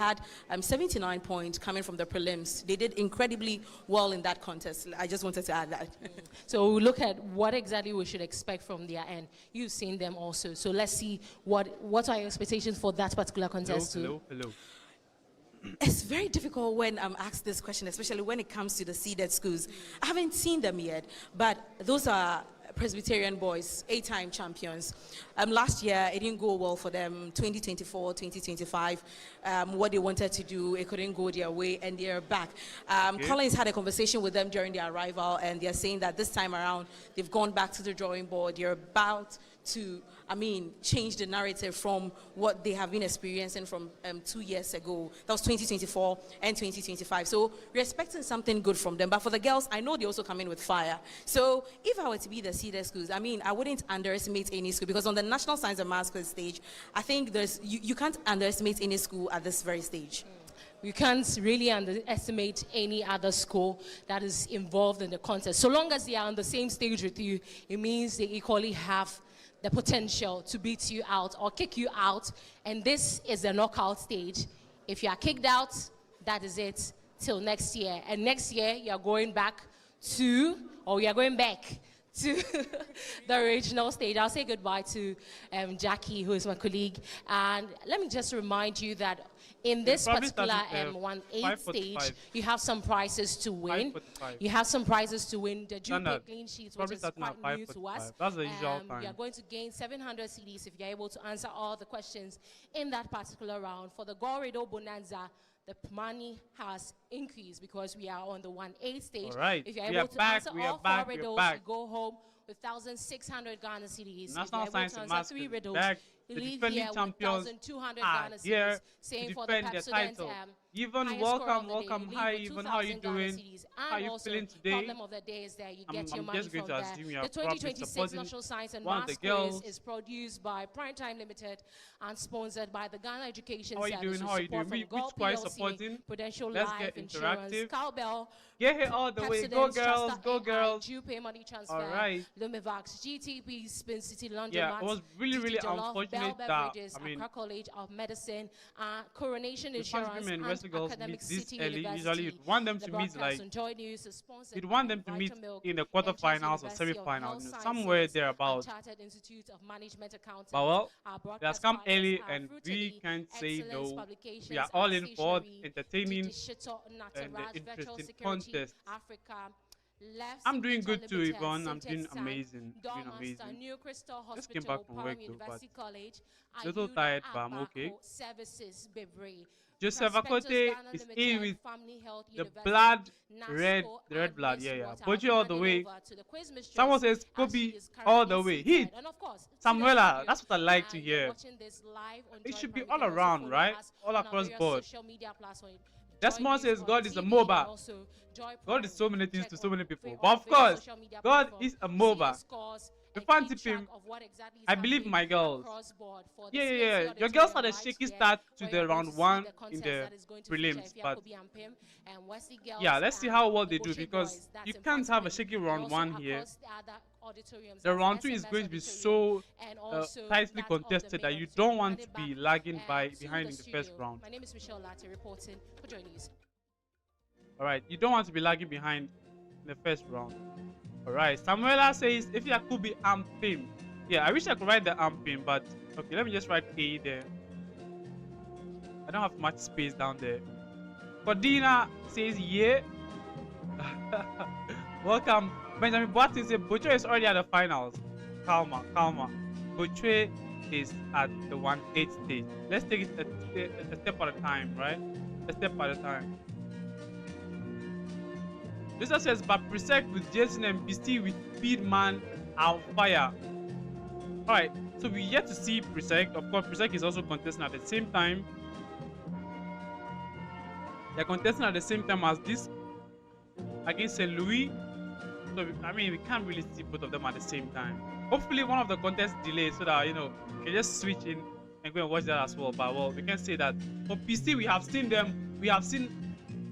had 79 points coming from the prelims. They did incredibly well in that contest. I just wanted to add that. So we'll look at what exactly we should expect from their end. You've seen them also. So let's see what are your expectations for that particular contest. Hello. It's very difficult when I'm asked this question, especially when it comes to the seeded schools. I haven't seen them yet, but those are Presbyterian boys, 8-time champions. Last year, it didn't go well for them. 2024, 2025, what they wanted to do, it couldn't go their way, and they're back. Collins had a conversation with them during their arrival, and they're saying that this time around, they've gone back to the drawing board. They're about to, change the narrative from what they have been experiencing from 2 years ago. That was 2024 and 2025. So we're expecting something good from them. But for the girls, I know they also come in with fire. So if I were to be the seeded schools, I wouldn't underestimate any school, because on the National Science and Maths quiz stage, I think you can't underestimate any school at this very stage. You can't really underestimate any other school that is involved in the contest. So long as they are on the same stage with you, it means they equally have the potential to beat you out or kick you out. And this is the knockout stage. If you are kicked out, that is it till next year. And next year, you are going back to the regional stage. I'll say goodbye to Jackie, who is my colleague. And let me just remind you that in this particular 1-8 stage, you have some prizes to win. You have some prizes to win. The Jupiter clean sheets, which is quite new to us. That's the usual time. You are going to gain 700 CDs if you're able to answer all the questions in that particular round. For the Goredo Bonanza, the money has increased because we are on the 1-8 stage. All right. If you're able to answer all 4 riddles, you go home with 1,600 Ghana cedis. National Science and Maths 3 riddles, back. you The leave defending here with champions 1,200 are Ghana here cedis. Same to for the defend their Pepsodent, title. Even welcome. Hi, even how are you doing? How are you feeling today? Problem of the day is that you get your money from there. The 2026 supporting National Science and one of Maths the quiz girls. is produced by Primetime Limited and sponsored by the Ghana Education How are you Service. doing? How are you doing? Support Which from Gulf squad PLC, supporting? Prudential Let's Life get Insurance, interactive. Cowbell, Get here all the way. Go Pepsodent, girls, Shasta go AI, girls. Pay Money Transfer, All right. Lumivax, GTP, Spin City, London. Yeah, it was really unfortunate that, Accra College of Medicine, Coronation the Insurance, women and wrestling girls Academic meet this City early. University. Usually you'd want them The to meet broadcast like on Joy News is sponsored you'd want by them to meet Vitamilk, in the NG's quarterfinals or University of semi-finals, Health somewhere Sciences, thereabouts. and Chartered Institute of Management Accountants. But well, Our they have broadcast come partners early are and we Fruity, can't say Excellence no. Publications, We are all in for Stationery, entertaining Digital and Nataraj, the Virtual interesting Security, contest. Africa, Left I'm doing good too, Limited, Yvonne. I'm Syntex doing San, amazing. Doing Dormaster, amazing. New Crystal Just came back Hospital, from Palm work though, University College, little Ayuda tired, but I'm Abaco okay. Services, Bebre. Joseph Prospectus Akote Ghana is Limited, in with Family Health the University, blood, NASCO, the red and blood. Miss Yeah. Water. Put you I'll all be the handing way. over to the quiz mistress Someone says as Kobe she is all the currently way. seated. Hit. And of course, Samuela, that's what I like to you're hear. watching this live on It Joy should be Prime. all You can also around, follow right? us All on our across various board. social media platforms. Desmond Joy News says on God is a TV and MOBA. also Joy God is Prime. so many things Check to so on many people. on But of various course, social media God platforms. is a See MOBA. the scores We and fancy keep track him. of what exactly is I believe happening my girls. across board for the Yeah. CNC Your girls had a auditorium shaky right here, start to where the you're going round to see one the in contest the that is going to feature prelims, but Ifeakobi and Pim and Wesley girls yeah, let's see and how well the they do Boshe because boys. That's you in can't have a Port shaky Harcourt. round Also one here. across the other auditoriums, The that's round two is SMS going to be auditorium, so and also tightly that of the contested that main you auditorium. don't want Hand to it be back, lagging to behind in the first studio. round. My name is Michelle Latte reporting for Joy News. All right, you don't want to be lagging behind in the first round. All right, Samuela says if you could be amping. Yeah, I wish I could write the amping, but okay, let me just write A there. I don't have much space down there. Cordina says yeah. Welcome. Benjamin Boateng says Butcher is already at the finals. Calma. Butcher is at the 1-8 stage. Let's take it a step at a time, right? A step at a time. Lisa says, but Presec with Jason and BC with Speedman are on fire. Alright, so we yet to see Presec. Of course, Presec is also contesting at the same time. They're contesting at the same time as this against St. Louis. So, we can't really see both of them at the same time. Hopefully, one of the contests delays so that, we can just switch in and go and watch that as well. But, well, we can say that for PC, we have seen them. We have seen,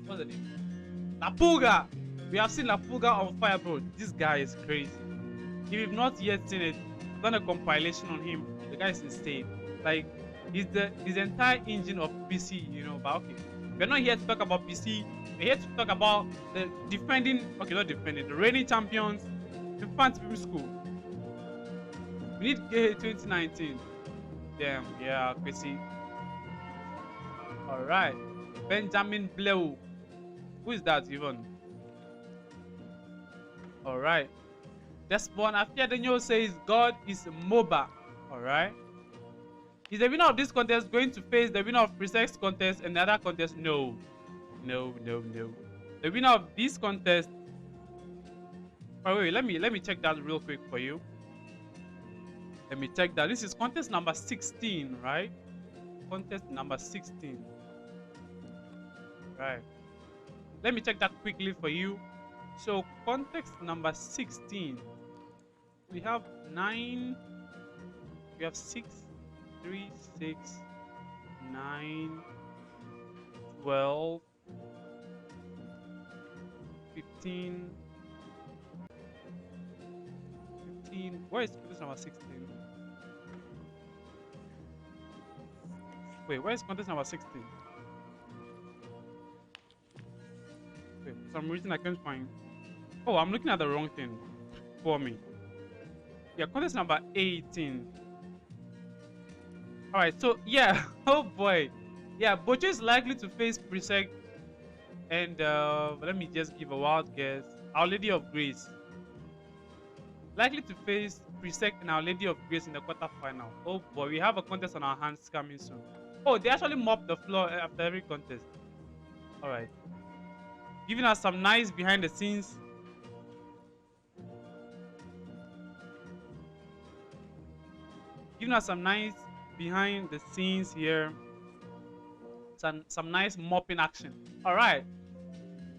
what's the name? La Pulga. We have seen La Pulga on fire, bro. This guy is crazy. If you've not yet seen it, I've done a compilation on him. The guy is insane. Like, He's the entire engine of PC, you know. But okay, we're not here to talk about PC. We're here to talk about the defending, okay, not defending, the reigning champions, Infant People School. We need Gehe 2019. Damn, yeah, PC. All right, Benjamin Bleu. Who is that even? All right. Desmond Afiadenyo says God is MOBA. All right. Is the winner of this contest going to face the winner of Presec's contest and the other contest? No. No. The winner of this contest. Oh, wait, let me check that real quick for you. Let me check that. This is contest number 16, right? Contest number 16. Right. Let me check that quickly for you. So contest number 16. We have 9. We have 6. 3, 6, 9, 12, 15. Where is contest number 16? Wait, where is contest number 16? Wait, for some reason I can't find. Oh, I'm looking at the wrong thing for me. Yeah, contest number 18. All right, so yeah, oh boy, yeah, Bocho is likely to face Presec, and let me just give a wild guess. Our Lady of Grace likely to face Presec and Our Lady of Grace in the quarterfinal. Oh boy, we have a contest on our hands coming soon. Oh, they actually mop the floor after every contest. All right, giving us some nice behind the scenes. Giving us some nice behind the scenes here, some nice mopping action. All right,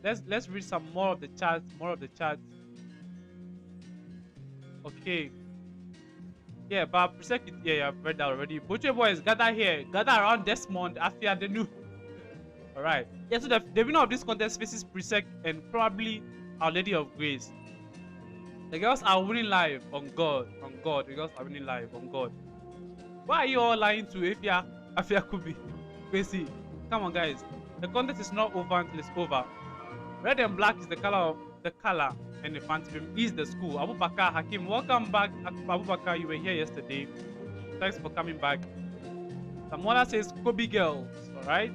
let's read some more of the chats. Okay, yeah, but Presec, yeah, I've read that already. Boche boys, gather around Desmond Afia the new. All right, yeah, so the winner of this contest faces Presec and probably Our Lady of Grace. The girls are winning live on God. The girls are winning live on God. Why are you all lying to Afia Kubi? Crazy. Come on, guys. The contest is not over until it's over. Red and black is the color, and the phantom is the school. Abu Bakar Hakim, welcome back. Abu Bakar, you were here yesterday. Thanks for coming back. Samola says Kobe girls. All right.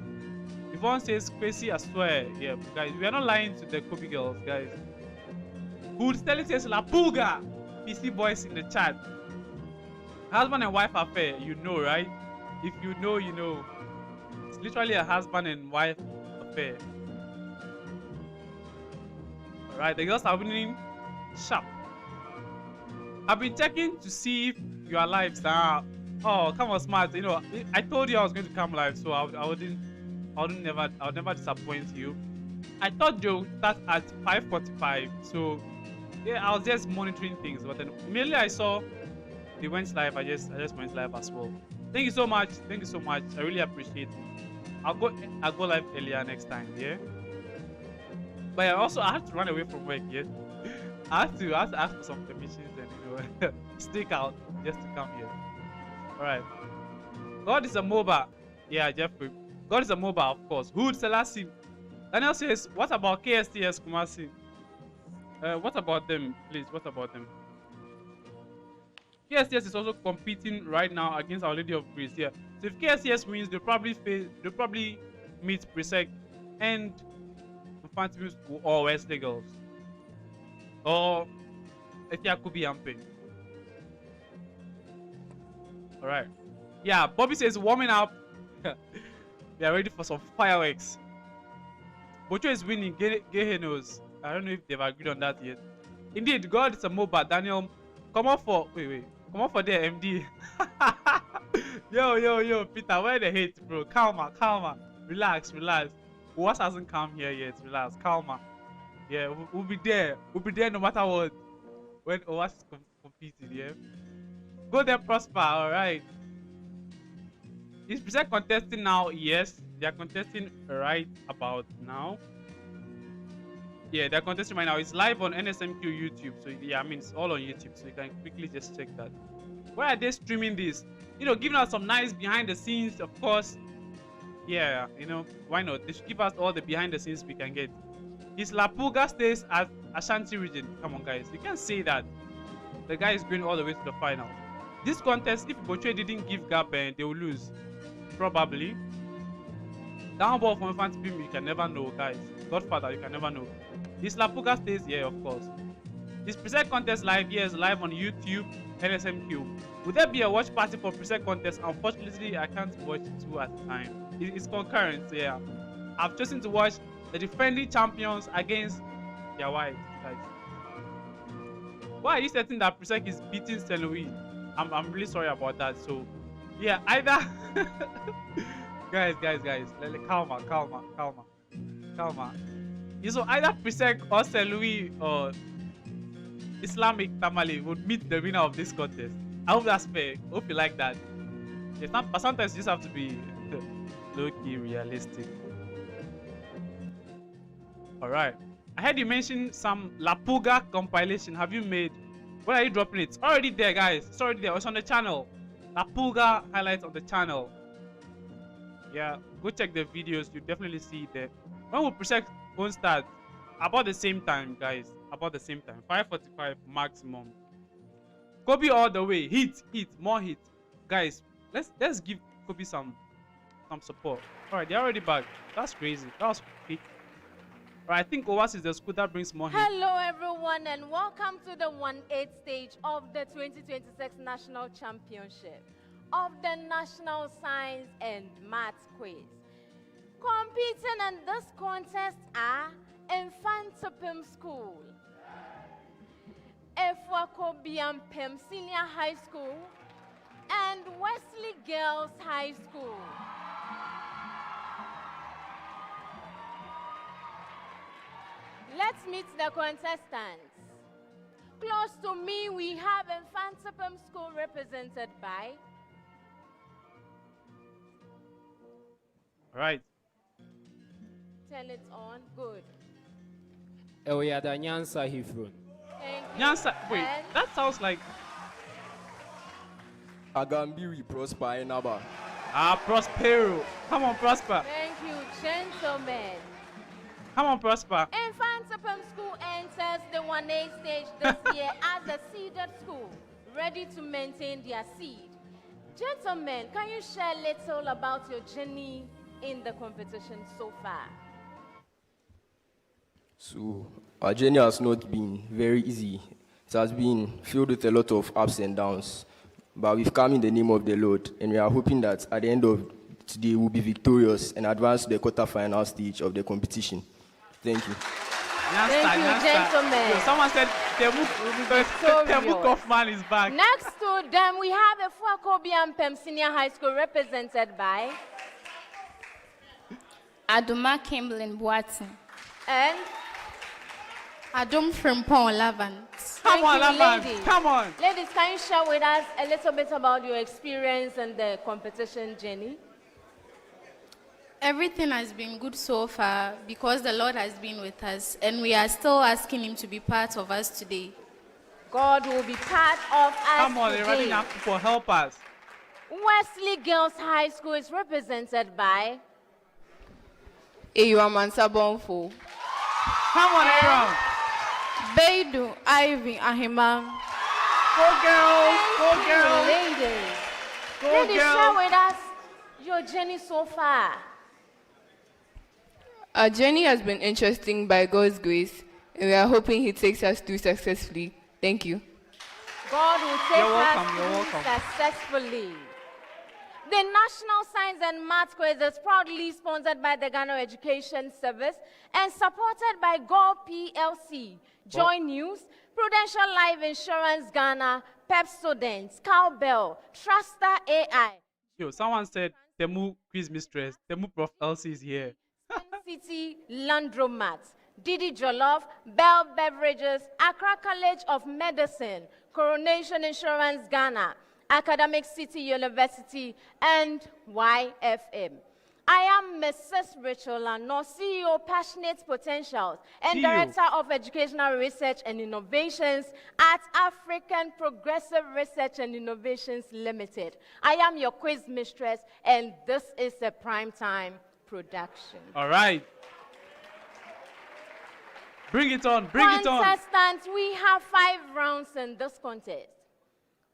Yvonne says crazy, I swear. Yeah, guys, we are not lying to the Kobe girls, guys. Hood Stelly says La Puga. PC boys in the chat. Husband and wife affair, you know, right? If you know, you know. It's literally a husband and wife affair. Alright, the girls are winning sharp. I've been checking to see if you are live now. Oh, come on, smart. You know, I told you I was going to come live, so I would never disappoint you. I thought you'll start at 5:45, so yeah, I was just monitoring things, but then immediately I saw they went live. I just went live as well. Thank you so much. I really appreciate it. I'll go live earlier next time, yeah. But yeah, also I have to run away from work, yeah. I have to ask for some permissions and, you know, stick out just to come here. All right. God is a MOBA. Yeah, Jeffrey. God is a MOBA, of course. Hood Selassie. Daniel says, what about KSTS Kumasi? What about them, please? What about them? KSTS is also competing right now against Our Lady of Grace. Yeah. So if KSTS wins, they'll probably meet Presec and Infant School or Wesley Girls. Or Etiakubi Ampe. Alright. Yeah, Bobby says warming up. We are ready for some fireworks. Bocho is winning. Gehe knows. I don't know if they've agreed on that yet. Indeed, God is a MOBA. Daniel, come on for come on for the MD. yo, Peter, where the hate, bro? Calma. Relax. What hasn't come here yet? Relax, calma. Yeah, we'll be there. We'll be there no matter what. When OAS is competing, yeah. Go there, prosper. All right. Is Presec contesting now? Yes, they are contesting right about now. Yeah, they're contesting right now. It's live on NSMQ YouTube. So yeah, I mean it's all on YouTube. So you can quickly just check that. Where are they streaming this? Giving us some nice behind the scenes, of course. Yeah, why not? They should give us all the behind the scenes we can get. His Lapuga stays at Ashanti region. Come on, guys. You can't say that. The guy is going all the way to the final. This contest, if Boche didn't give Gap, they will lose. Probably. Down ball from Infant Team, you can never know, guys. Godfather, you can never know. His Lapuga stays here, of course. This Presec contest live here is live on YouTube, NSMQ. Would there be a watch party for Presec contest? Unfortunately, I can't watch two at a time. It's concurrent, yeah. I've chosen to watch the defending champions against their wives, guys. Why are you saying that Presec is beating St. Louis? I'm really sorry about that. So, yeah, either guys, calma. So either Presec or St. Louis or Islamic Tamale would meet the winner of this contest. I hope that's fair. Hope you like that. It's not, but sometimes you just have to be low-key realistic. Alright. I heard you mention some Lapuga compilation. Have you made? Where are you dropping it? It's already there, guys. It's already there. It's on the channel. Lapuga highlights on the channel. Yeah, go check the videos. You definitely see it there. When will Presec won't start? About the same time, guys. About the same time. 5:45 maximum. Kobe all the way. Hit, more hit. Guys, let's give Kobe some support. Alright, they're already back. That's crazy. That was quick. Alright, I think Owas is the school that brings more hit. Hello everyone and welcome to the 1/8 stage of the 2026 National Championship of the National Science and Maths Quiz. Competing in this contest are Infantipim School, Efwakobiam Pem Senior High School, and Wesley Girls High School. Let's meet the contestants. Close to me, we have Infantipim School represented by... All right. Turn it on. Good. Oyada Nyansa Hifrun. Thank you. Nyansa, wait, And that sounds like... Agambiri Prosper Enaba. Prospero. Come on, Prosper. thank you, gentlemen. Come on, Prosper. Infantipim School enters the 1/8 stage this year as a seeded school, ready to maintain their seed. Gentlemen, can you share a little about your journey in the competition so far? So our journey has not been very easy. It has been filled with a lot of ups and downs. But we've come in the name of the Lord, and we are hoping that at the end of today we'll be victorious and advance to the quarter-final stage of the competition. Thank you. Thank you, gentlemen. Yo, someone said Temu Kaufman is back. Next to them, we have a Fuakobian Pem Senior High School represented by... Adoma Kimberlin Boateng. And... Adom Frimpong Lavant. Come on, Thank you, Lavan. ladies. Come on. Ladies, can you share with us a little bit about your experience and the competition journey? Everything has been good so far because the Lord has been with us, and we are still asking Him to be part of us today. God will be part of us Come on, they're running today. after people. Help us. Wesley Girls High School is represented by... Eyuamansa Bonfo. Come on, Aaron. Beidu Ivy Ahimam. Go girls. Go Thank you, girls. ladies. Go Ladies, share girls. with us your journey so far. Our journey has been interesting by God's grace, and we are hoping He takes us through successfully. Thank you. God will take You're welcome, us you're through welcome. successfully. The National Science and Maths Quiz is proudly sponsored by the Ghana Education Service and supported by Go PLC, Joy News, Prudential Life Insurance Ghana, Pep Students, Cowbell, Truster AI, Yo, someone said Temu Quiz Mistress. Temu Prof. Elsie is here. City Landromat, Didi Jollof, Bell Beverages, Accra College of Medicine, Coronation Insurance Ghana, Academic City University, and YFM. I am Mrs. Watchalong, CEO, Passionate Potentials, and CEO. Director of Educational Research and Innovations at African Progressive Research and Innovations Limited. I am your quiz mistress, and this is a primetime production. All right. Bring it on, bring it on. Contestants, we have 5 rounds in this contest.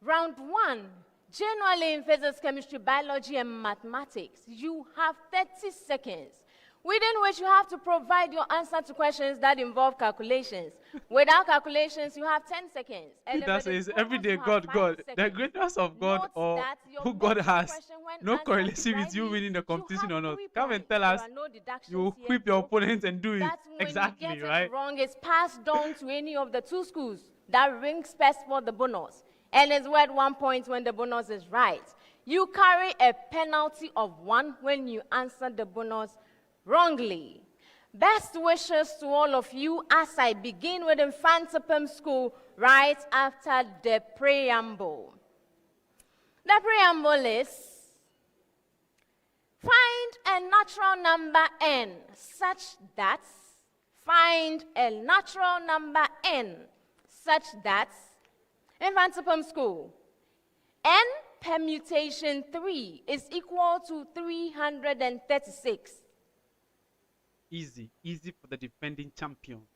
Round 1, generally in physics, chemistry, biology, and mathematics. You have 30 seconds, within which you have to provide your answer to questions that involve calculations. Without calculations, you have 10 seconds. That says every day God, the greatness of God or who God has no correlation with you winning the competition or not. Come and tell us you whip your opponent and do it exactly, when you get right? it wrong, it's passed on to any of the 2 schools that rings best for the bonus. And it's worth 1 point when the bonus is right. You carry a penalty of 1 when you answer the bonus wrongly. Best wishes to all of you as I begin with Infantipum School right after the preamble. The preamble is, find a natural number n such that, find a natural number n such that, Infantipum School, n permutation 3 is equal to 336. Easy, easy for the defending champion.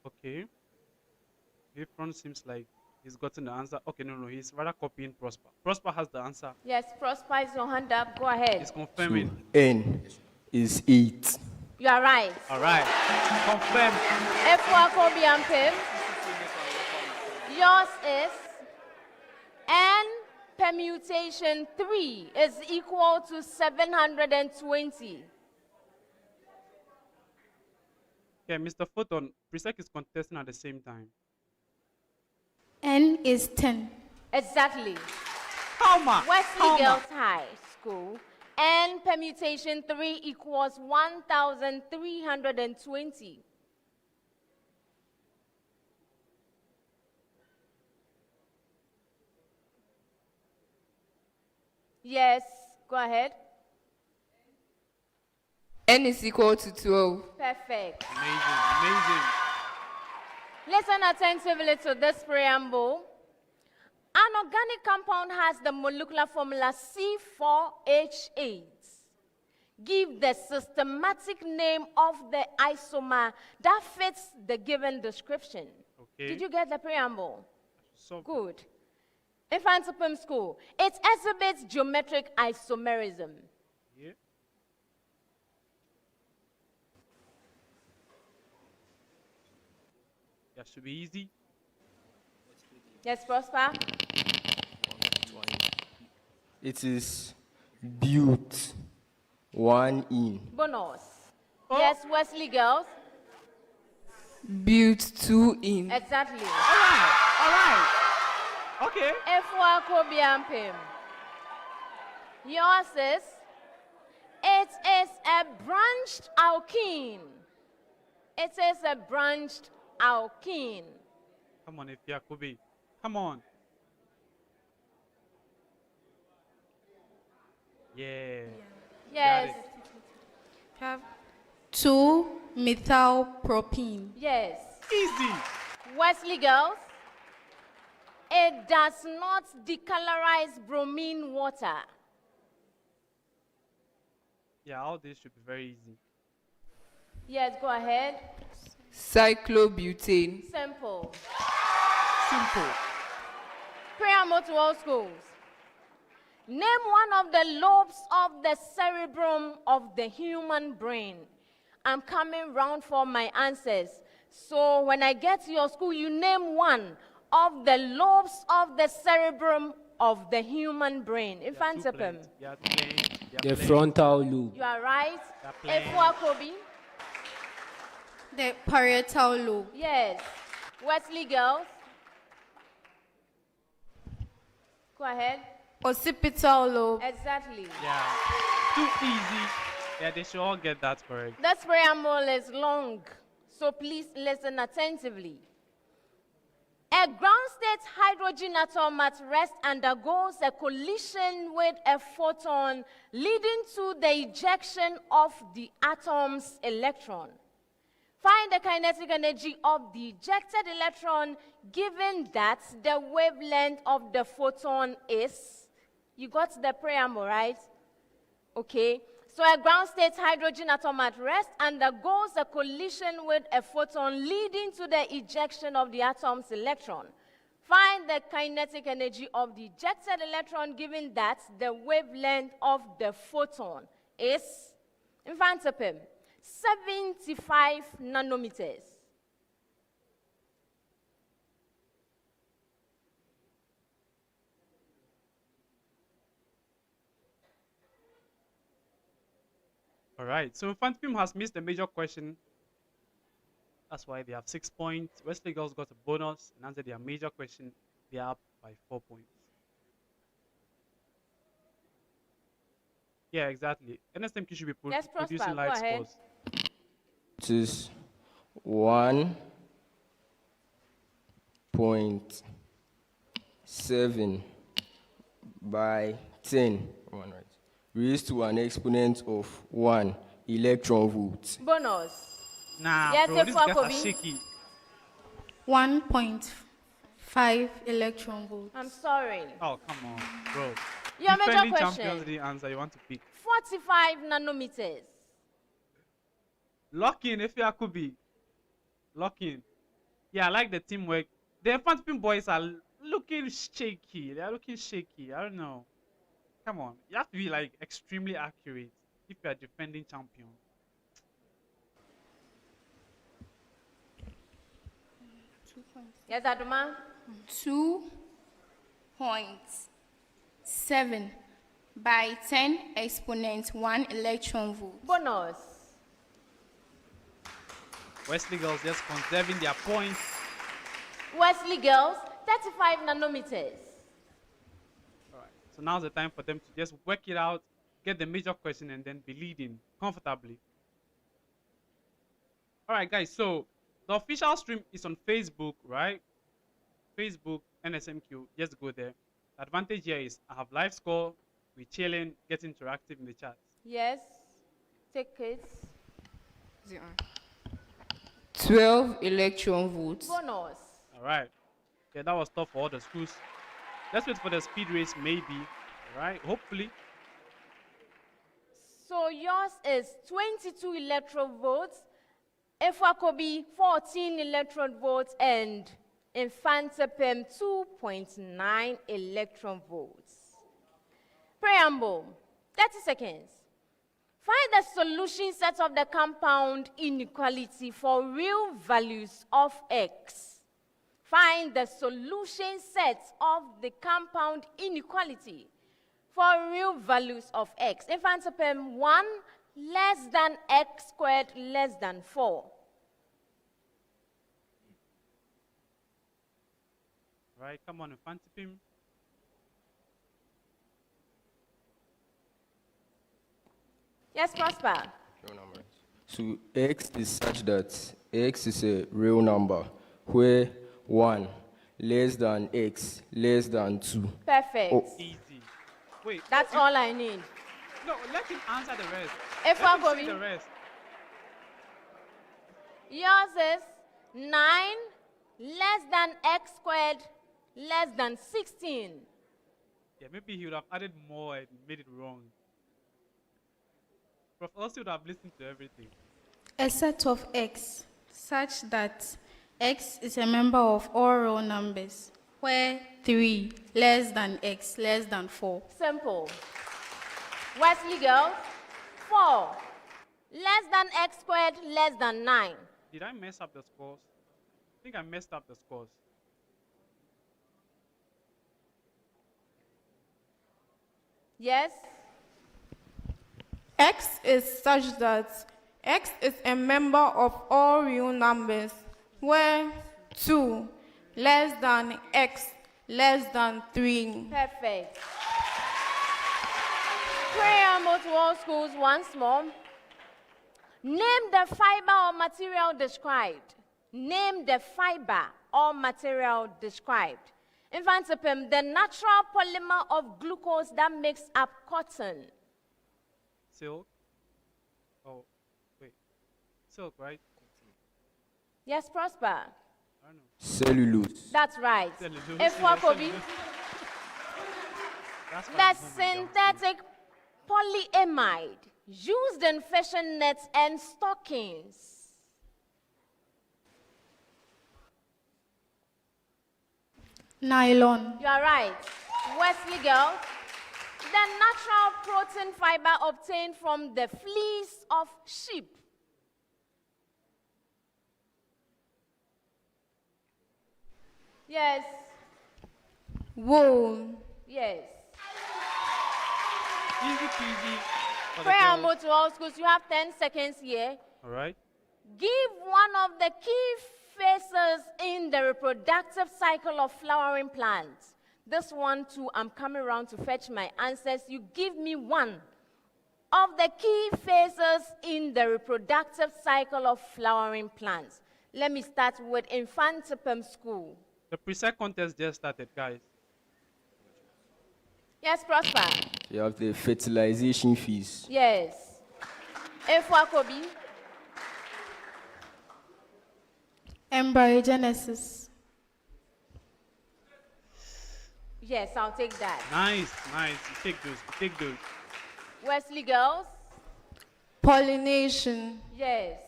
Okay. Efron seems like he's gotten the answer. Okay, no, he's rather copying Prosper. Prosper has the answer. Yes, Prosper is your hand up. Go ahead. He's confirming. So n is 8. You are right. All right. Confirm. F1 Kobe and Pim. Yours is n permutation 3 is equal to 720. Yeah, Mr. Photon, Presec is contesting at the same time. N is 10. Exactly. How much? Wesley Girls High School, n permutation 3 equals 1,320. Yes, go ahead. N is equal to 12. Perfect. Amazing, amazing. Listen attentively to this preamble. An organic compound has the molecular formula C4H8. Give the systematic name of the isomer that fits the given description. Okay. Did you get the preamble? So Good. Infantipum School. It exhibits geometric isomerism. Yeah. That should be easy. Yes, Prosper? It is but 1 in. Bonus. Yes, Wesley Girls? Built 2 in. Exactly. All right. Okay. F1 Kobe and Pim. Yours is, it is a branched alkene. It is a branched alkene. Come on, Ifya Kobe. Come on. Yeah. Yes. Have 2 methyl propene. Yes. Easy. Wesley Girls, it does not decolorize bromine water. Yeah, all this should be very easy. Yes, go ahead. Cyclobutane. Simple. Simple. Preamble to all schools. Name one of the lobes of the cerebrum of the human brain. I'm coming round for my answers. So when I get to your school, you name one of the lobes of the cerebrum of the human brain. Infantipum. The frontal lobe. You are right. They're Efua Kobe. The parietal lobe. Yes. Wesley Girls. Go ahead. Occipital lobe. Exactly. Yeah. Too easy. Yeah, they should all get that correct. This preamble is long, So please listen attentively. A ground state hydrogen atom at rest undergoes a collision with a photon, leading to the ejection of the atom's electron. Find the kinetic energy of the ejected electron, given that the wavelength of the photon is, you got the preamble, right? Okay. So a ground state hydrogen atom at rest undergoes a collision with a photon, leading to the ejection of the atom's electron. Find the kinetic energy of the ejected electron, given that the wavelength of the photon is, in front of him, 75 nanometers. All right, so Phantom has missed the major question. That's why they have 6 points. Wesley Girls got a bonus and answered their major question. They are up by 4 points. Yeah, exactly. NSMQ should be Yes, producing Prosper, live go ahead. scores. It is 1.7 by 10. Right. Raised to an exponent of 1 electron volt. Bonus. Nah, Yes, bro, these guys are Kobe. shaky. 1.5 electron volts. I'm sorry. Oh, come on, bro. Your major Defending question. champions didn't answer. You want to pick? 45 nanometers. Lock in if you could be. Lock in. Yeah, I like the teamwork. The Phantom boys are looking shaky. They are looking shaky. I don't know. Come on. You have to be like extremely accurate if you are defending champion. Yes, Aduma? 2.7 by 10 exponent 1 electron volt. Bonus. Wesley Girls just conserving their points. Wesley Girls, 35 nanometers. Alright. So now's the time for them to just work it out, get the major question, and then be leading comfortably. Alright, guys, so the official stream is on Facebook, right? Facebook, NSMQ, just go there. The advantage here is I have live score, we chilling, get interactive in the chat. Yes. Take it. 12 electron volts. Bonus. Alright. Yeah, that was tough for all the schools. Let's wait for the speed race, maybe. Alright, hopefully. So yours is 22 electron volts, Efwakobi 14 electron volts, and Infantapem 2.9 electron volts. Preamble, 30 seconds. Find the solution set of the compound inequality for real values of X. Find the solution set of the compound inequality for real values of X. Infantapem 1 less than X squared less than 4. Right, come on, Infantapem. Yes, Prosper. So x is such that x is a real number where 1 less than x less than 2. Perfect. Oh. Easy. Wait. That's all I need. No, let him answer the rest. If Let I'm him say going, the rest. yours is 9 less than X squared less than 16. Yeah, maybe he would have added more and made it wrong. Prof. Also would have listened to everything. A set of x such that x is a member of all real numbers, where 3 less than x less than 4. Simple. Wesley girls, 4 less than X squared less than 9. Did I mess up the scores? I think I messed up the scores. Yes? X is such that x is a member of all real numbers, where 2 less than x less than 3. Perfect. Preamble to all schools once more. Name the fiber or material described. Name the fiber or material described. Infantipim, the natural polymer of glucose that makes up cotton. Silk. Oh, wait. Silk, right? Yes, Prosper. I don't know. Cellulose. That's right. Cellulose, Efwa yeah, Kobi, cellulose. That's the fine. synthetic polyamide used in fashion nets and stockings. Nylon. You are right. Wesley girl, the natural protein fiber obtained from the fleece of sheep. Yes, Wool. yes. Easy peasy. for the Preamble girls. to all schools, you have 10 seconds here. All right. Give one of the key phases in the reproductive cycle of flowering plants. This one too, I'm coming around to fetch my answers. You give me one of the key phases in the reproductive cycle of flowering plants. Let me start with Infantipum School. The Presec contest just started, guys. Yes, Prosper. You have the fertilization phase. Yes. Efwa Kobi. Embryogenesis. Yes, I'll take that. Nice, nice. You take those. You take those. Wesley girls. Pollination. Yes.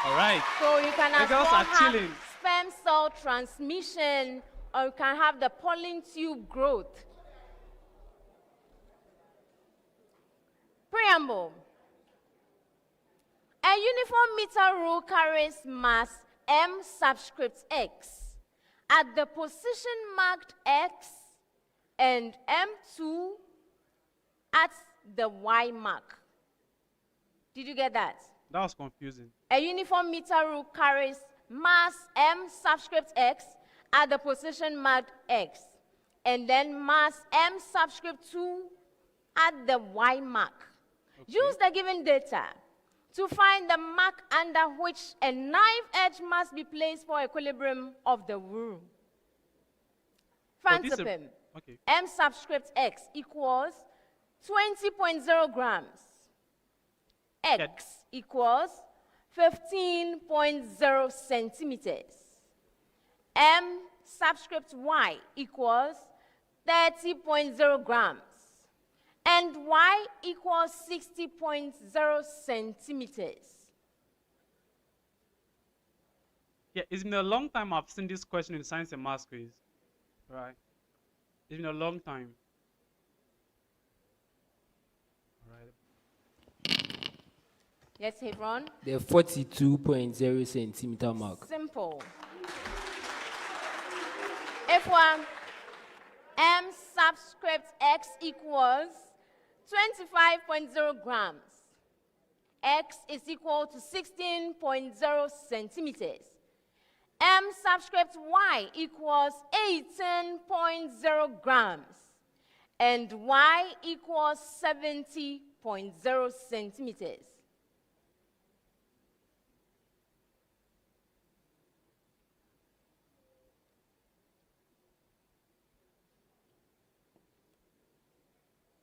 All right. So you can The as girls well are have chilling. sperm cell transmission, or you can have the pollen tube growth. Preamble. A uniform meter rule carries mass M subscript X at the position marked X and M2 at the Y mark. Did you get that? That was confusing. A uniform meter rule carries mass M subscript X at the position marked X, and then mass M subscript 2 at the Y mark. Use the given data to find the mark under which a knife edge must be placed for equilibrium of the room. Oh, this is a- Frantipim, Okay. M subscript X equals 20.0 grams. X equals 15.0 centimeters. M subscript Y equals 30.0 grams. And Y equals 60.0 centimeters. Yeah, it's been a long time I've seen this question in science and math quiz. Right. It's been a long time. All right. Yes, Hebron? The 42.0 centimeter mark. Simple. F1, M subscript X equals 25.0 grams. X is equal to 16.0 centimeters. M subscript Y equals 18.0 grams. And Y equals 70.0 centimeters.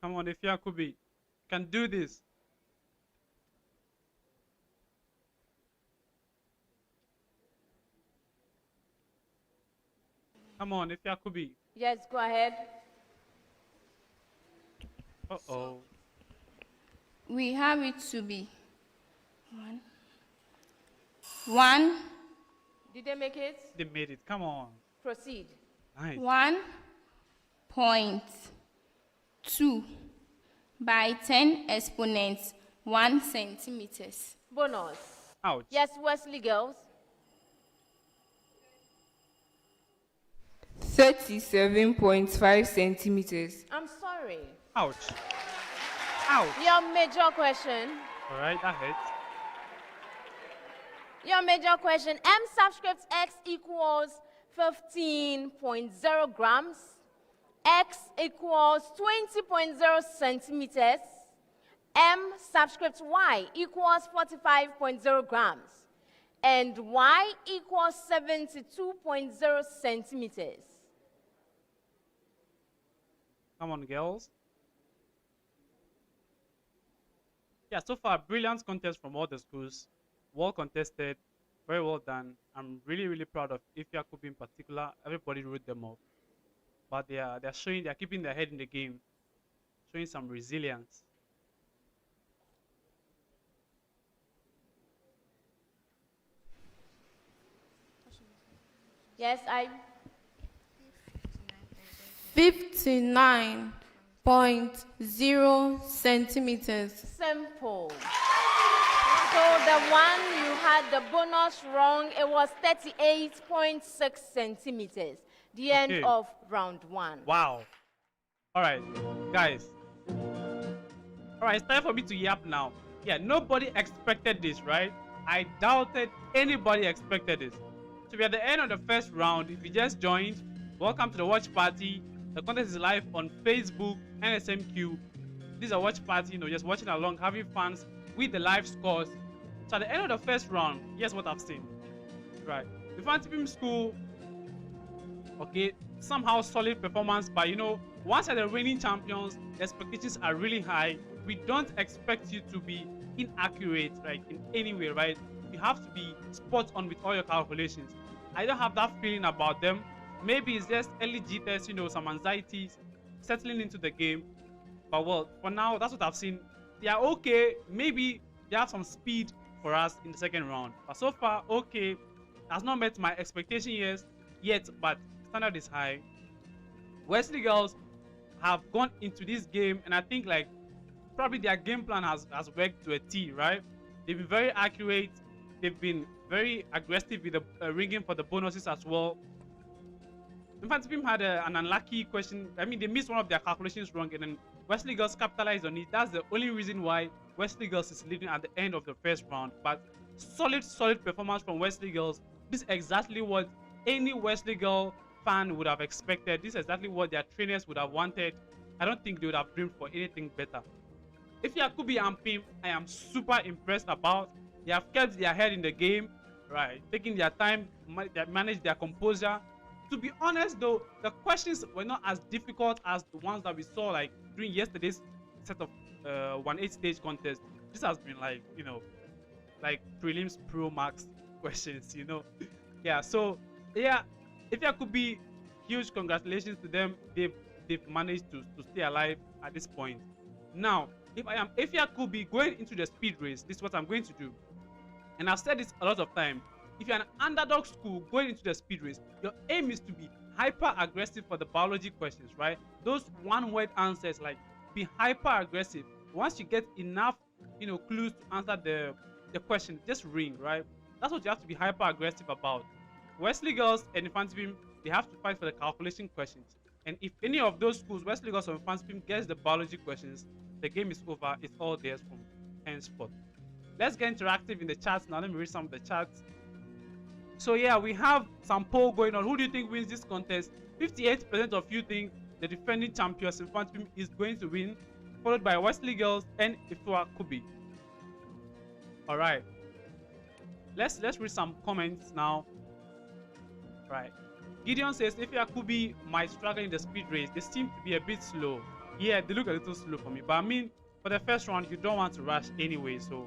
Come on, if Yakubi can do this. Come on, if Yakubi. Yes, go ahead. Uh-oh. We have it to be 1 Did they make it? They made it. Come on. Proceed. Nice. 1.2 by 10 exponent 1 centimeters. Bonus. Ouch. Yes, Wesley girls. 37.5 centimeters. I'm sorry. Ouch. Ouch. Your major question. All right, that hurts. Your major question. M subscript X equals 15.0 grams. X equals 20.0 centimeters. M subscript Y equals 45.0 grams, and Y equals 72.0 centimeters. Come on, girls. Yeah, so far, brilliant contest from all the schools. Well contested. Very well done. I'm really, really proud of Ifya Kubi in particular. Everybody wrote them up. But they're keeping their head in the game, showing some resilience. Yes, I 59.0 centimeters. simple. So the one you had the bonus wrong, it was 38.6 centimeters. The end Okay. of round 1. Wow. All right, guys. All right, it's time for me to yap now. Yeah, nobody expected this, right? I doubted anybody expected this. So we're at the end of the first round. If you just joined, welcome to the watch party. The contest is live on Facebook, NSMQ. This is a watch party, just watching along, having fun with the live scores. So at the end of the first round, here's what I've seen. Right. The Fancy Film School, okay, somehow solid performance, but once you're the reigning champions, the expectations are really high. We don't expect you to be inaccurate, right, in any way, right? You have to be spot on with all your calculations. I don't have that feeling about them. Maybe it's just early jitters, some anxieties settling into the game. But well, for now, that's what I've seen. They are okay. Maybe they have some speed for us in the second round. But so far, okay. Has not met my expectation yet, but standard is high. Wesley girls have gone into this game, and I think probably their game plan has worked to a T, right? They've been very accurate. They've been very aggressive with the ringing for the bonuses as well. In fact, Pim had an unlucky question. I mean, they missed one of their calculations wrong, and then Wesley girls capitalized on it. That's the only reason why Wesley girls is leading at the end of the first round. But solid performance from Wesley girls. This is exactly what any Wesley girl fan would have expected. This is exactly what their trainers would have wanted. I don't think they would have dreamed for anything better. If Yakubi and Pim, I am super impressed about. They have kept their head in the game, right? Taking their time, they manage their composure. To be honest though, the questions were not as difficult as the ones that we saw during yesterday's set of 1-8 stage contest. This has been prelims pro max questions, Yeah, so yeah, if there could be huge congratulations to them. They've managed to stay alive at this point. Now, if I could be going into the speed race, this is what I'm going to do. And I've said this a lot of time. If you're an underdog school going into the speed race, your aim is to be hyper aggressive for the biology questions, right? Those one-word answers, be hyper aggressive. Once you get enough, clues to answer the question, just ring, right? That's what you have to be hyper aggressive about. Wesley girls and Infant Beam, they have to fight for the calculation questions. And if any of those schools, Wesley girls or Infant Beam, gets the biology questions, the game is over. It's all theirs from henceforth. Let's get interactive in the chats now. Let me read some of the chats. So yeah, we have some poll going on. Who do you think wins this contest? 58% of you think the defending champions Infant Beam is going to win, followed by Wesley girls and Ifua Kubi. All right. Let's read some comments now. Right. Gideon says if Yakubi might struggle in the speed race, they seem to be a bit slow. Yeah, they look a little slow for me. But I mean, for the first round, you don't want to rush anyway. So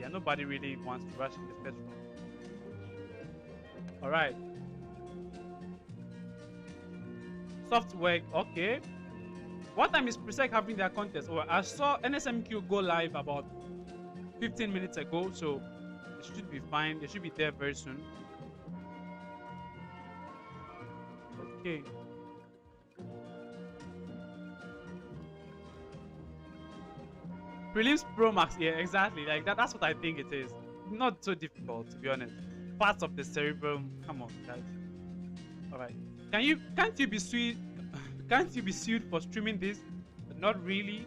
yeah, nobody really wants to rush in the first round. All right. Soft work. Okay. What time is Presec having their contest? Oh, I saw NSMQ go live about 15 minutes ago. So it should be fine. They should be there very soon. Okay. Prelims Pro Max, yeah, exactly. That's what I think it is. Not so difficult, to be honest. Parts of the cerebrum. Come on, guys. All right. Can't you be sued? Can't you be sued for streaming this? Not really,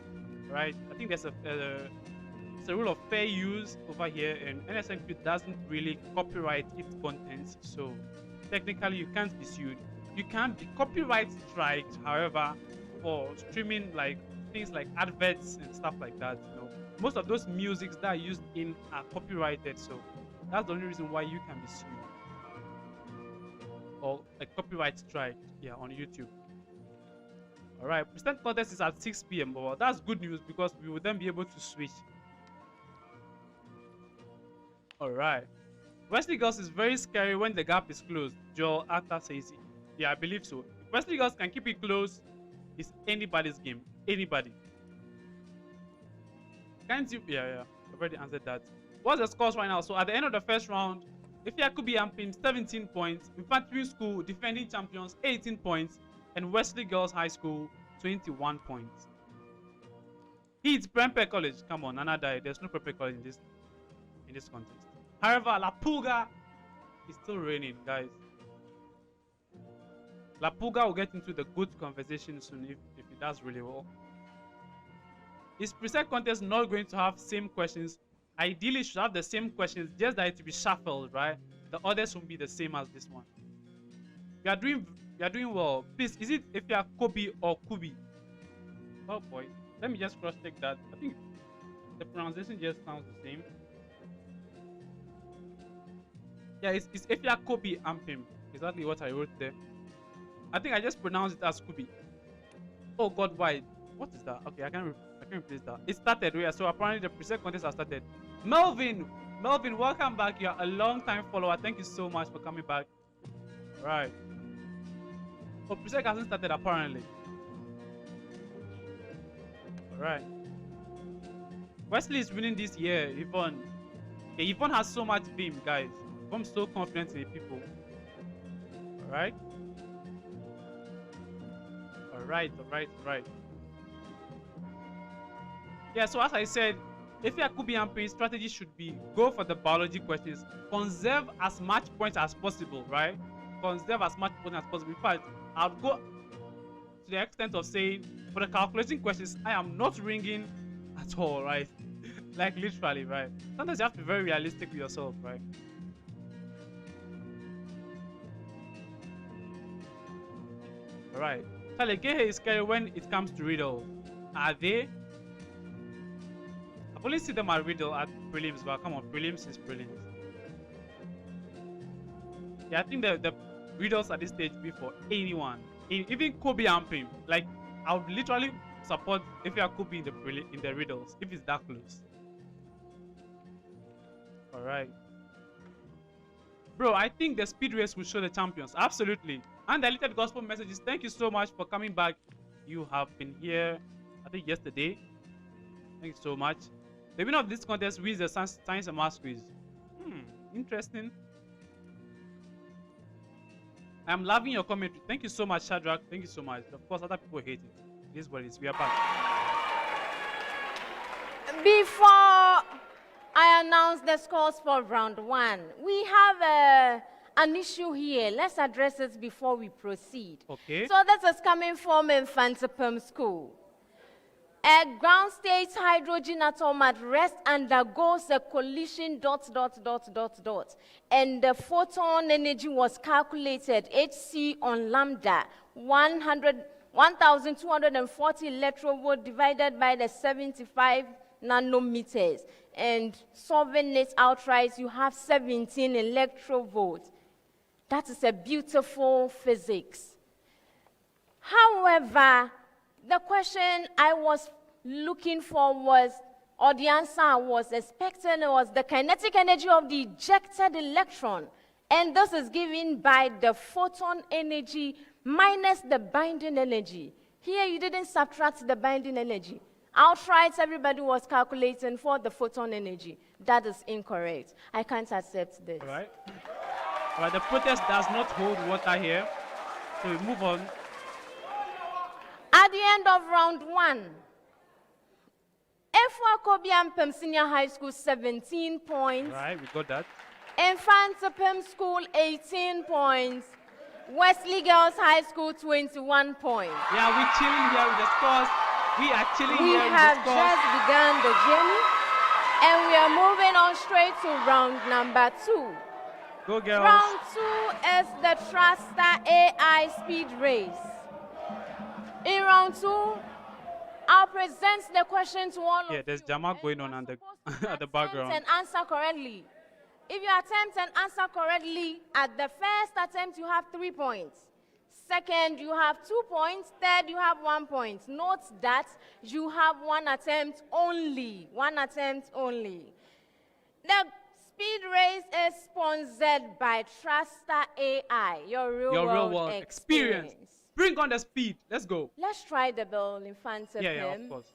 right? I think there's it's a rule of fair use over here, and NSMQ doesn't really copyright its contents, so technically you can't be sued. You can be copyright striked, however, for streaming things like adverts and stuff like that. most of those musics that are used in are copyrighted, so that's the only reason why you can be sued. Or a copyright strike, yeah, on YouTube. All right, present contest is at 6 p.m. But that's good news because we will then be able to switch. All right. Wesley Girls is very scary when the gap is closed. Joel Atta says it. Yeah, I believe so. If Wesley Girls can keep it close, it's anybody's game. Anybody. Can't you? Yeah. I've already answered that. What's the scores right now? So at the end of the first round, if Yakubi and Pim 17 points, Infantry School defending champions 18 points, and Wesley Girls High School 21 points. It's Prempeh College. Come on, Nana died. There's no Prempeh College in this contest. However, La Pulga is still reigning, guys. La Pulga will get into the good conversation soon if it does really well. Is Presec contest not going to have same questions? Ideally, it should have the same questions, just that it will be shuffled, right? The others won't be the same as this one. You are doing well. Please, is it if you are Kobe or Kubi? Oh boy, let me just cross check that. I think the pronunciation just sounds the same. Yeah, it's if you are Kobe and Pim. Exactly what I wrote there. I think I just pronounced it as Kubi. Oh God, why? What is that? Okay, I can replace that. It started, yeah. So apparently the Presec contest has started. Melvin, welcome back. You're a long time follower. Thank you so much for coming back. All right. Oh, Presec hasn't started apparently. All right. Wesley is winning this year. Yvonne. Okay, Yvonne has so much vim, guys. I'm so confident in the people. All right. All right. Yeah, so as I said, if you are Kubi and Pin, strategy should be go for the biology questions. Conserve as much points as possible, right? Conserve as much points as possible. In fact, I'll go to the extent of saying, for the calculation questions, I am not ringing at all, right? Like literally, right? Sometimes you have to be very realistic with yourself, right? All right. Charlie, Gehe is scary when it comes to riddle. Are they? I've only seen them at riddle at prelims, but come on, prelims is prelims. Yeah, I think the riddles at this stage be for anyone, even Kobe and Pim. Like, I would literally support if you are Kobe in the riddles if it's that close. All right, bro. I think the speed race will show the champions. Absolutely. And deleted gospel messages. Thank you so much for coming back. You have been here, I think yesterday. Thank you so much. The winner of this contest wins the Science and Maths quiz. Interesting. I'm loving your commentary. Thank you so much, Shadrach. Thank you so much. Of course, other people hate it. It is what it is. We are back. Before I announce the scores for round one, we have an issue here. Let's address it before we proceed. Okay. So this is coming from Infantry School. A ground state hydrogen atom at rest undergoes a collision ... And the photon energy was calculated, HC on lambda, 1,240 electrovolt divided by the 75 nanometers. And solving it outright, you have 17 electrovolts. That is a beautiful physics. However, the question I was looking for was, or the answer I was expecting, was the kinetic energy of the ejected electron. And this is given by the photon energy minus the binding energy. Here you didn't subtract the binding energy. Outright, everybody was calculating for the photon energy. That is incorrect. I can't accept this. All right. All right, the protest does not hold water here. So we move on. At the end of round one, Efwa Kobe and Pem Senior High School, 17 points. Right, we got that. Infant Pem School, 18 points. Wesley Girls High School, 21 points. Yeah, we're chilling here with the scores. We are chilling We here with the have scores. just begun the journey, and we are moving on straight to round number 2. Go, girls. Round 2 is the Truster AI Speed Race. In round 2, I'll present the question to all of you. Yeah, there's drama and going you on are at the supposed to at the attempt background. and answer correctly. If you attempt and answer correctly, at the first attempt you have 3 points. Second, you have 2 points. Third, you have 1 point. Note that you have 1 attempt only. 1 attempt only. The speed race is sponsored by Truster AI, your real world experience. Bring on the speed. Let's go. Let's try the bell in front of Yeah, him. of course.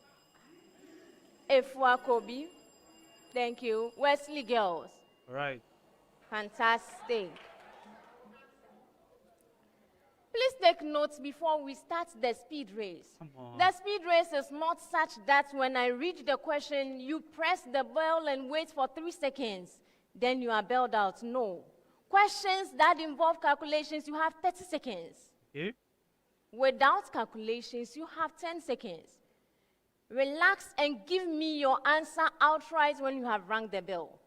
Efua Kobi. Thank you. Wesley Girls. All right. Fantastic. Please take notes before we start the speed race. Come on. The speed race is not such that when I read the question, you press the bell and wait for 3 seconds. Then you are bailed out. No. Questions that involve calculations, you have 30 seconds. Okay. Without calculations, you have 10 seconds. Relax and give me your answer outright when you have rung the bell.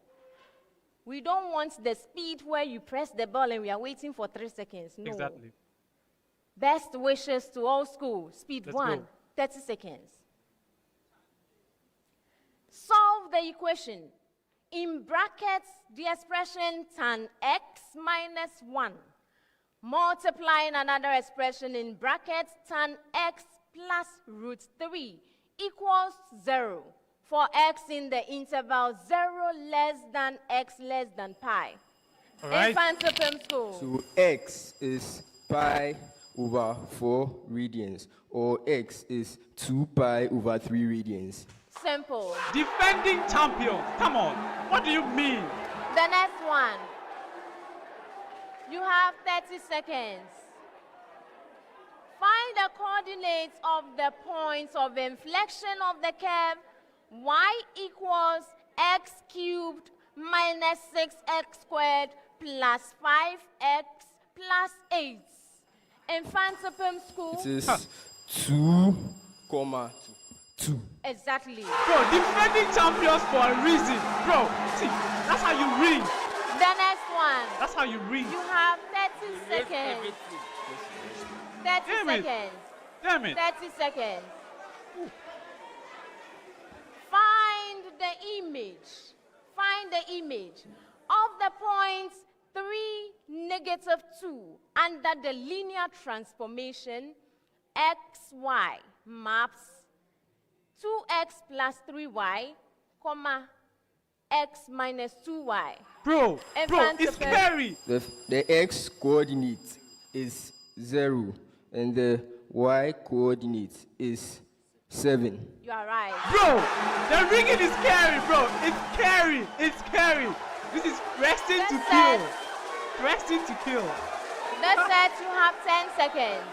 We don't want the speed where you press the bell and we are waiting for 3 seconds. No. Exactly. Best wishes to all schools. Speed Let's 1, go. 30 seconds. Solve the equation. In brackets, the expression tan x minus 1. Multiplying another expression in brackets, tan x plus root 3 equals 0. For x in the interval 0 less than x less than pi. All right. Infant school. So x is pi over 4 radians, or x is 2 pi over 3 radians. Simple. Defending champion. Come on. What do you mean? The next one. You have 30 seconds. Find the coordinates of the points of inflection of the curve y equals x cubed minus 6x squared plus 5x plus 8. Infantipum school. It is 2, 2. Exactly. Bro, defending champions for a reason. Bro, see, that's how you ring. The next one. That's how you ring. You have 30 seconds. 30 Damn it. seconds. Damn it. 30 seconds. Find the image. Find the image of the points 3, -2 under the linear transformation xy maps 2x plus 3y, comma, x minus 2y. Bro, it's Infantipum. scary. The x coordinate is 0, and the y coordinate is 7. You are right. Bro, the ringing is scary, bro. It's scary. It's scary. This is resting to That's kill. it. Resting to kill. That's it. You have 10 seconds.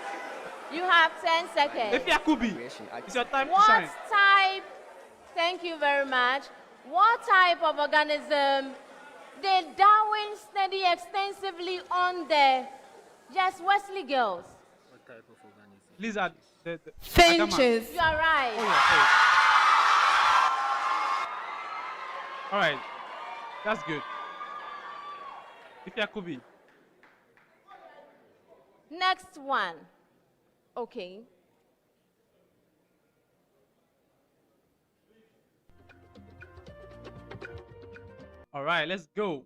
You have 10 seconds. If Yakubi, it's your time to What shine. type, thank you very much, what type of organism did Darwin study extensively on the, yes, Wesley Girls? Lizard. The Finches. You are right. Oh, yeah. Oh. All right. That's good. If Yakubi. Next one. Okay. All right, let's go. All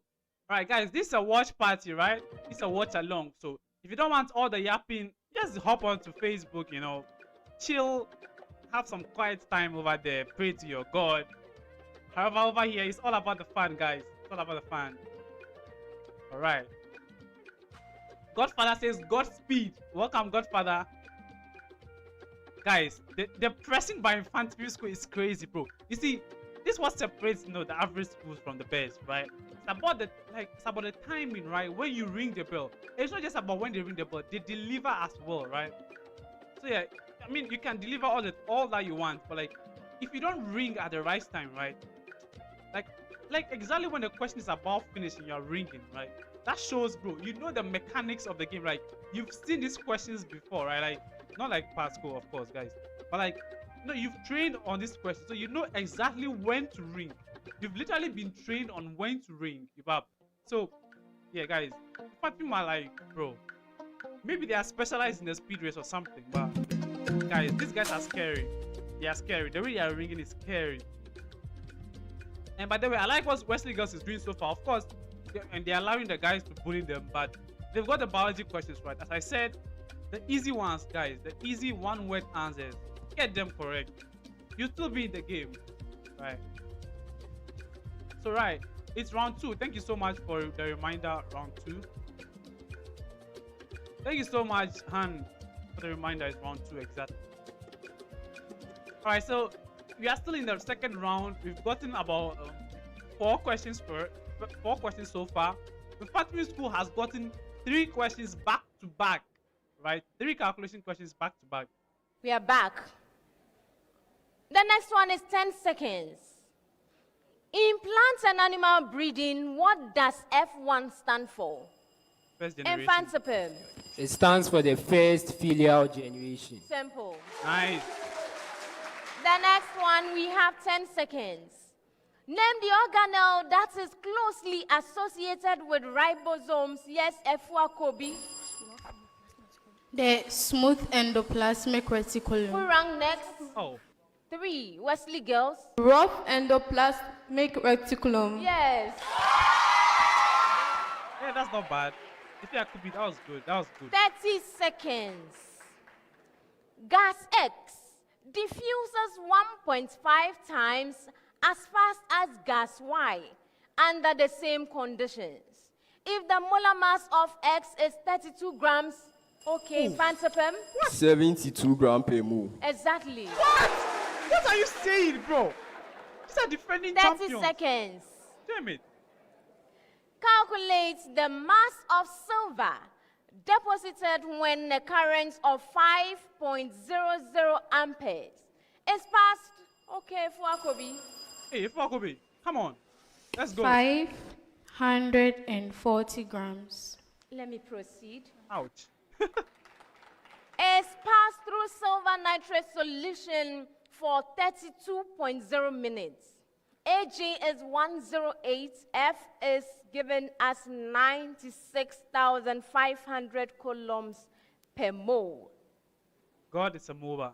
right, guys, this is a watch party, right? It's a watch along. So if you don't want all the yapping, just hop onto Facebook, you know, chill, have some quiet time over there, pray to your God. However, over here, it's all about the fun, guys. It's all about the fun. All right. Godfather says, Godspeed. Welcome, Godfather. Guys, the pressing by Infantry School is crazy, bro. You see, this is what separates, you know, the average schools from the best, right? It's about the timing, right? When you ring the bell. It's not just about when they ring the bell. They deliver as well, right? So yeah, I mean, you can deliver all that you want, but like, if you don't ring at the right time, right? Like exactly when the question is about finishing, you're ringing, right? That shows, bro, you know the mechanics of the game. Like, you've seen these questions before, right? Like, not like past school, of course, guys, but like, no, you've trained on this question, so you know exactly when to ring. You've literally been trained on when to ring. So, yeah, guys, Fatima, like, bro, maybe they are specialized in the speed race or something, but guys, these guys are scary. They are scary. The way they are ringing is scary. And by the way, I like what Wesley Girls is doing so far. Of course, and they're allowing the guys to bully them, but they've got the biology questions right. As I said, the easy ones, guys, the easy one-word answers, get them correct. You'll still be in the game, right? So, right, it's round 2. Thank you so much for the reminder, round 2. Thank you so much, Han, for the reminder. It's round 2 exactly. All right, so we are still in the second round. We've gotten about 4 questions so far. The Fatima School has gotten 3 questions back to back, right? 3 calculation questions back to back. We are back. The next one is 10 seconds. In plant and animal breeding, what does F1 stand for? First generation. Infanticide. It stands for the first filial generation. Simple. Nice. The next one, we have 10 seconds. Name the organelle that is closely associated with ribosomes. Yes, F1 Kobe. The smooth endoplasmic reticulum. Who rang next? Oh. 3. Wesley Girls. Rough endoplasmic reticulum. Yes. Yeah, that's not bad. If I could be, that was good. That was good. 30 seconds. Gas X diffuses 1.5 times as fast as gas Y under the same conditions. If the molar mass of X is 32 grams, okay, Pantapem? 72 grams per mole. Exactly. What are you saying, bro? These are defending 30 champions. seconds. Damn it. Calculate the mass of silver deposited when the current of 5.00 amperes is passed. Okay, Fuakobi. Hey, Fakobi, come on. Let's go. 540 grams. Let me proceed. Ouch. Is passed through silver nitrate solution for 32.0 minutes. AG is 108. F is given as 96,500 coulombs per mole. God is a mover.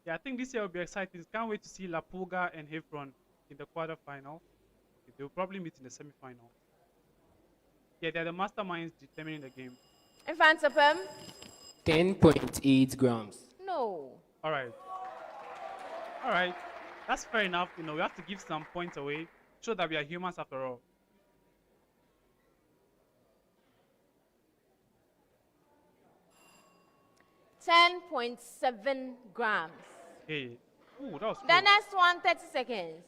Yeah, I think this year will be exciting. Can't wait to see La Pulga and Hebron in the quarterfinal. They'll probably meet in the semifinal. Yeah, they're the masterminds determining the game. Infantsapem? 10.8 grams. No. All right. All right. That's fair enough. You know, we have to give some points away. Show that we are humans after all. $10.7 grams. Hey. Ooh, that was The close. next one, 30 seconds.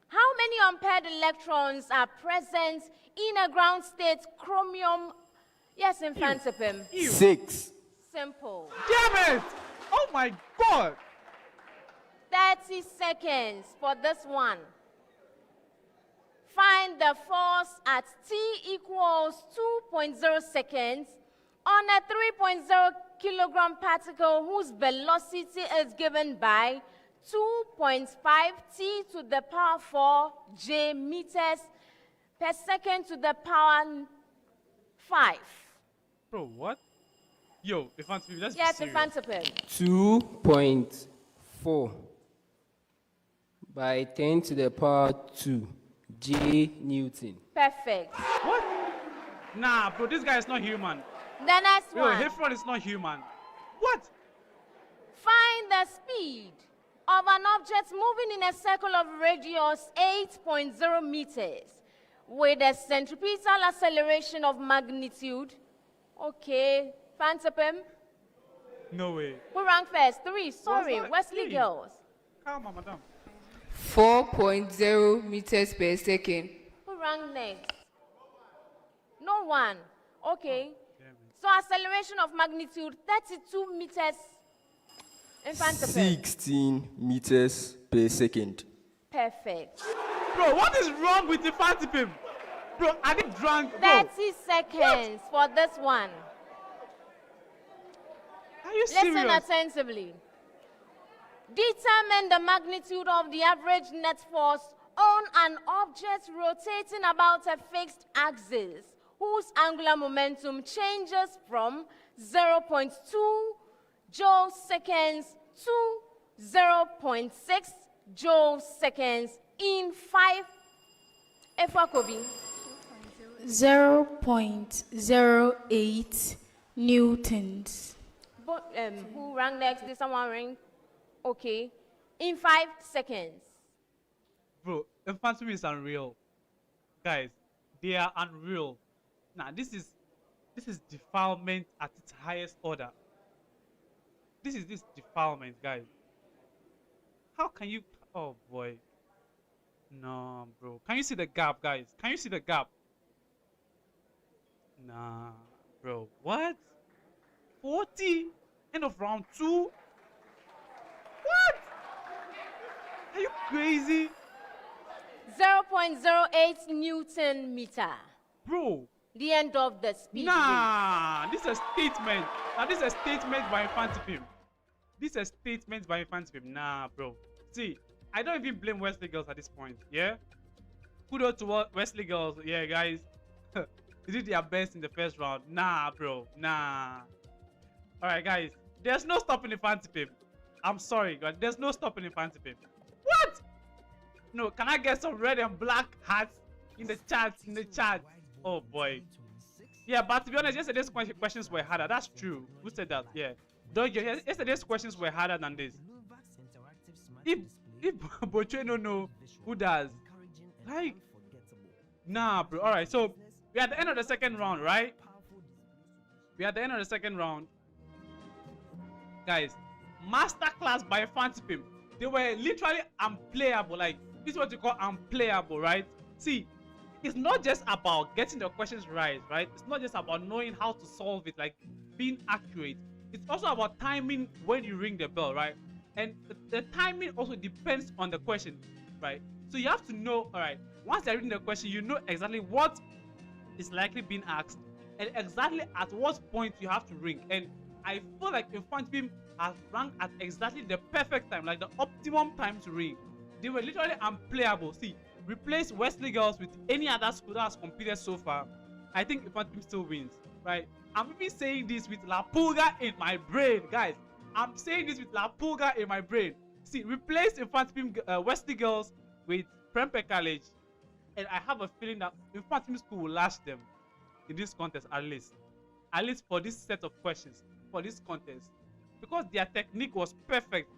How many unpaired electrons are present in a ground state chromium? Yes, Infantsapem. 6. Simple. Damn it! Oh my God! 30 seconds for this one. Find the force at T equals 2.0 seconds on a 3.0 kilogram particle whose velocity is given by 2.5 T to the power 4 J meters per second to the power 5. Bro, what? Yo, Infantsapim, let's Yes, be serious. Infantsapim. 2.4 by 10 to the power 2 J Newton. Perfect. What? Nah, bro, this guy is not human. The next Yo, one. Hebron is not human. What? Find the speed of an object moving in a circle of radius 8.0 meters with a centripetal acceleration of magnitude. Okay, Pantapem. No way. Who rank first? 3. Sorry, that? Wesley 3. Girls. Come on, madam. 4.0 meters per second. Who rank next? No one. Okay. Damn it. So acceleration of magnitude 32 meters. Infantapem. 16 meters per second. Perfect. Bro, what is wrong with Infantsapim? Bro, are they drunk? Bro, 30 seconds for this one. are you Listen serious? attentively. Determine the magnitude of the average net force on an object rotating about a fixed axis whose angular momentum changes from 0.2 Joe seconds to 0.6 Joule seconds in 5. Efwakobi. 0.08 newtons. Who rang next? Did someone ring? Okay. In 5 seconds. Bro, infantry is unreal. Guys, they are unreal. Now, this is defilement at its highest order. This is defilement, guys. How can you? Oh boy. No, bro. Can you see the gap, guys? Can you see the gap? Nah, bro. What? 40? End of round 2? What? Are you crazy? 0.08 Newton meter. Bro. The end of the speed. Nah, this is a statement. Now, this is a statement by Infantipim. This is a statement by Infantipim. Nah, bro. See, I don't even blame Wesley girls at this point, yeah? Kudos to Wesley girls, yeah, guys. They did their best in the first round. Nah, bro, nah. Alright, guys, there's no stopping Infantipim. I'm sorry, guys, there's no stopping Infantipim. What? No, can I get some red and black hats in the chat? Oh boy. Yeah, but to be honest, yesterday's questions were harder. That's true. Who said that? Yeah. Yesterday's questions were harder than this. If Boche don't know, who does? Like, nah, bro. All right, so we're at the end of the second round, right? We're at the end of the second round. Guys, masterclass by Infantipim. They were literally unplayable. Like, this is what you call unplayable, right? See, it's not just about getting the questions right? It's not just about knowing how to solve it, like being accurate. It's also about timing when you ring the bell, right? And the timing also depends on the question, right? So you have to know, all right, once you're reading the question, you know exactly what is likely being asked and exactly at what point you have to ring. And I feel like Infantipim has rang at exactly the perfect time, like the optimum time to ring. They were literally unplayable. See, replace Wesley girls with any other school that has competed so far, I think Infantipim still wins, right? I'm even saying this with La Pulga in my brain, guys. I'm saying this with La Pulga in my brain. See, replace Infantipim Wesley girls with Prempeh College, and I have a feeling that Infantipim school will last them in this contest at least for this set of questions, for this contest, because their technique was perfect,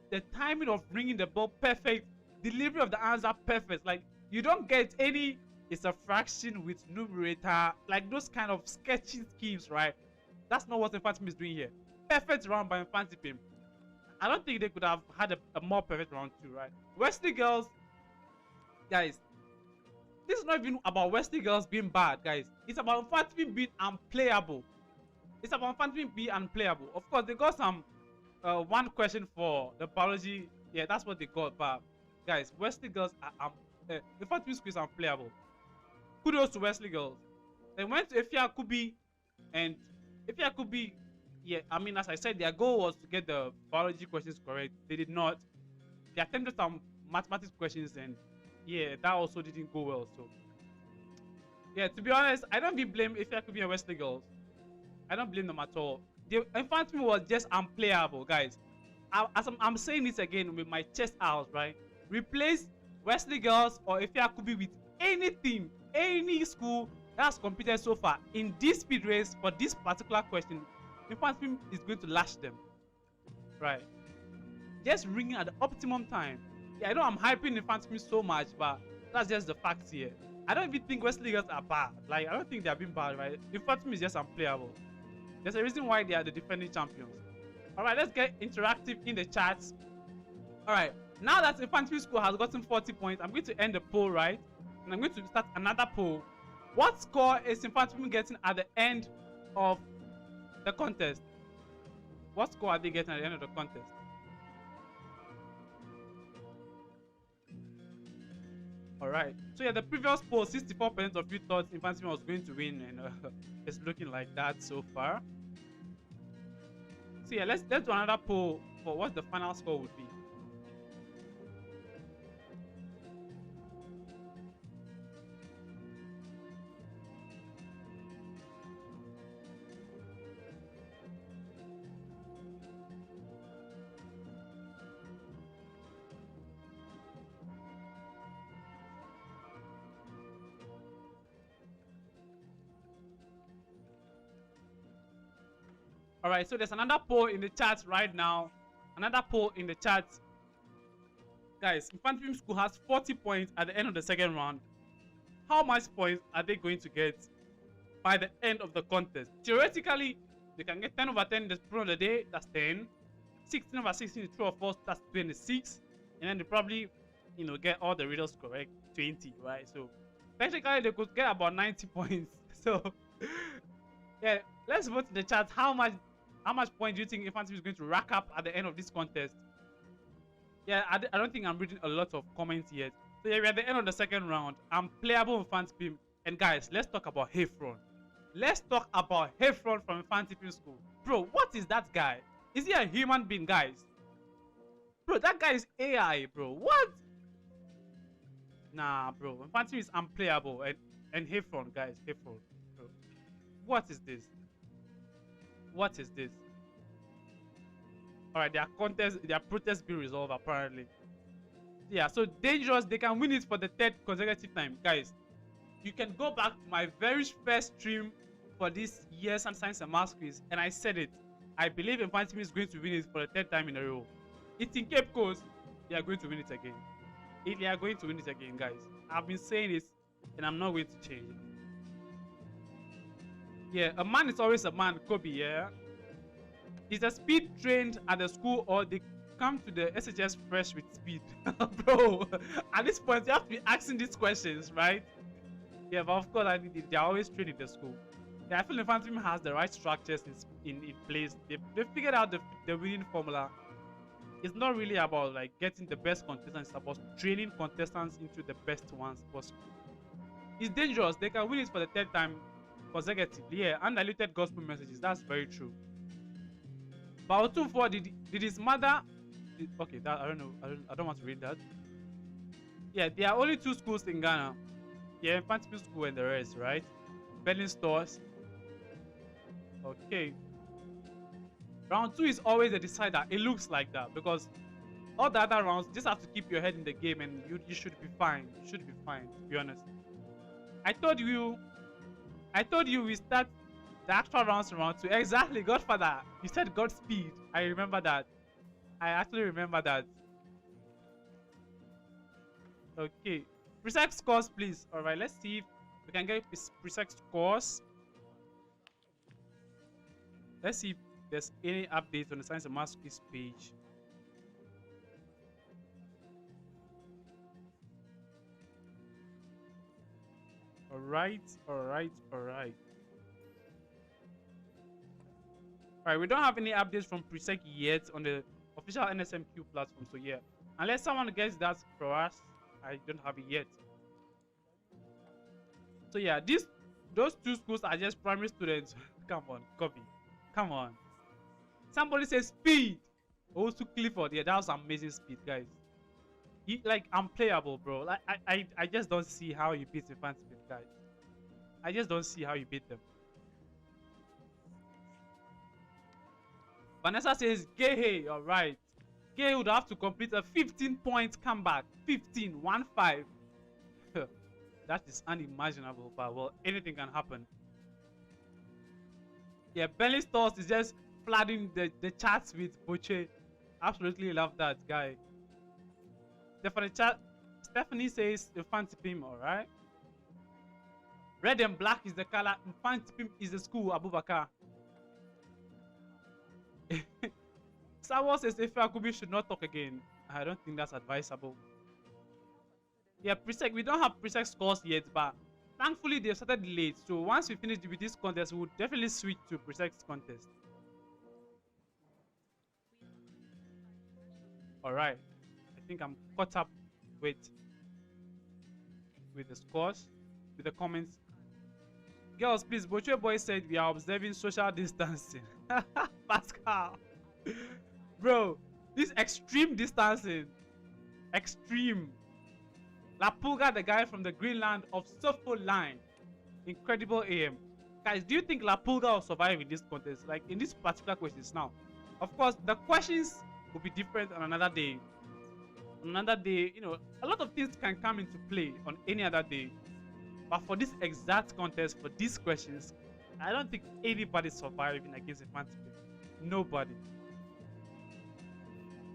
the timing of ringing the ball perfect, delivery of the answer perfect. Like, you don't get any it's a fraction with numerator, like those kind of sketchy schemes, right? That's not what Infantipim is doing here. Perfect round by Infantipim. I don't think they could have had a more perfect round too, right? Wesley girls, guys, this is not even about Wesley girls being bad, guys. It's about Infantipim being unplayable. It's about Infantipim being unplayable. Of course, they got some one question for the biology. Yeah, that's what they got, but guys, Wesley girls are Infantipim school is unplayable. Kudos to Wesley girls. They went to Efia Kubi, and Efia Kubi, yeah, I mean, as I said, their goal was to get the biology questions correct. They did not. They attempted some mathematics questions, and yeah, that also didn't go well. So yeah, to be honest, I don't blame Efia Kubi and Wesley girls. I don't blame them at all. The Infantipim was just unplayable, guys. I'm saying this again with my chest out, right? Replace Wesley girls or Efia Kubi with anything, any school that has competed so far in this speed race for this particular question. Infantipim is going to lash them, right? Just ringing at the optimum time. Yeah, I know I'm hyping Infantipim so much, but that's just the facts here. I don't even think Wesley girls are bad. Like, I don't think they're being bad, right? Infantipim is just unplayable. There's a reason why they are the defending champions. All right, let's get interactive in the chats. All right, now that Infantipim school has gotten 40 points, I'm going to end the poll, right? And I'm going to start another poll. What score is Infantipim getting at the end of the contest? What score are they getting at the end of the contest? All right. So yeah, the previous poll, 64% of you thought Infantipim was going to win, and it's looking like that so far. So yeah, let's do another poll for what the final score would be. All right, so there's another poll in the chat right now. Another poll in the chat. Guys, Infantry School has 40 points at the end of the second round. How much points are they going to get by the end of the contest? Theoretically, they can get 10 over 10 in the sprint of the day. That's 10. 16 over 16 is true or false. That's 26. And then they probably, get all the riddles correct. 20, right? So technically, they could get about 90 points. So yeah, let's vote in the chat. How much points do you think Infantry is going to rack up at the end of this contest? Yeah, I don't think I'm reading a lot of comments yet. So yeah, we're at the end of the second round. I'm playable Infantry. And guys, let's talk about Hefron. Let's talk about Hefron from Infantry School. Bro, what is that guy? Is he a human being, guys? Bro, that guy is AI, bro. What? Nah, bro. Infantry is unplayable. And Hefron, guys. Hefron. Bro. What is this? What is this? Alright, their protest be resolved apparently. Yeah, so dangerous. They can win it for the third consecutive time. Guys, you can go back to my very first stream for this year's Science and Maths quiz, and I said it. I believe Infantry is going to win it for the third time in a row. It's in Cape Coast. They are going to win it again. They are going to win it again, guys. I've been saying this, and I'm not going to change it. Yeah, a man is always a man, Kobe, yeah? Is the speed trained at the school, or they come to the SHS fresh with speed? Bro, at this point, you have to be asking these questions, right? Yeah, but of course, they're always trained in the school. Yeah, I feel Infantry has the right structures in place. They figured out the winning formula. It's not really about like getting the best contestants, it's about training contestants into the best ones possible. It's dangerous. They can win it for the third time consecutively. Yeah, undiluted gospel messages. That's very true. But 2-4, did his mother? Okay, that I don't know. I don't want to read that. Yeah, there are only 2 schools in Ghana. Yeah, Infantry School and the rest, right? Belling stores. Okay. Round 2 is always a decider. It looks like that because all the other rounds just have to keep your head in the game and you should be fine. You should be fine, to be honest. I told you we start the actual rounds in round 2. Exactly, Godfather. You said Godspeed. I remember that. I actually remember that. Okay. Presec scores, please. Alright, let's see if we can get Presec scores. Let's see if there's any updates on the Science and Maths quiz page. Alright. Alright, we don't have any updates from Presec yet on the official NSMQ platform, so yeah. Unless someone gets that for us, I don't have it yet. So yeah, those 2 schools are just primary students. Come on, copy. Come on. Somebody says speed. Also Clifford. Yeah, that was amazing speed, guys. Like unplayable, bro. Like I just don't see how you beat the fan speed, guys. I just don't see how you beat them. Vanessa says Gay. Alright. Gay would have to complete a 15-point comeback. 15. That is unimaginable, but well, anything can happen. Yeah, Belly Stores is just flooding the chats with Boche. Absolutely love that guy. Stephanie says Infantry Pim, alright. Red and black is the color. Infantry Pim is the school, Abubakar. Sawa says if Akubi should not talk again. I don't think that's advisable. Yeah, Presec, we don't have Presec scores yet, but thankfully they started late. So once we finish with this contest, we'll definitely switch to Presec's contest. Alright. I think I'm caught up with the scores, with the comments. Girls, please, Boche Boy said we are observing social distancing. Pascal. Bro, this extreme distancing. Extreme. Lapulga, the guy from the Greenland of Suffolk line. Incredible AM. Guys, do you think Lapulga will survive in this contest? Like in this particular questions now. Of course, the questions will be different on another day. On another day, you know, a lot of things can come into play on any other day. But for this exact contest, for these questions, I don't think anybody's surviving against a fantasy. Nobody.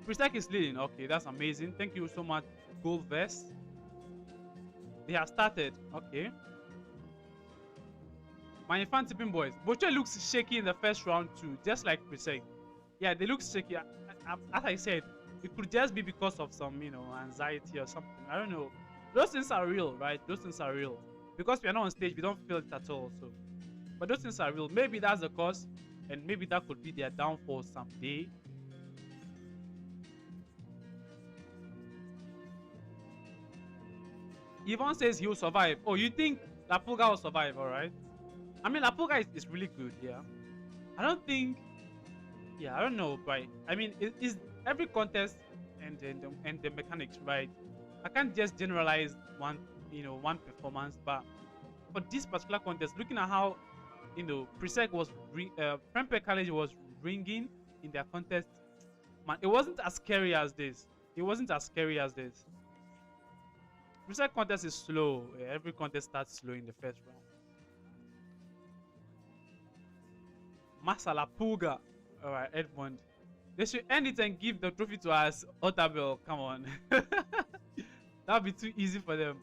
Presec is leading. Okay, that's amazing. Thank you so much, Gold Vest. They have started. Okay. My infant tipping boys. Boche looks shaky in the first round too, just like Presec. Yeah, they look shaky. As I said, it could just be because of some, anxiety or something. I don't know. Those things are real, right? Those things are real. Because we are not on stage, we don't feel it at all. So, but those things are real. Maybe that's the cause, and maybe that could be their downfall someday. Yvonne says he will survive. Oh, you think Lapulga will survive? All right. I mean, Lapulga is really good. Yeah. I don't think. Yeah, I don't know, but I mean, it is every contest and the mechanics, right? I can't just generalize one performance, but for this particular contest, looking at how Presec was Prempeh College was ringing in their contest, man, it wasn't as scary as this. It wasn't as scary as this. Presec contest is slow. Every contest starts slow in the first round. Masala Puga. All right, Edmond. They should end it and give the trophy to us. Otabel, come on. That'll be too easy for them.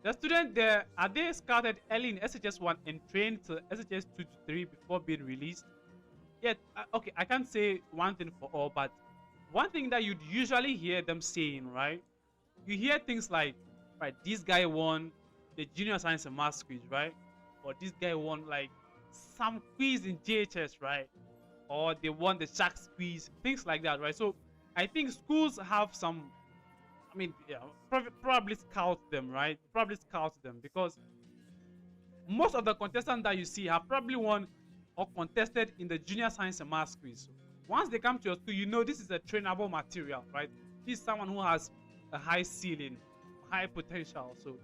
The students there, are they scouted early in SHS 1 and trained to SHS 2 to 3 before being released? Yeah, okay, I can't say one thing for all, but one thing that you'd usually hear them saying, right? You hear things like, right, this guy won the junior science and maths quiz, right? Or this guy won like some quiz in JHS, right? Or they won the Sharks quiz, things like that, right? So I think schools have some, I mean, yeah, probably scout them, right? Probably scout them, because most of the contestants that you see have probably won or contested in the junior science and maths quiz. So once they come to your school, this is a trainable material, right? This is someone who has a high ceiling, high potential. So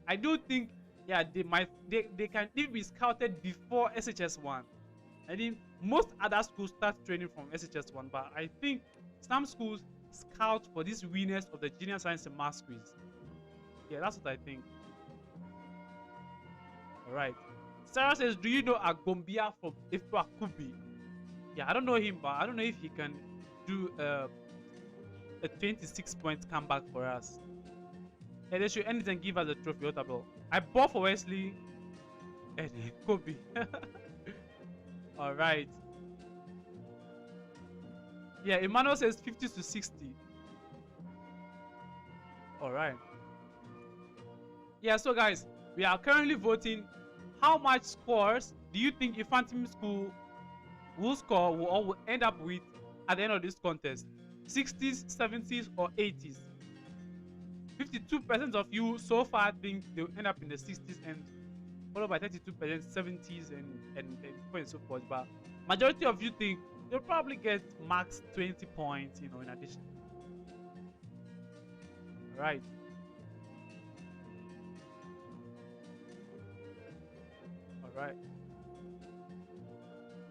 I do think, yeah, they can even be scouted before SHS 1. I think most other schools start training from SHS 1, but I think some schools scout for these winners of the junior science and maths quiz. Yeah, that's what I think. All right. Sarah says, do you know Agombia from Ifra Kubi? Yeah, I don't know him, but I don't know if he can do a 26-point comeback for us. Yeah, they should end it and give us a trophy. I bought for Wesley and Kobe. All right. Yeah, Emmanuel says 50 to 60. All right. Yeah, so guys, we are currently voting. How much scores do you think Infantim School will score or will end up with at the end of this contest? 60s, 70s, or 80s? 52% of you so far think they'll end up in the 60s, and followed by 32% 70s and so on and so forth. But majority of you think they'll probably get max 20 points, in addition. All right. All right.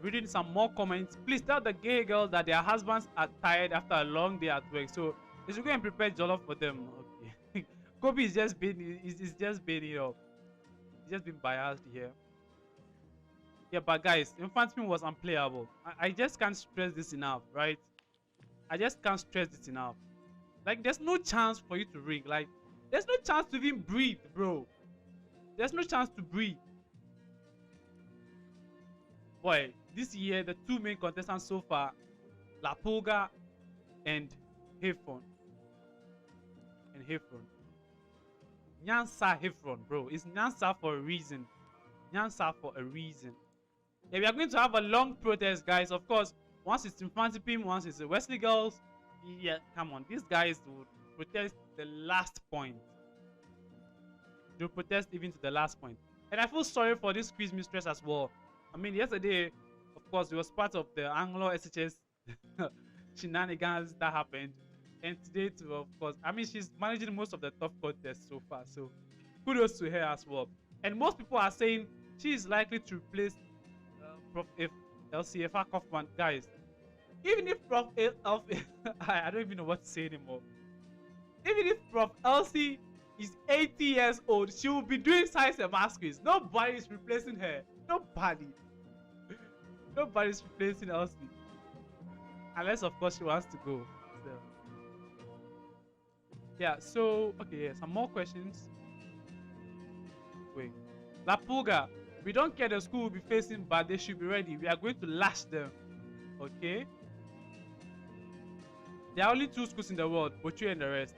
Reading some more comments. Please tell the gay girls that their husbands are tired after a long day at work, so they should go and prepare jollof for them. Okay. Kobe is just being, he's just been biased here. Yeah, but guys, Infantim was unplayable. I just can't stress this enough, right? I just can't stress this enough. Like, there's no chance for you to ring. Like, there's no chance to even breathe, bro. There's no chance to breathe. Boy, this year, the two main contestants so far, Lapulga and Hefron. Nyansa Hefron, bro. It's Nyansa for a reason. Nyansa for a reason. Yeah, we are going to have a long protest, guys. Of course, once it's Infantim, once it's the Wesley girls. Yeah, come on. These guys would protest the last point. They'll protest even to the last point. And I feel sorry for this quiz mistress as well. I mean, yesterday, of course, it was part of the Anglo SHS shenanigans that happened. And today, too, of course, I mean, she's managing most of the tough contests so far. So, kudos to her as well. And most people are saying she is likely to replace Prof. LCFR Kaufman. Guys, even if Prof. I don't even know what to say anymore. Even if Prof. LC is 80 years old, she will be doing science and maths quiz. Nobody is replacing her. Nobody. Nobody's replacing Elsie. Unless, of course, she wants to go. So. Yeah, so, okay, yeah, some more questions. Wait. La Pulga, we don't care the school will be facing, but they should be ready. We are going to lash them. Okay? There are only 2 schools in the world, Bochu and the rest.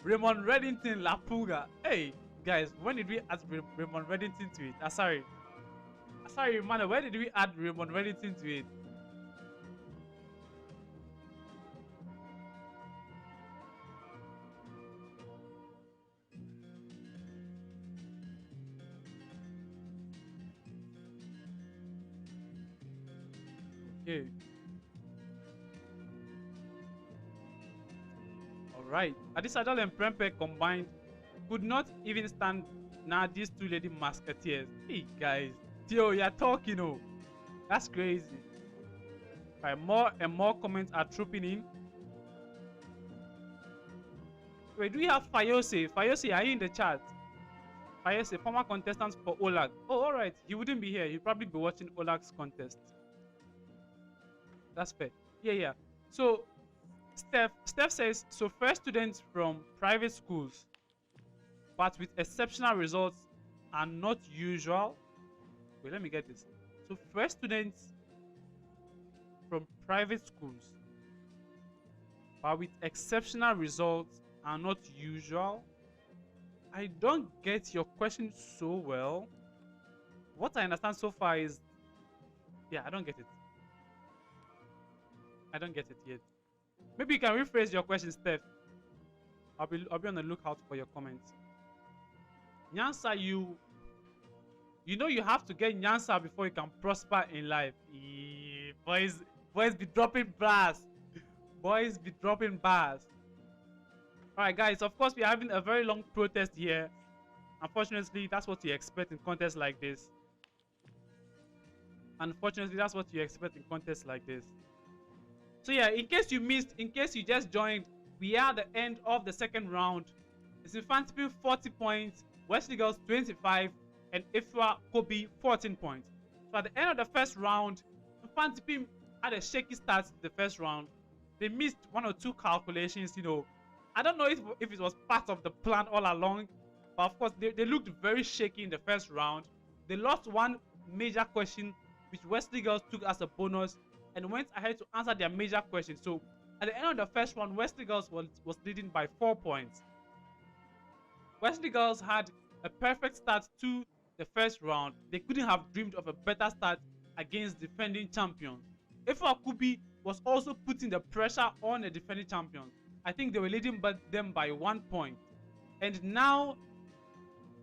Raymond Reddington, La Pulga. Hey, guys, when did we add Raymond Reddington to it? Sorry, Emmanuel, where did we add Raymond Reddington to it? Okay. Alright. Adisadal and Prempeh combined could not even stand now these 2 lady musketeers. Hey guys. Theo, you're talking, oh. That's crazy. Alright, more and more comments are trooping in. Wait, do we have Fayose? Fayose, are you in the chat? Fayose, former contestant for Olag. Oh, alright. He wouldn't be here. He'd probably be watching Olag's contest. That's fair. Yeah. So, Steph says, so first students from private schools, but with exceptional results are not usual. Wait, let me get this. So first students from private schools, but with exceptional results are not usual. I don't get your question so well. What I understand so far is, yeah, I don't get it. I don't get it yet. Maybe you can rephrase your question, Steph. I'll be on the lookout for your comments. Nyansa, you know you have to get Nyansa before you can prosper in life. Boys be dropping bars. Boys be dropping bars. Alright guys, of course we're having a very long protest here. Unfortunately, that's what you expect in contests like this. So yeah, in case you missed, in case you just joined, we are at the end of the second round. It's Infantry 40 points, Wesley Girls 25, and Ifwa Kobe 14 points. So at the end of the first round, Infantry had a shaky start to the first round. They missed 1 or 2 calculations, you know. I don't know if it was part of the plan all along, but of course they looked very shaky in the first round. They lost 1 major question, which Wesley Girls took as a bonus, and went ahead to answer their major question. So at the end of the first round, Wesley Girls was leading by 4 points. Wesley Girls had a perfect start to the first round. They couldn't have dreamed of a better start against defending champions. Ifwa Kubi was also putting the pressure on the defending champions. I think they were leading them by 1 point. And now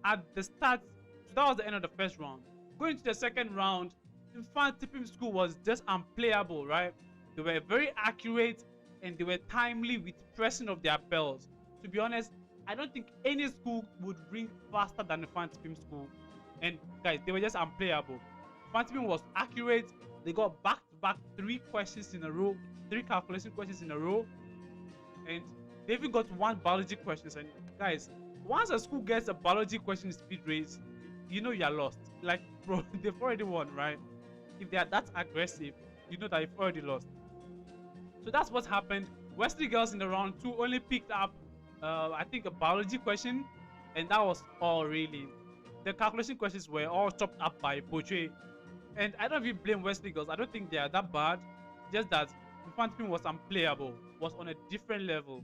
at the start, so that was the end of the first round. Going to the second round, Infantry School was just unplayable, right? They were very accurate and they were timely with pressing of their bells. To be honest, I don't think any school would ring faster than Infantry School. And guys, they were just unplayable. Infantry was accurate. They got back-to-back 3 questions in a row, 3 calculation questions in a row, and they even got 1 biology question. And guys, once a school gets a biology question in speed race, you know you're lost. Like, bro, they've already won, right? If they are that aggressive, you know that you've already lost. So that's what happened. Wesley Girls in the round 2 only picked up, I think, a biology question, and that was all really. The calculation questions were all chopped up by Boche. And I don't even blame Wesley Girls. I don't think they are that bad. Just that Infantry was unplayable, was on a different level.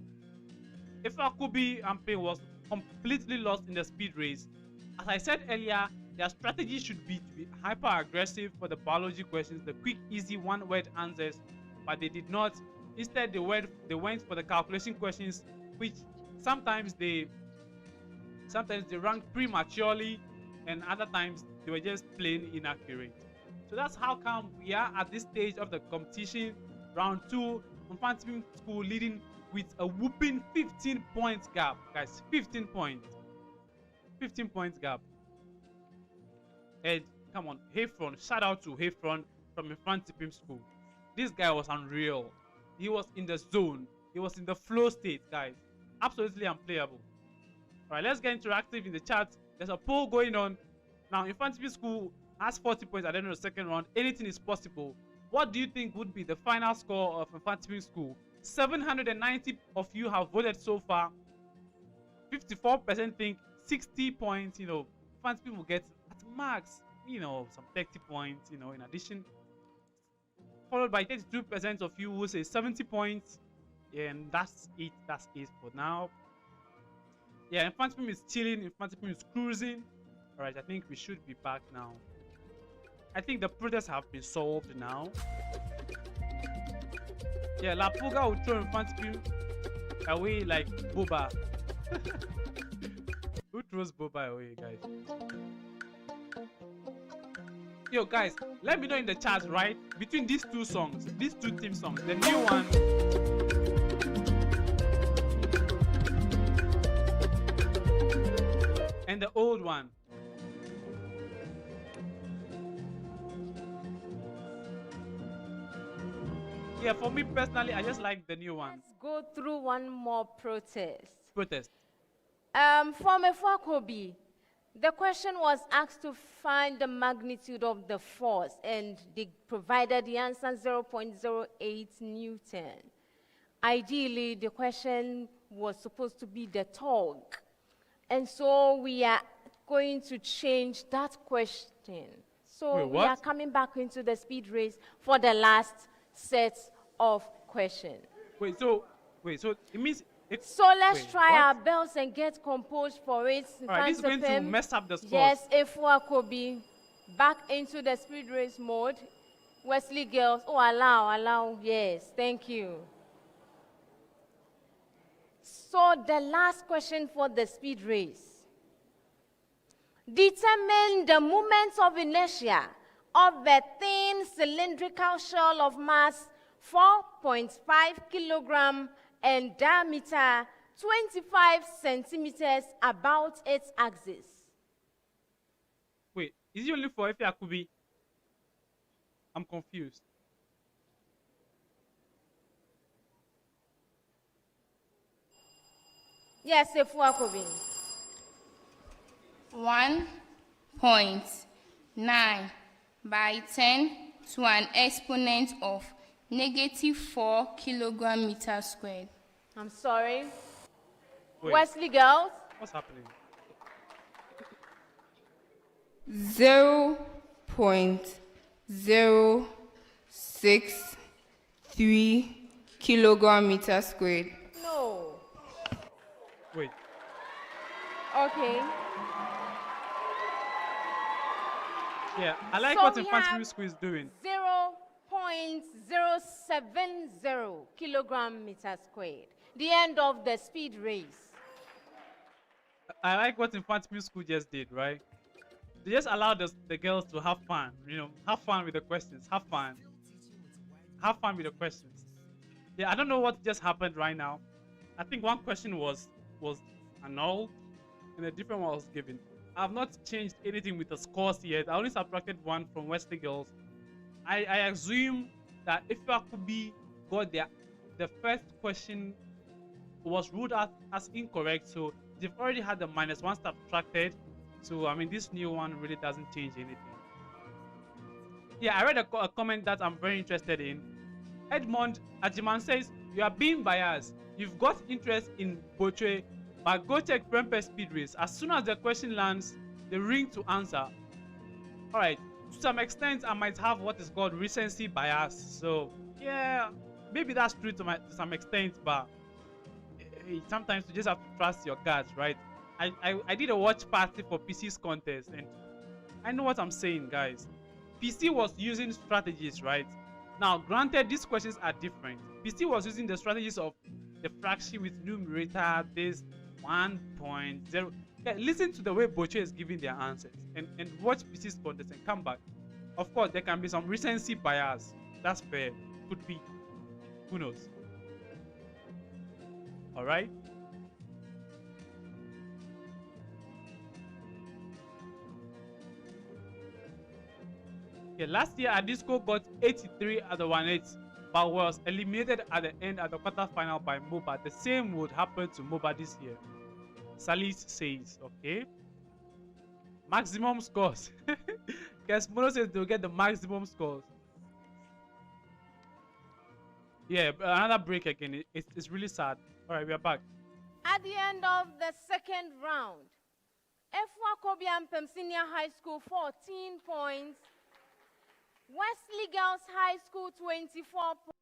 If Akubi Ampe was completely lost in the speed race. As I said earlier, their strategy should be to be hyper aggressive for the biology questions, the quick, easy one-word answers, but they did not. Instead, they went for the calculation questions, which sometimes they ranked prematurely, and other times they were just plain inaccurate. So that's how come we are at this stage of the competition, round 2, Infantry School leading with a whooping 15 points gap, guys. 15 points. 15 points gap. And come on, Hayfron, shout out to Hayfron from Infantry School. This guy was unreal. He was in the zone. He was in the flow state, guys. Absolutely unplayable. Alright, let's get interactive in the chat. There's a poll going on. Now, Infantry School has 40 points at the end of the second round. Anything is possible. what do you think would be the final score of Infantry School? 790 of you have voted so far. 54% think 60 points, Infantry will get at max, some 30 points, in addition. Followed by 32% of you who say 70 points. Yeah, and that's it. That's it for now. Yeah, Infantry is chilling. Infantry is cruising. All right, I think we should be back now. I think the protests have been solved now. Yeah, La Puga will throw Infantry away like Boba. Who throws Boba away, guys? Yo, guys, let me know in the chat, right? Between these two songs, these two theme songs, the new one and the old one. Yeah, for me personally, I just like the new one. Let's go through one more protest. Protest. From Efwakobi, the question was asked to find the magnitude of the force, and they provided the answer 0.08 Newton. Ideally, the question was supposed to be the torque. And so we are going to change that question. So Wait, we are coming back into the speed race for the last set of questions. So it means So let's try our bells and get composed for it. All right, this is going to mess up the scores. Yes, Efwakobi, back into the speed race mode. Wesley girls, allow, yes, thank you. So the last question for the speed race. Determine the moment of inertia of a thin cylindrical shell of mass 4.5 kilogram and diameter 25 centimeters about its axis. Wait, is it only for Efwakobi? I'm confused. Yes, Efwakobi. 1.9 by 10 to an exponent of -4 kilogram meter squared. I'm sorry. Wait, Wesley girls. what's happening? 0.063 kilogram meter squared. No. Wait. Okay. Yeah, I like So what we Infantry have School is doing. 0.070 kilogram meter squared. The end of the speed race. I like what Infantry School just did, right? They just allowed the girls to have fun, have fun with the questions, have fun with the questions. Yeah, I don't know what just happened right now. I think one question was annulled and a different one was given. I've not changed anything with the scores yet. I only subtracted one from Wesley girls. I assume that if Yakubi got the first question was ruled out as incorrect, so they've already had the -1 subtracted. So I mean, this new one really doesn't change anything. Yeah, I read a comment that I'm very interested in. Edmond Ajiman says, you are being biased. You've got interest in Boche, but go check Prempeh speed race. As soon as the question lands, the ring to answer. All right, to some extent, I might have what is called recency bias. So yeah, maybe that's true to some extent, but sometimes you just have to trust your guts, right? I did a watch party for PC's contest, and I know what I'm saying, guys. PC was using strategies, right? Now, granted, these questions are different. PC was using the strategies of the fraction with numerator, this 1.0. Yeah, listen to the way Boche is giving their answers and watch PC's contest and come back. Of course, there can be some recency bias. That's fair. Could be. Who knows? All right. Yeah, last year Adisco got 83 at the 1/8, but was eliminated at the end at the quarterfinal by MOBA. The same would happen to MOBA this year. Salis says, okay. Maximum scores. Guess Mono says they'll get the maximum scores. Yeah, another break again. It's really sad. All right, we are back. At the end of the second round, Efwa Kobiampem Senior High School 14 points, Wesley Girls High School 24 points.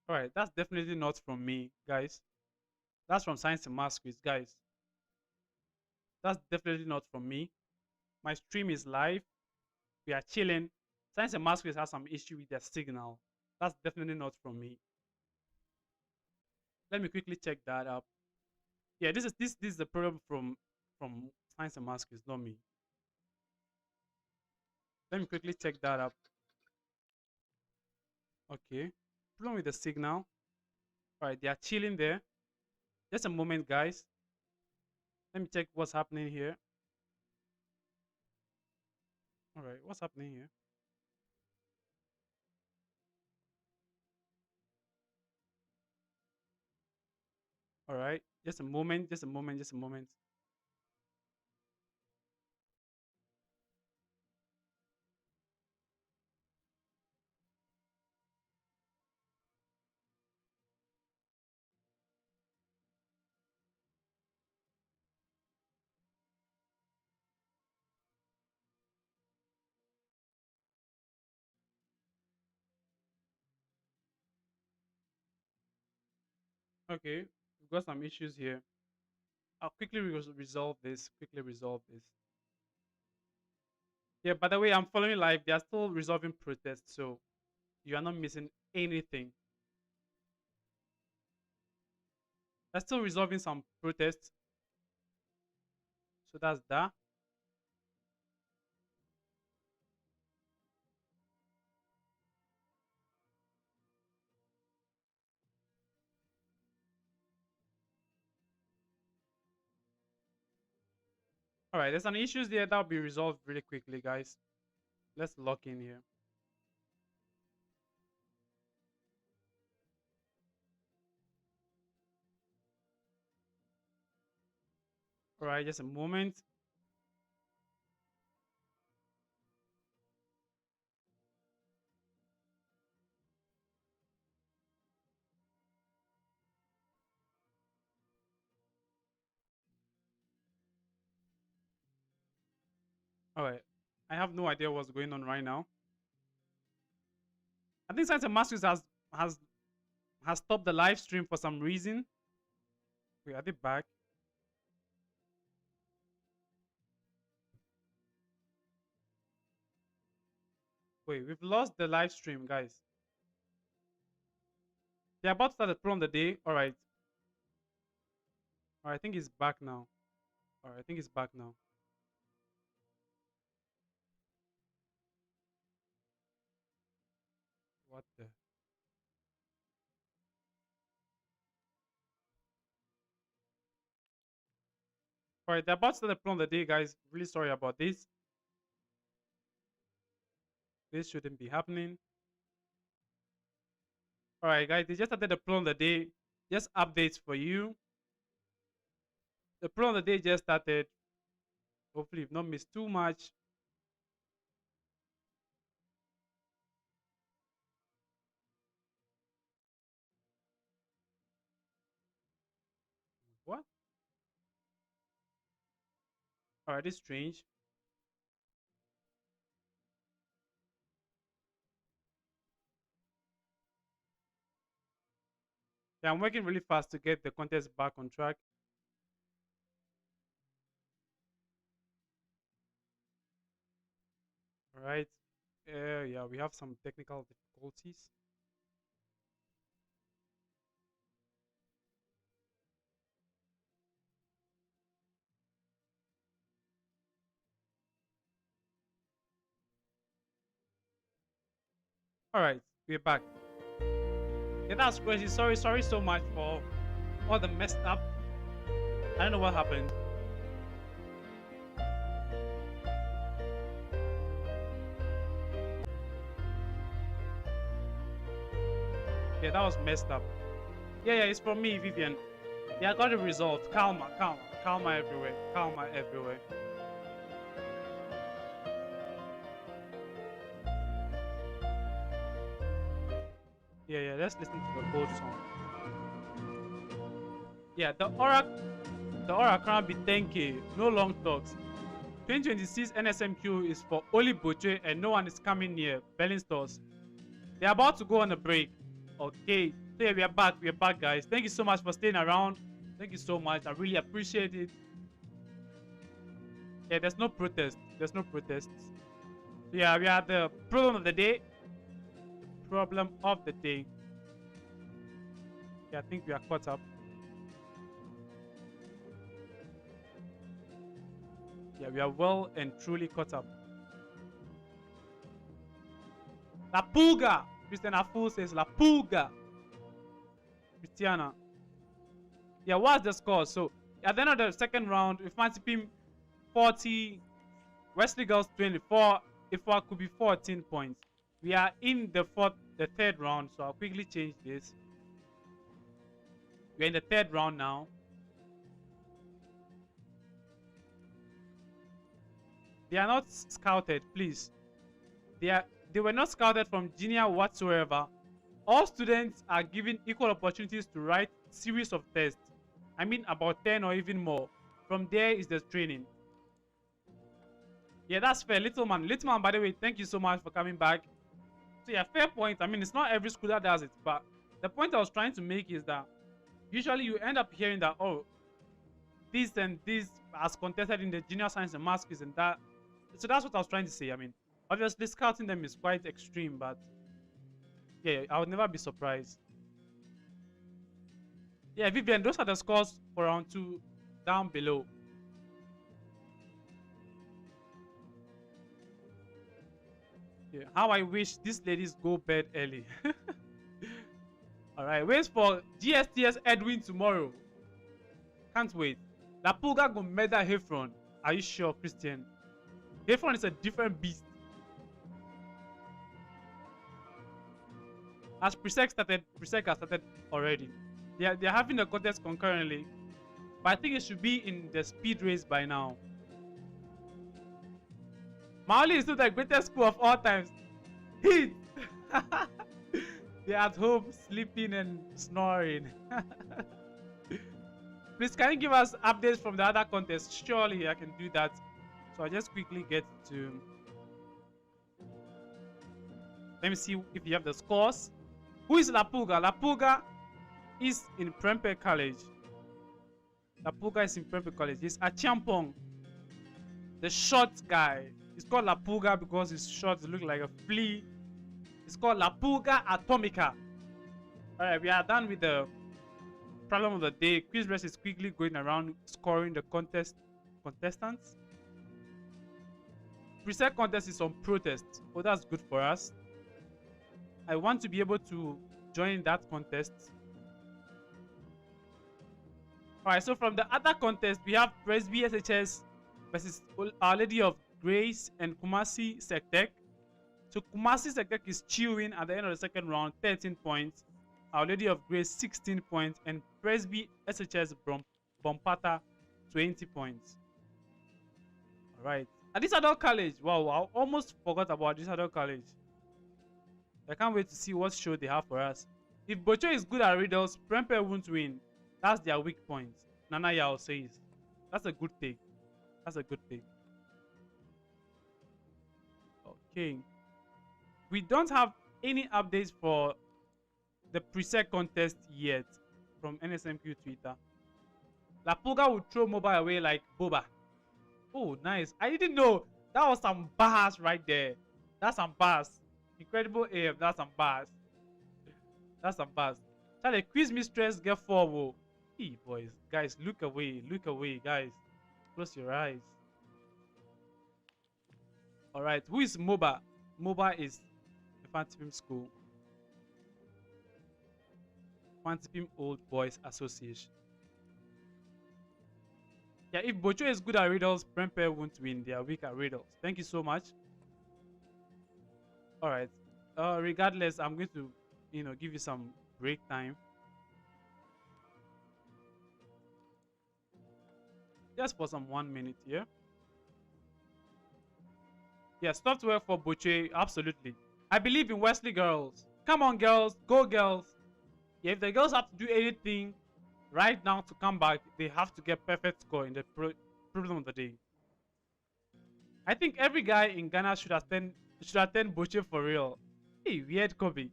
All right, that's definitely not from me, guys. That's from Science and Math Quiz, guys. That's definitely not from me. My stream is live. We are chilling. Science and Math Quiz has some issue with their signal. That's definitely not from me. Let me quickly check that up. Yeah, this is the problem from Science and Math Quiz, not me. Let me quickly check that up. Okay. Problem with the signal. All right, they are chilling there. Just a moment, guys. Let me check what's happening here. All right, what's happening here? All right, just a moment, just a moment, just a moment. Okay, we've got some issues here. I'll quickly resolve this. Quickly resolve this. Yeah, by the way, I'm following live. They are still resolving protests, so you are not missing anything. They're still resolving some protests. So that's that. All right, there's some issues there that'll be resolved really quickly, guys. Let's lock in here. All right, just a moment. All right, I have no idea what's going on right now. I think Science and Masters has stopped the live stream for some reason. Wait, are they back? Wait, we've lost the live stream, guys. They're about to start the pro on the day. All right. All right, I think it's back now. All right, I think it's back now. What the? All right, they're about to start the pro on the day, guys. Really sorry about this. This shouldn't be happening. All right, guys, they just started the pro on the day. Just updates for you. The pro on the day just started. Hopefully, you've not missed too much. What? All right, it's strange. Yeah, I'm working really fast to get the contest back on track. All right. Yeah, we have some technical difficulties. All right, we're back. Yeah, that's crazy. Sorry so much for all the messed up. I don't know what happened. Yeah, that was messed up. Yeah, it's for me, Vivian. Yeah, I got it resolved. Calma. Karma everywhere. Karma everywhere. Yeah, let's listen to the old song. Yeah, the aura can't be 10K. No long talks. 2026 NSMQ is for Oli Boche and no one is coming near Berlin stores. They're about to go on a break. Okay. So yeah, we are back. We are back, guys. Thank you so much for staying around. Thank you so much. I really appreciate it. Yeah, there's no protest. There's no protests. So yeah, we are the problem of the day. Problem of the day. Yeah, I think we are caught up. Yeah, we are well and truly caught up. La Pulga! Christian Afu says La Pulga. Christiana. Yeah, what's the score? So, at the end of the second round, if Fancy Pim 40, Wesley Girls 24, Ifwa could be 14 points. We are in the third round, so I'll quickly change this. We're in the third round now. They are not scouted, please. They were not scouted from junior whatsoever. All students are given equal opportunities to write series of tests. I mean about 10 or even more. From there is the training. Yeah, that's fair. Little man, by the way, thank you so much for coming back. So yeah, fair point. I mean, it's not every school that does it, but the point I was trying to make is that usually you end up hearing that, oh, this and this as contested in the junior science and maths quiz and that. So that's what I was trying to say. I mean, obviously scouting them is quite extreme, but yeah, I would never be surprised. Yeah, Vivian, those are the scores for round 2 down below. Yeah, how I wish these ladies go bed early. Alright, wait for GSTS Edwin tomorrow. Can't wait. La Pulga go murder Hefron. Are you sure, Christian? Hefron is a different beast. As Presec has started already. They're having the contest concurrently. But I think it should be in the speed race by now. Maoli is still the greatest school of all times. Hit! They're at home sleeping and snoring. Please, can you give us updates from the other contests? Surely I can do that. So I'll just quickly get to... Let me see if you have the scores. Who is La Pulga? La Pulga is in Prempeh College. La Pulga is in Prempeh College. He's a Champong. The short guy. It's called La Pulga because his shorts look like a flea. It's called La Pulga Atomica. Alright, we are done with the problem of the day. Quiz Rest is quickly going around scoring the contestants. Presec contest is on protest. Oh, that's good for us. I want to be able to join that contest. Alright, so from the other contest, we have Presby SHS versus Our Lady of Grace and Kumasi Sectec. So Kumasi Sectec is chewing at the end of the second round, 13 points. Our Lady of Grace, 16 points. And Presby SHS Bompata, 20 points. Alright. At this adult college, wow, I almost forgot about this adult college. I can't wait to see what show they have for us. If Bocho is good at riddles, Prempeh won't win. That's their weak point. Nana Yao says. That's a good take. That's a good take. Okay. We don't have any updates for the Presec contest yet from NSMQ Twitter. La Pulga would throw mobile away like Boba. Oh, nice. I didn't know. That was some bars right there. That's some bars. Incredible AF. That's some bars. That's some bars. Charlie, quiz mistress get 4. Whoa. Hey, boys. Guys, look away. Look away, guys. Close your eyes. Alright, who is MOBA? MOBA is Fantipim School. Fantipim Old Boys Association. Yeah, if Bocho is good at riddles, Prempeh won't win. They are weak at riddles. Thank you so much. Alright. Regardless, I'm going to, give you some break time. Just for some 1 minute, yeah? Yeah, software for Boche, absolutely. I believe in Wesley girls. Come on, girls. Go, girls. Yeah, if the girls have to do anything right now to come back, they have to get perfect score in the problem of the day. I think every guy in Ghana should attend Boche for real. Hey, weird Kobe.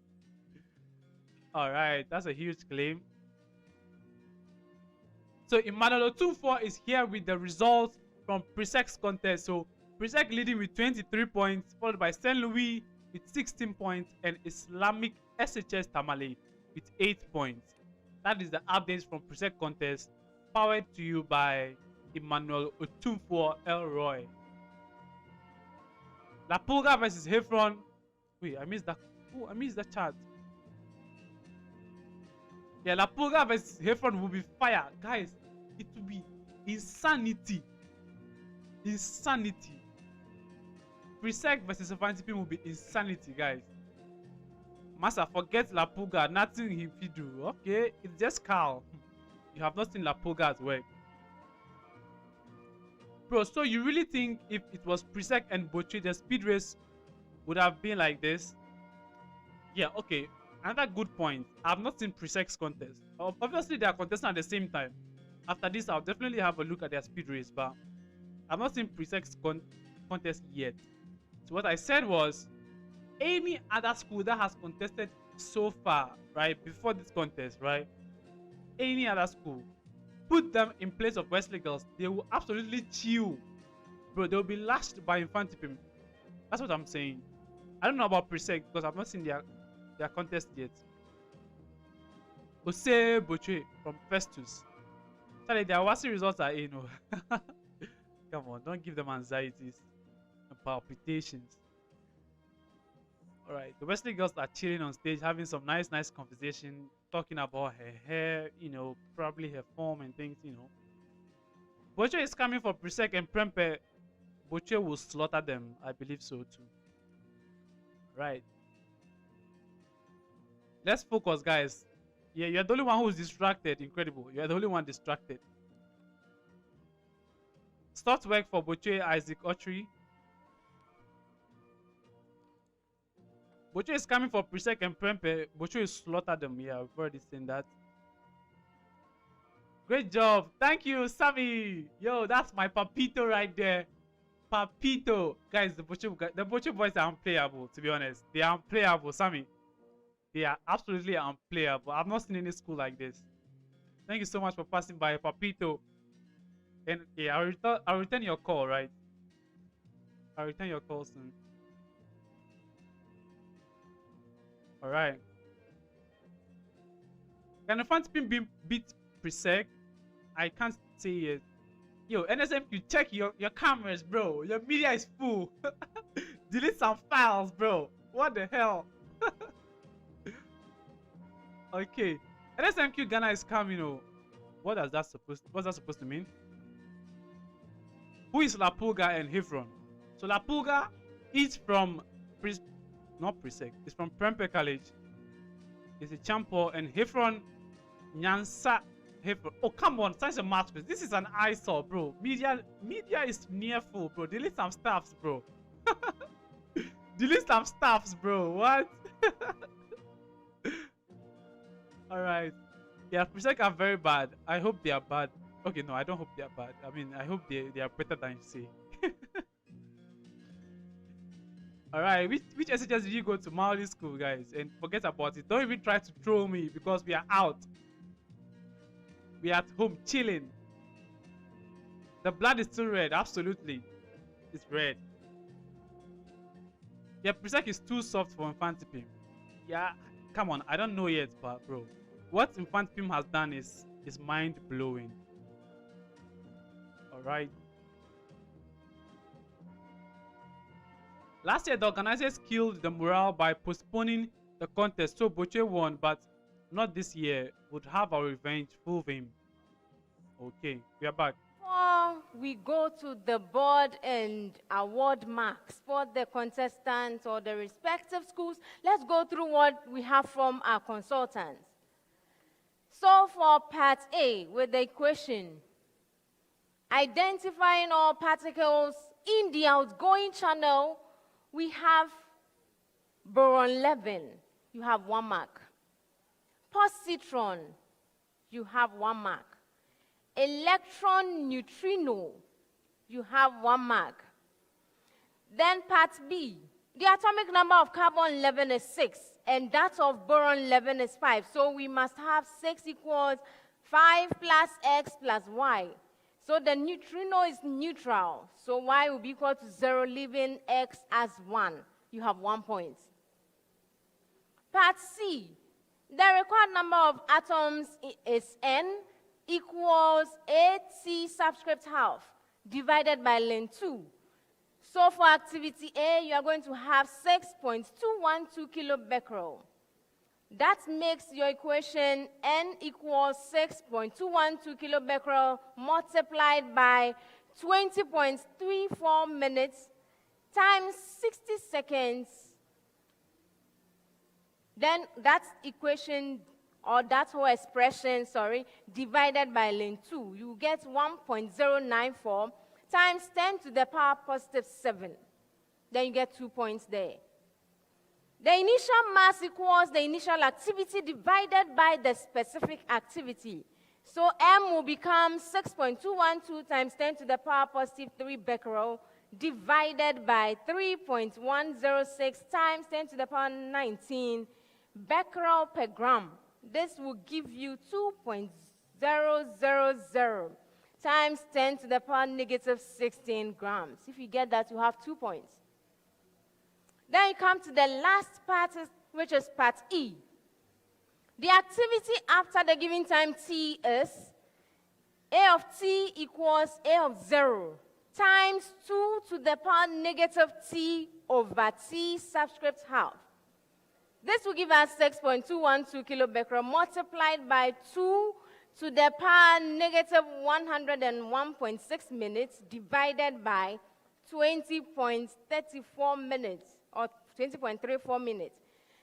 Alright, that's a huge claim. So Emmanuel Otunfor is here with the results from Presec's contest. So Presec leading with 23 points, followed by St. Louis with 16 points, and Islamic SHS Tamale with 8 points. That is the updates from Presec contest, powered to you by Emmanuel Otunfor Elroy. La Pulga versus Hefron. Wait, I missed that. Oh, I missed that chart. Yeah, La Pulga versus Hefron will be fire. Guys, it will be insanity. Insanity. Presec versus Fancy will be insanity, guys. Massa, forget La Pulga. Nothing he do. Okay, it's just Carl. You have not seen La Pulga's work. Bro, so you really think if it was Presec and Boche, the speed race would have been like this? Yeah, okay. Another good point. I've not seen Presec's contest. Obviously, they are contesting at the same time. After this, I'll definitely have a look at their speed race, but I've not seen Presec's contest yet. So what I said was, any other school that has contested so far, right, before this contest, right, any other school, put them in place of Wesley girls, they will absolutely chill. Bro, they'll be lashed by Infantipim. That's what I'm saying. I don't know about Presec because I've not seen their contest yet. Ose Boche from Festus. Charlie, their WASI results are in. Come on, don't give them anxieties and palpitations. Alright, the Wesley girls are chilling on stage, having some nice conversation, talking about her hair, probably her form and things, Boche is coming for Presec and Prempe. Boche will slaughter them. I believe so too. Right. Let's focus, guys. Yeah, you're the only one who's distracted. Incredible. You're the only one distracted. Start work for Boche Isaac Autry. Boche is coming for Presec and Prempe. Boche will slaughter them. Yeah, we've already seen that. Great job. Thank you, Sammy. Yo, that's my Papito right there. Papito. Guys, the Boche boys are unplayable, to be honest. They are unplayable, Sammy. They are absolutely unplayable. I've not seen any school like this. Thank you so much for passing by, Papito. And yeah, I'll return your call, right? I'll return your call soon. Alright. Can the Fancy beat Presec? I can't say it. Yo, NSMQ, check your cameras, bro. Your media is full. Delete some files, bro. What the hell? Okay. NSMQ Ghana is coming. What's that supposed to mean? Who is La Pulga and Hefron? So La Pulga is from not Presec. It's from Prempe College. It's a champo, and Hefron Nyansa Hefron. Oh, come on, science and math. This is an eyesore, bro. Media is near full, bro. Delete some stuffs, bro. Delete some stuffs, bro. What? Alright. Yeah, Presec are very bad. I hope they are bad. Okay, no, I don't hope they are bad. I mean, I hope they are better than you say. Alright, which SHS did you go to? Maoli school, guys. And forget about it. Don't even try to troll me because we are out. We are at home chilling. The blood is still red, absolutely. It's red. Yeah, Presec is too soft for Infantipim. Yeah, come on, I don't know yet, but bro. What Infantipim has done is mind-blowing. Alright. Last year, the organizers killed the morale by postponing the contest, so Boche won, but not this year. Would have our revenge, full vim. Okay, we are back. Before we go to the board and award marks for the contestants or the respective schools, let's go through what we have from our consultants. So for part A, with the equation, Identifying all particles in the outgoing channel, we have boron 11, you have 1 mark. Positron, you have 1 mark. Electron neutrino, you have 1 mark. Then part B, the atomic number of carbon 11 is 6, and that of boron 11 is 5. So we must have 6 equals 5 plus x plus y. So the neutrino is neutral. So y will be equal to 0, leaving x as 1. You have 1 point. Part C, the required number of atoms is n equals AT subscript half divided by ln 2. So for activity A, you are going to have 6.212 kilobecquerel. That makes your equation n equals 6.212 kilobecquerel multiplied by 20.34 minutes times 60 seconds. Then that equation, or that whole expression, divided by ln 2. You get 1.094 times 10 to the power positive 7. Then you get 2 points there. The initial mass equals the initial activity divided by the specific activity. So M will become 6.212 times 10 to the power positive 3 becquerel divided by 3.106 times 10 to the power 19 becquerel per gram. This will give you 2.000 times 10 to the power negative 16 grams. If you get that, you have 2 points. Then you come to the last part, which is part E. The activity after the given time t is A of t equals A of 0 times 2 to the power negative t over t subscript half. This will give us 6.212 kilobecquerel multiplied by 2 to the power negative 101.6 minutes divided by 20.34 minutes or 20.34 minutes.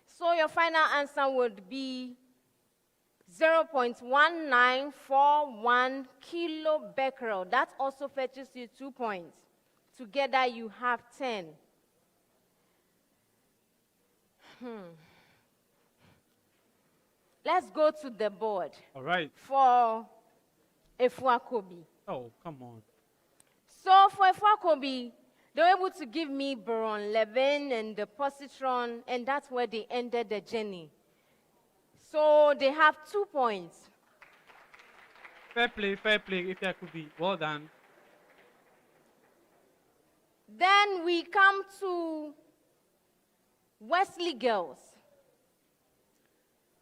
So your final answer would be 0.1941 kilobecquerel. That also fetches you 2 points. Together you have 10. Let's go to the board. All right. For Efuakobi. Oh, come on. So for Efuakobi, they were able to give me boron 11 and the positron, and that's where they ended the journey. So they have 2 points. Fair play, if there could be. Well done. Then we come to Wesley Girls.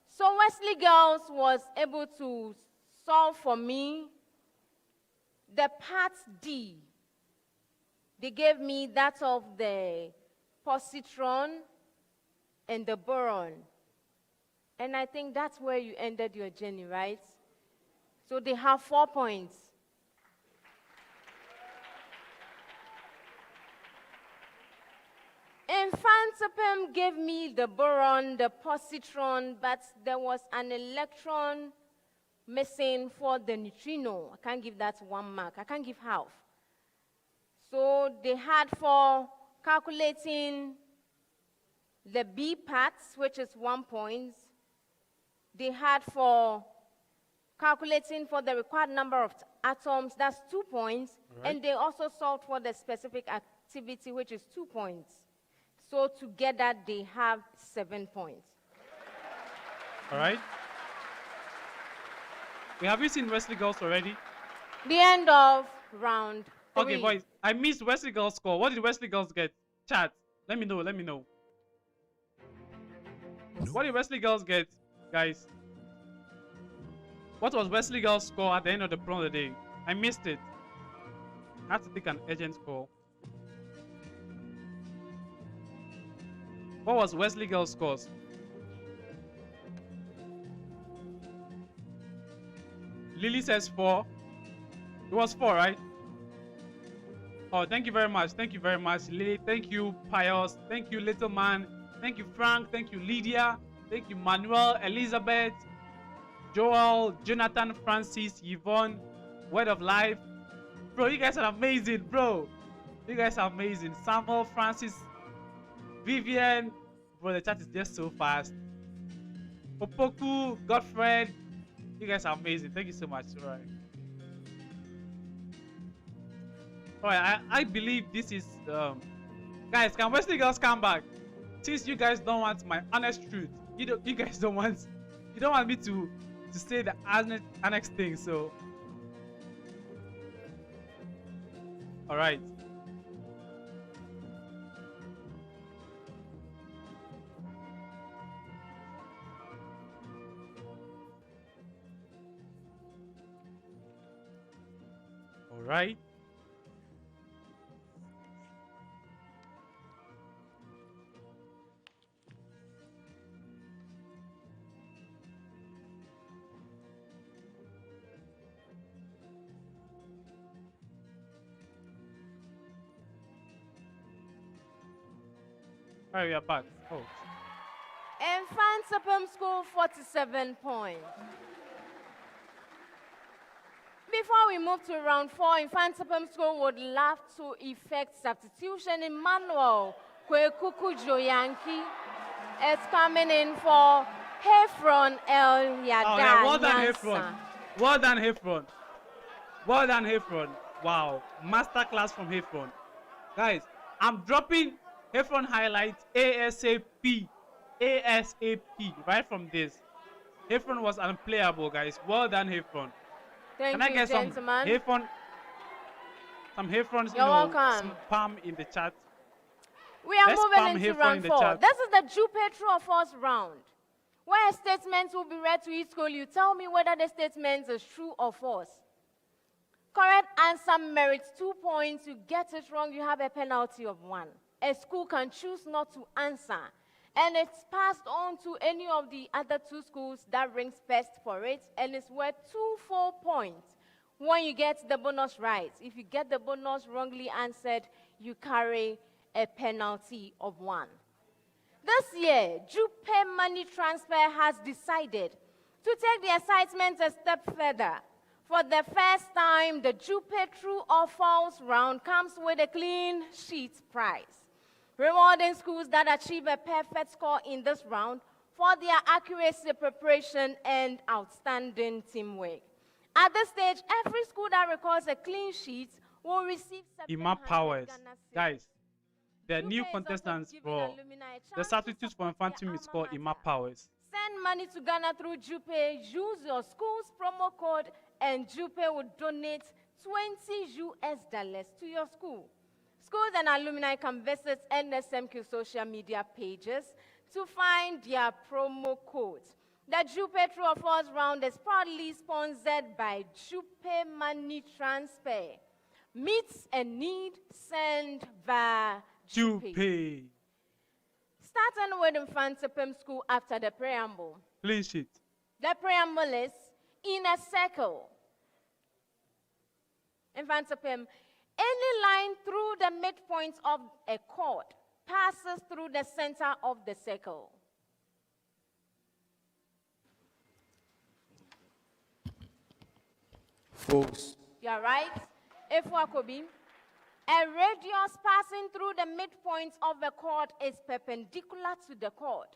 So Wesley Girls was able to solve for me the part D. They gave me that of the positron and the boron. And I think that's where you ended your journey, right? So they have 4 points. Infantipim gave me the boron, the positron, but there was an electron missing for the neutrino. I can't give that 1 mark. I can't give half. So they had for calculating the B parts, which is 1 point. They had for calculating for the required number of atoms, that's 2 points. Right. And they also solved for the specific activity, which is 2 points. So together they have 7 points. All right. Have you seen Wesley Girls already? The end of round 3. Okay, boys. I missed Wesley Girls' score. What did Wesley Girls get? Chat. Let me know. What did Wesley Girls get, guys? What was Wesley Girls' score at the end of the problem of the day? I missed it. I had to take an urgent call. What was Wesley Girls' scores? Lily says 4. It was 4, right? Oh, thank you very much. Lily. Thank you, Pius. Thank you, Little Man. Thank you, Frank. Thank you, Lydia. Thank you, Manuel, Elizabeth, Joel, Jonathan, Francis, Yvonne, Word of Life, Bro, you guys are amazing, bro. You guys are amazing. Samuel, Francis, Vivian. Bro, the chat is just so fast. Opoku, Godfred. You guys are amazing. Thank you so much. All right. All right, I believe this is guys, can Wesley girls come back? Since you guys don't want my honest truth, you guys don't want me to say the annex thing, so all right. All right. All right, we are back. Oh. Infantsipum School, 47 points. Before we move to round 4, Infantsipum School would love to effect substitution in Manuel Kwekuku Joyanki. It's coming in for Hefron El Yada. Oh, yeah, well done, Hefron. Well done, Hefron. Well done, Hefron. Wow, masterclass from Hefron. Guys, I'm dropping Hefron highlights ASAP. ASAP, right from this. Hefron was unplayable, guys. Well done, Hefron. Thank Can I you, get gentlemen. some Hefrons, You're welcome. spam in the chat? We are Let's moving spam into Hefron round in the 4. chat. This is the Jupe True or False round, where a statement will be read to each school. You tell me whether the statement is true or false. Correct answer merits 2 points. You get it wrong, you have a penalty of 1. A school can choose not to answer, and it's passed on to any of the other 2 schools that ranks best for it, and it's worth 2 full points when you get the bonus right. If you get the bonus wrongly answered, you carry a penalty of 1. This year, Jupe Money Transfer has decided to take the excitement a step further. For the first time, the Jupe True or False round comes with a clean sheet prize, rewarding schools that achieve a perfect score in this round for their accuracy, preparation, and outstanding teamwork. At this stage, every school that records a clean sheet will receive Ima 700 Powers. Ghana cedis. Guys, the Jupe new is also contestants giving for alumni a the chance to substitutes for support Infantum their is called alma Ima mater. Powers. Send money to Ghana through Jupe. Use your school's promo code, and Jupe will donate $20 to your school. Schools and alumni can visit NSMQ social media pages to find their promo codes. The Jupe True or False round is proudly sponsored by Jupe Money Transfer. Meets a need, send via Jupe. Jupe. Starting with Infantsipum School after the preamble. Clean sheet. The preamble is in a circle. Infantsipum, any line through the midpoint of a chord passes through the center of the circle. False. You are right. Efuakobi, a radius passing through the midpoint of a chord is perpendicular to the chord.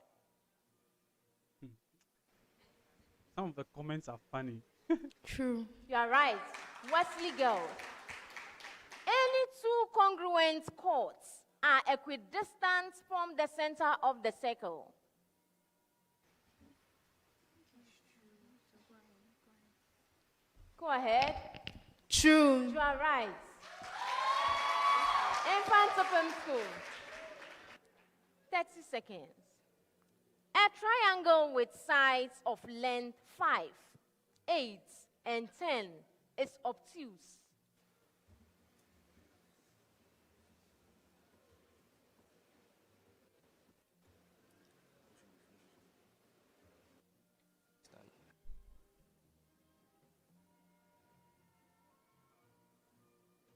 Some of the comments are funny. True. You are right. Wesley girl. Any 2 congruent chords are equidistant from the center of the circle. Go ahead. True. You are right. Infantsipum School. 30 seconds. A triangle with sides of length 5, 8, and 10 is obtuse.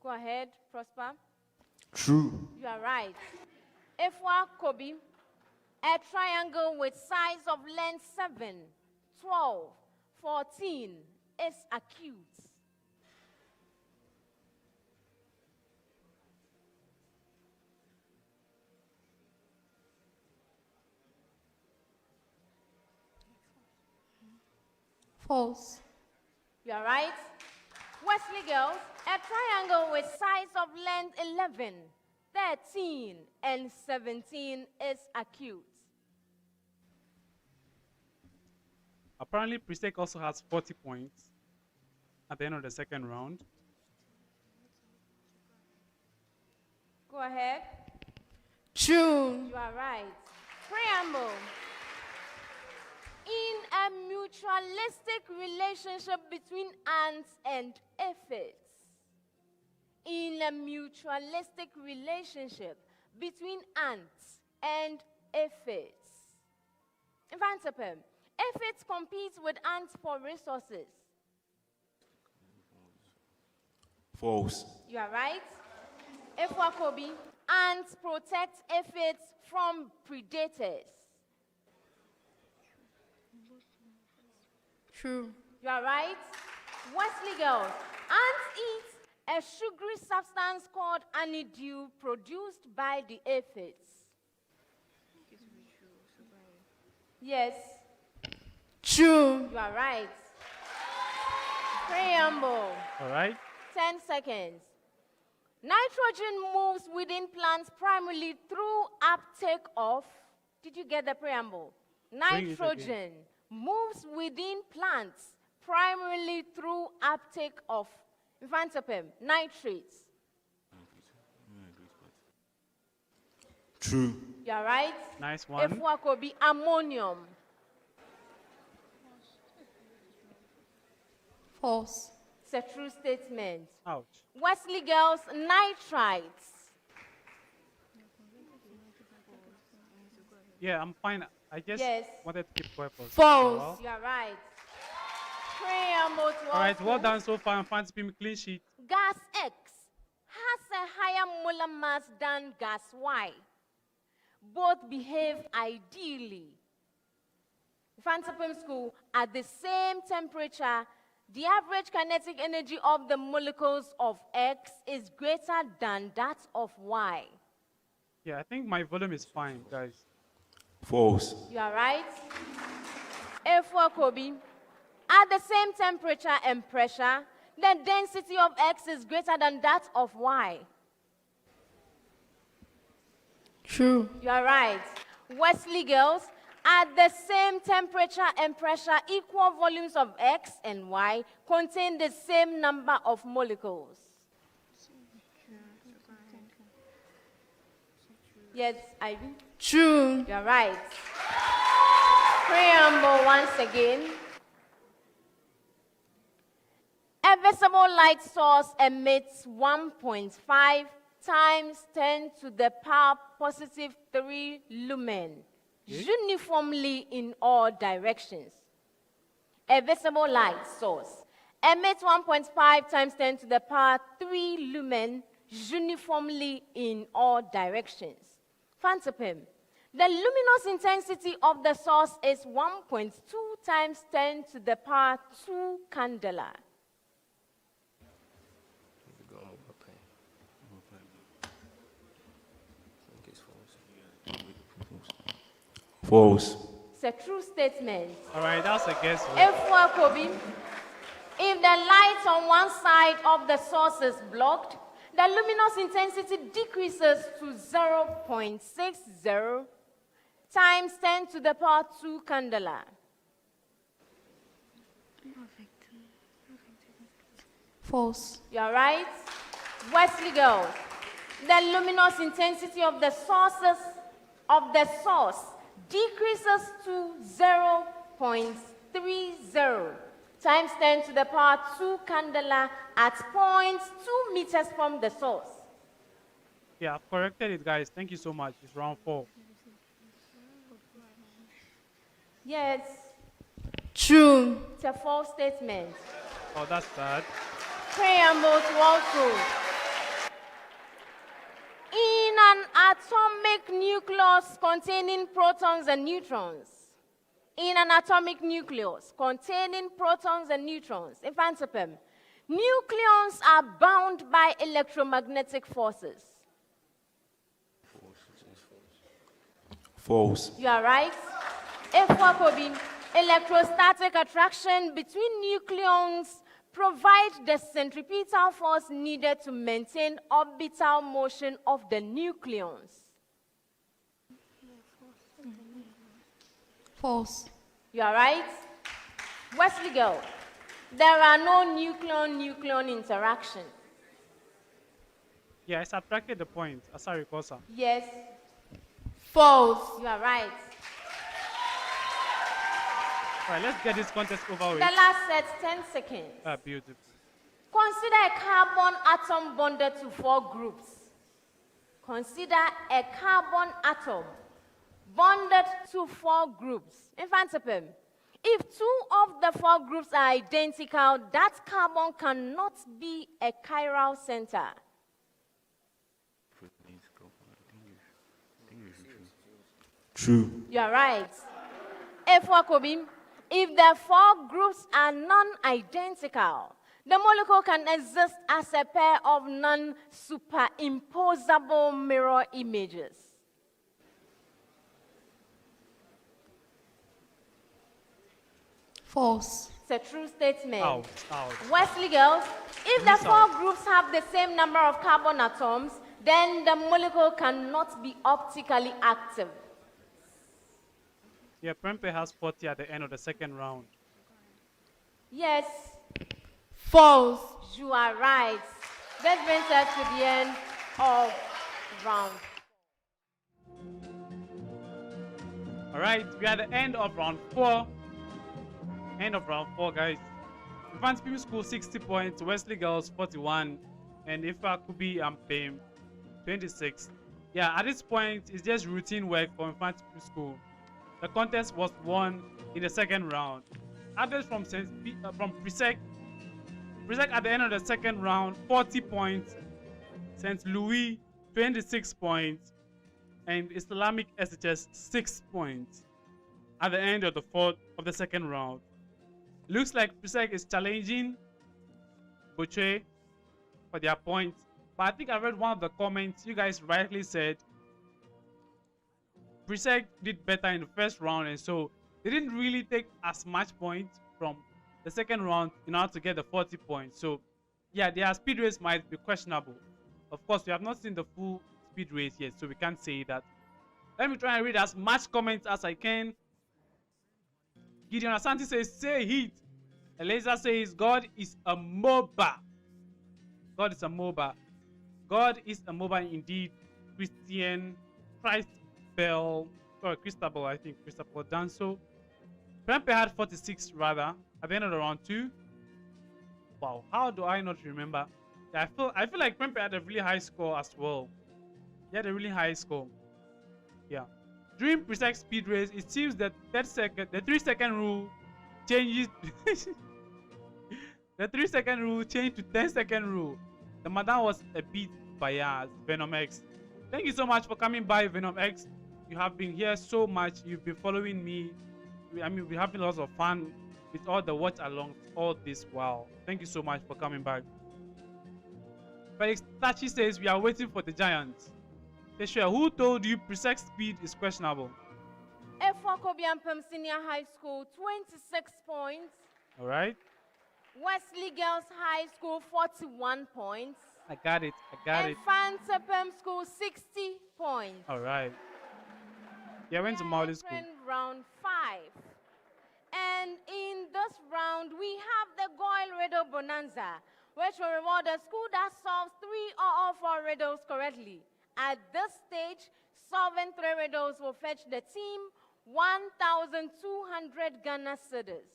Go ahead, Prosper. True. You are right. Efwa Kobi, a triangle with sides of length 7, 12, 14 is acute. False. You are right. Wesley girls, a triangle with sides of length 11, 13, and 17 is acute. Apparently, Presec also has 40 points at the end of the second round. Go ahead. True. You are right. Preamble. In a mutualistic relationship between ants and aphids. In a mutualistic relationship between ants and aphids. Infantipe. Aphids compete with ants for resources. False. You are right. Efwakobi. Ants protect aphids from predators. True. You are right. Wesley girls, ants eat a sugary substance called honeydew produced by the aphids. Yes. True. You are right. Preamble. All right. 10 seconds. Nitrogen moves within plants primarily through uptake of. Did you get the preamble? Nitrogen moves within plants primarily through uptake of. Infantipe, nitrates. True. You are right. Nice one. Efwakobi, ammonium. False. It's a true statement. Ouch. Wesley girls, nitrites. Yeah, I'm fine. I just Yes. wanted to keep quiet for False. a while. You are right. Preamble to All right, well also. done so far. Fancy clean sheet. Gas X has a higher molar mass than gas Y. Both behave ideally. Fantasy school, at the same temperature, the average kinetic energy of the molecules of X is greater than that of Y. Yeah, I think my volume is fine, guys. False. You are right. A4 Kobe, at the same temperature and pressure, the density of X is greater than that of Y. True. You are right. Wesley girls, at the same temperature and pressure, equal volumes of X and Y contain the same number of molecules. Yes, Ivy? True. You are right. Preamble once again. A visible light source emits 1.5 times 10 to the power positive 3 lumen, uniformly in all directions. A visible light source emits 1.5 times 10 to the power 3 lumen, uniformly in all directions. Fantapim. The luminous intensity of the source is 1.2 times 10 to the power 2 candela. False. It's a true statement. All right, that's a guess. F1 Kobe, if the light on one side of the source is blocked, the luminous intensity decreases to 0.60 times 10 to the power 2 candela. False. You're right. Wesley girls, the luminous intensity of the source decreases to 0.30 times 10 to the power 2 candela at 0.2 meters from the source. Yeah, I've corrected it, guys. Thank you so much. It's round 4. Yes, True. it's a false statement. Oh, that's sad. Preamble to also. In an atomic nucleus containing protons and neutrons. In an atomic nucleus containing protons and neutrons, infantipem, nucleons are bound by electromagnetic forces. False. You are right. F1 Kobe, Electrostatic attraction between nucleons provide the centripetal force needed to maintain orbital motion of the nucleons. False. You are right. Wesley girl, there are no nucleon-nucleon interactions. Yeah, I subtracted the point. As I recall, sir. Yes. False. You are right. All right, let's get this contest over with. The last set, 10 seconds. Beautiful. Consider a carbon atom bonded to 4 groups. Consider a carbon atom bonded to 4 groups. Infantipim. If 2 of the 4 groups are identical, that carbon cannot be a chiral center. True. You are right. If the 4 groups are non-identical, the molecule can exist as a pair of non-superimposable mirror images. False. It's a true statement. Out. Wesley girls, if the 4 groups have the same number of carbon atoms, then the molecule cannot be optically active. Yeah, Prempe has 40 at the end of the second round. Yes. False. You are right. That brings us to the end of round. All right, we are at the end of round 4. End of round 4, guys. Advanced People School 60 points, Wesley Girls 41, and Ifa Kubi and Pam 26. Yeah, at this point, it's just routine work for Infant People School. The contest was won in the second round. Others from Presec. Presec at the end of the second round, 40 points. St. Louis, 26 points. And Islamic SHS, 6 points. At the end of the second round. Looks like Presec is challenging Boche for their points. But I think I read one of the comments. You guys rightly said Presec did better in the first round, and so they didn't really take as much points from the second round in order to get the 40 points. So yeah, their speed race might be questionable. Of course, we have not seen the full speed race yet, so we can't say that. Let me try and read as much comments as I can. Gideon Asante says, say heat. Eliza says, God is a MOBA. God is a MOBA. God is a MOBA indeed. Christabel, I think. Christabel Danso. Prempe had 46 rather at the end of the round 2. Wow, how do I not remember? Yeah, I feel like Prempe had a really high score as well. He had a really high score. Yeah. During Presec speed race, it seems that the 3-second rule changes. The 3-second rule changed to 10-second rule. The madam was a bit biased. Venom X. Thank you so much for coming by, Venom X. You have been here so much. You've been following me. I mean, we're having lots of fun with all the watch-alongs all this while. Thank you so much for coming back. Felix Tachi says we are waiting for the Giants. Teshua, who told you Presec speed is questionable? Kobiampem Senior High School, 26 points. All right. Wesley Girls High School, 41 points. I got it. And Fantapem School, 60 points. All right. Yeah, went to Mauli School. Round 5. And in this round, we have the Goyle Riddle Bonanza, which will reward a school that solves 3 or all 4 riddles correctly. At this stage, solving 3 riddles will fetch the team 1,200 Ghana cedis,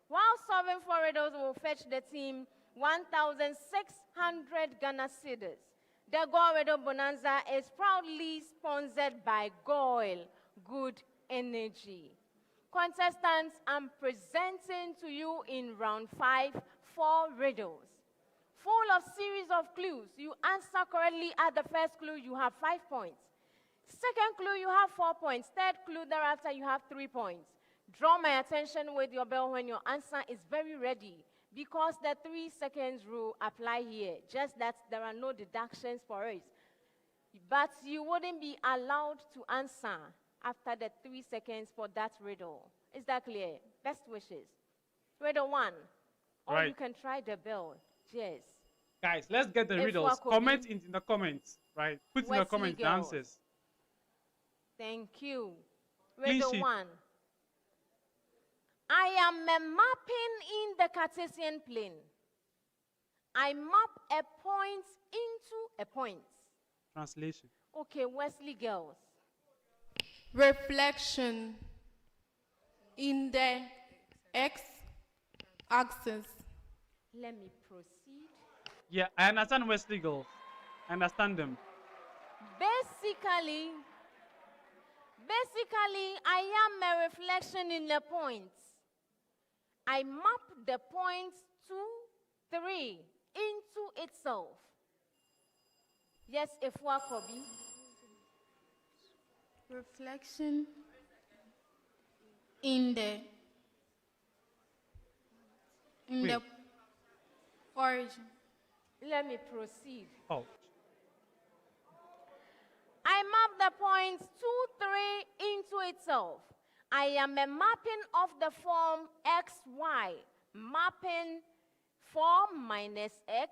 while solving 4 riddles will fetch the team 1,600 Ghana cedis. The Goyle Riddle Bonanza is proudly sponsored by Goyle Good Energy. Contestants, I'm presenting to you in round 5 4 riddles, full of series of clues. You answer correctly at the first clue, you have 5 points. Second clue, you have 4 points. Third clue, thereafter, you have 3 points. Draw my attention with your bell when your answer is very ready, because the 3 seconds rule apply here, just that there are no deductions for it. But you wouldn't be allowed to answer after the 3 seconds for that riddle. Is that clear? Best wishes. Riddle 1. Or Right. you can try the bell. Yes. Guys, let's get the If riddles. Wakobi- Comment in the comments, right? Put in the Wesley comments the girls. answers. Thank you. Clean Riddle sheet. 1. I am a mapping in the Cartesian plane. I map a point into a point. Translation. Okay, Wesley girls. Reflection in the x-axis. Let me proceed. Yeah, I understand Wesley girls. I understand them. Basically, I am a reflection in the point. I map the point 2, 3 into itself. Yes, Wakobi. Reflection in the Wait. origin. Let me proceed. Oh, I map the points 2, 3 into itself. I am a mapping of the form x, y, mapping 4 minus x,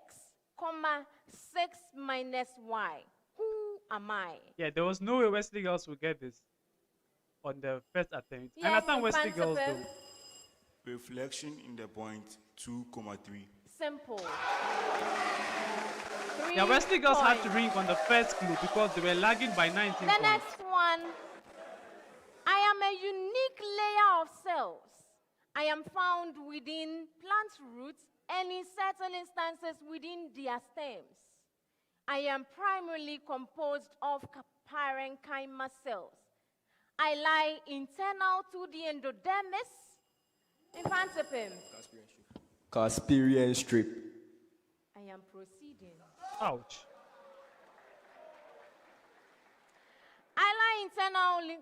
comma 6 minus y. Who am I? yeah, there was no way Wesley girls would get this on the first attempt. I Yes, understand Wesley girls Principal. though. Reflection in the point 2,3. Simple. Yeah, Wesley girls had to points. ring on the first clue because they were lagging by 19 The points. next one. I am a unique layer of cells. I am found within plant roots and in certain instances within their stems. I am primarily composed of parenchyma cells. I lie internal to the endodermis. Infantipim. Casparian strip. I am proceeding. Ouch. I lie internally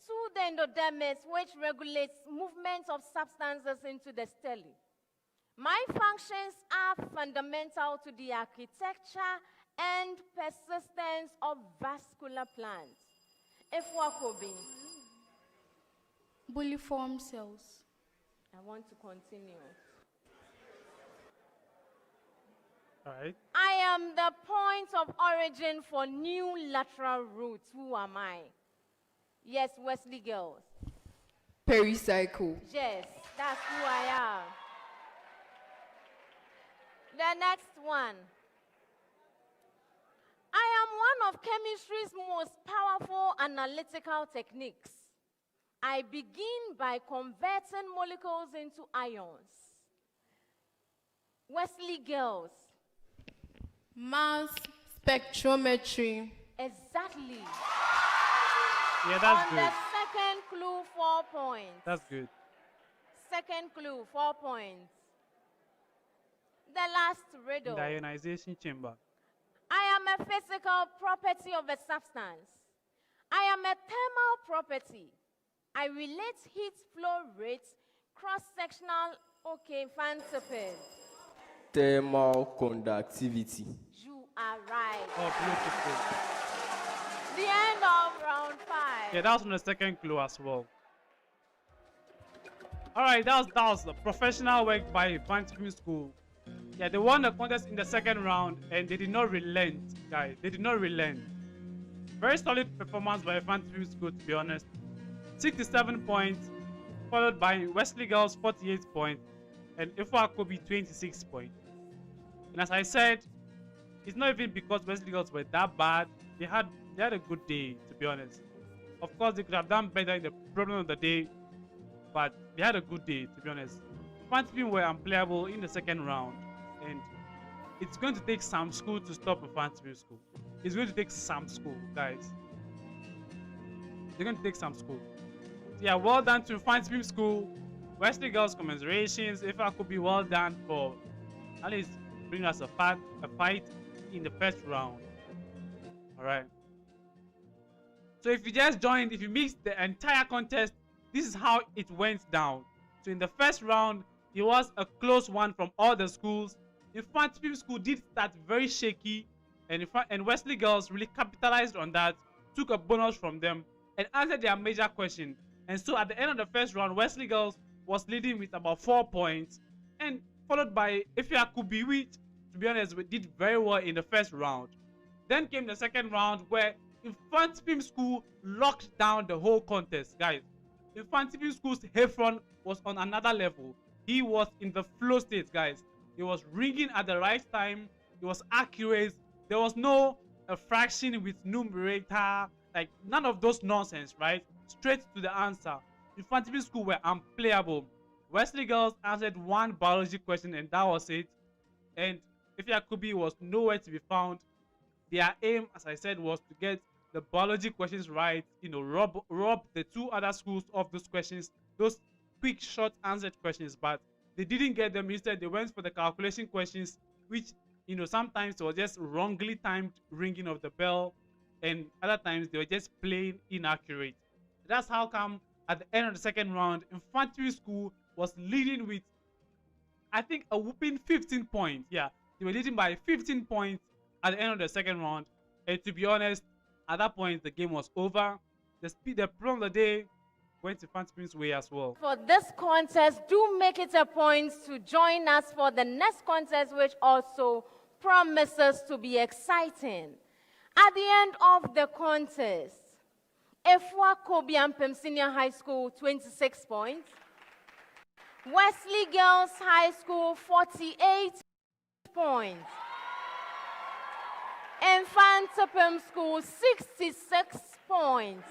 to the endodermis, which regulates movement of substances into the stele. My functions are fundamental to the architecture and persistence of vascular plants. Wakobi. Bulliform cells. I want to continue. All right. I am the point of origin for new lateral roots. Who am I? Yes, Wesley girls. Pericycle. Yes, that's who I am. The next one. I am one of chemistry's most powerful analytical techniques. I begin by converting molecules into ions. Wesley girls. Mass spectrometry. Exactly. Yeah, that's On good. the second clue, 4 points. That's good. Second clue, 4 points. The last riddle. The ionization chamber. I am a physical property of a substance. I am a thermal property. I relate heat flow rates, cross-sectional, okay, fantasy. Thermal conductivity. You are right. Oh, beautiful. The end of round 5. Yeah, that was on the second clue as well. All right, that was the professional work by Vantage School. Yeah, they won the contest in the second round and they did not relent, guys. They did not relent. Very solid performance by Vantage School, to be honest. 67 points, followed by Wesley Girls 48 points, and Ifwa Kobe 26 points. And as I said, it's not even because Wesley Girls were that bad. They had a good day, to be honest. Of course, they could have done better in the problem of the day, but they had a good day, to be honest. Fantasy were unplayable in the second round, and it's going to take some school to stop a Fantasy school. It's going to take some school, guys. They're going to take some school. So yeah, well done to Fantasy School. Wesley Girls commiserations. If I could be well done for at least bringing us a fight in the first round. All right. So if you just joined, if you missed the entire contest, this is how it went down. So in the first round, it was a close one from all the schools. In fact, People School did start very shaky, and Wesley Girls really capitalized on that, took a bonus from them, and answered their major question. And so at the end of the first round, Wesley Girls was leading with about 4 points, and followed by Efiakubi, which, to be honest, we did very well in the first round. Then came the second round where Infant Film School locked down the whole contest, guys. Infant Film School's Hefron was on another level. He was in the flow state, guys. He was ringing at the right time. He was accurate. There was no fraction with numerator, like none of those nonsense, right? Straight to the answer. Infant Film School were unplayable. Wesley Girls answered one biology question and that was it. And Efiakubi was nowhere to be found. Their aim, as I said, was to get the biology questions right, you know, rob the two other schools of those questions, those quick, short answered questions, but they didn't get them. Instead, they went for the calculation questions, which, you know, sometimes it was just wrongly timed ringing of the bell, and other times they were just plain inaccurate. That's how come at the end of the second round, Infantry School was leading with, I think, a whooping 15 points. Yeah, they were leading by 15 points at the end of the second round. And to be honest, at that point, the game was over. The problem of the day went to Infantry's way as well. For this contest, do make it a point to join us for the next contest, which also promises to be exciting. At the end of the contest, Efwa Kobiampem Senior High School, 26 points. Wesley Girls High School, 48 points. Infantopem School, 66 points.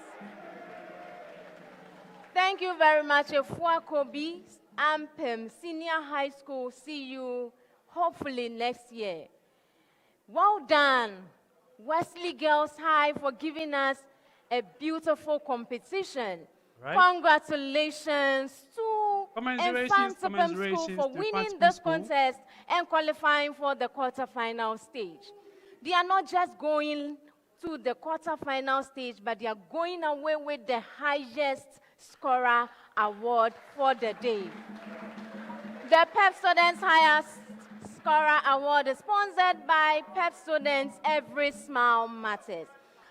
Thank you very much, Efwa Kobi Ampem Senior High School. See you hopefully next year. Well done, Wesley Girls High, for giving us a beautiful competition. Right. Congratulations to Infantopem School for winning this contest and qualifying for the quarterfinal stage. They are not just going to the quarterfinal stage, but they are going away with the highest scorer award for the day. The PEP Students Highest Scorer Award is sponsored by PEP Students. Every Smile Matters.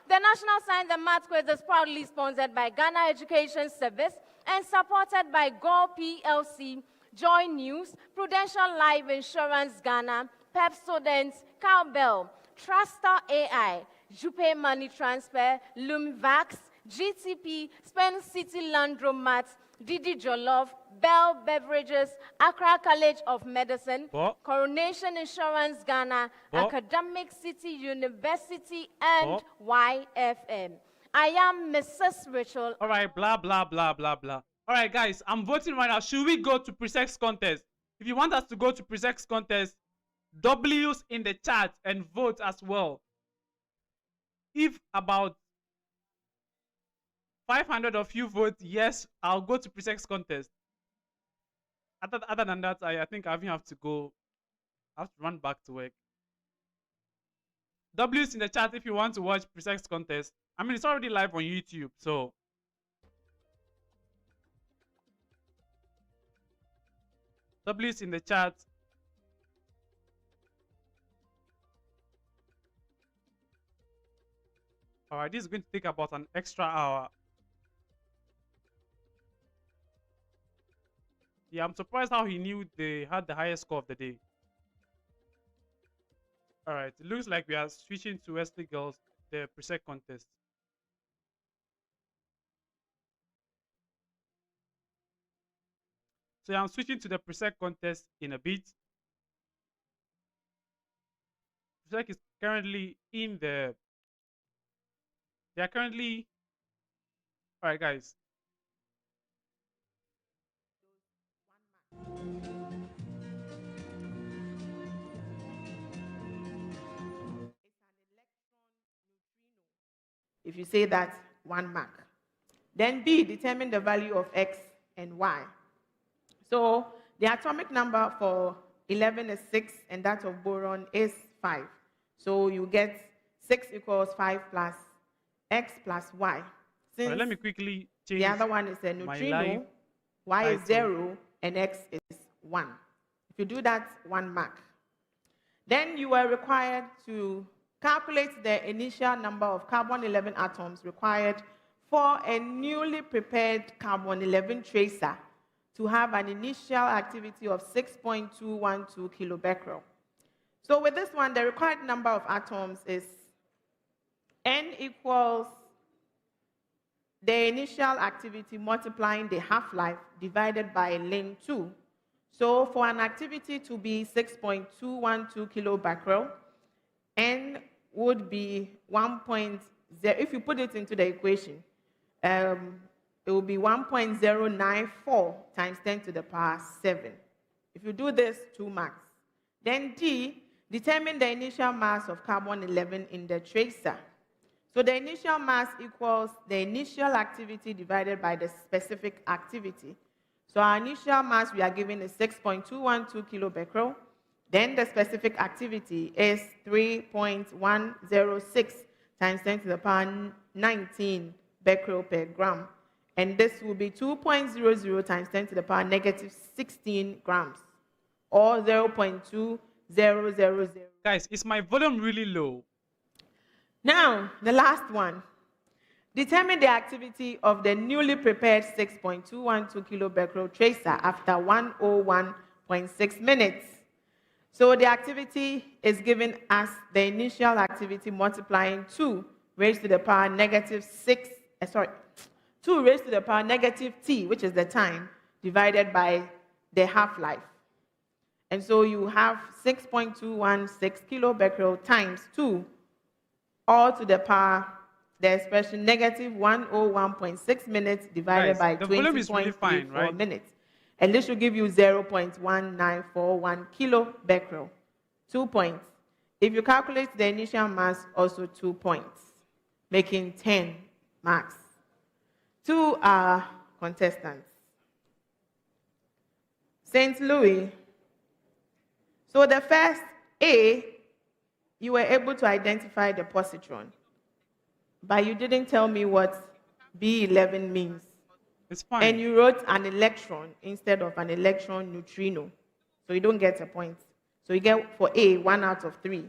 The National Science and Math Quiz is proudly sponsored by Ghana Education Service and supported by Go PLC, Joy News, Prudential Life Insurance Ghana, PEP Students, Cowbell, Truster AI, Jupe Money Transfer, Lumvax, GTP, Spend City Landromat, Didi Jollof, Bell Beverages, Accra College of Medicine, Coronation Insurance Ghana, Academic City University, and YFM. I am Mrs. Rachel. All right, blah, blah, blah, blah, blah. All right, guys, I'm voting right now. Should we go to Presec's contest? If you want us to go to Presec's contest, W's in the chat and vote as well. If about 500 of you vote yes, I'll go to Presec's contest. Other than that, I think I even have to go. I have to run back to work. W's in the chat if you want to watch Presec's contest. I mean, it's already live on YouTube, so. W's in the chat. All right, this is going to take about an extra hour. Yeah, I'm surprised how he knew they had the highest score of the day. All right, it looks like we are switching to Wesley Girls, the Presec contest. So yeah, I'm switching to the Presec contest in a bit. Presec is currently in the... They are currently... All right, guys. If you say that, 1 mark. Then B, determine the value of X and Y. So the atomic number for 11 is 6, and that of boron is 5. So you get 6 equals 5 plus X plus Y. Since right, let me quickly change. The other one is a neutrino, Y is 0, and X is 1. If you do that, 1 mark. Then you are required to calculate the initial number of carbon-11 atoms required for a newly prepared carbon-11 tracer to have an initial activity of 6.212 kilobecquerel. So with this one, the required number of atoms is N equals the initial activity multiplying the half-life divided by ln 2. So for an activity to be 6.212 kilobecquerel, N would be 1.0. If you put it into the equation, it will be 1.094 times 10 to the power 7. If you do this, 2 marks. Then D, determine the initial mass of carbon-11 in the tracer. So the initial mass equals the initial activity divided by the specific activity. So our initial mass we are given is 6.212 kilobecquerel. Then the specific activity is 3.106 times 10 to the power 19 becquerel per gram. And this will be 2.00 times 10 to the power negative 16 grams, or 0.2000. Guys, is my volume really low? Now, the last one. Determine the activity of the newly prepared 6.212 kilobecquerel tracer after 101.6 minutes. So the activity is given as the initial activity multiplying 2 raised to the power negative 2 raised to the power negative t, which is the time, divided by the half-life. And so you have 6.216 kilobecquerel times 2, all to the power, the expression negative 101.6 minutes divided by 20.34 right? minutes. And this should give you 0.1941 kilobecquerel. 2 points. If you calculate the initial mass, also 2 points, making 10 marks. To our contestants. St. Louis. So the first A, you were able to identify the positron, but you didn't tell me what B11 means. It's fine. And you wrote an electron instead of an electron neutrino. So you don't get a point. So you get, for A, 1 out of 3.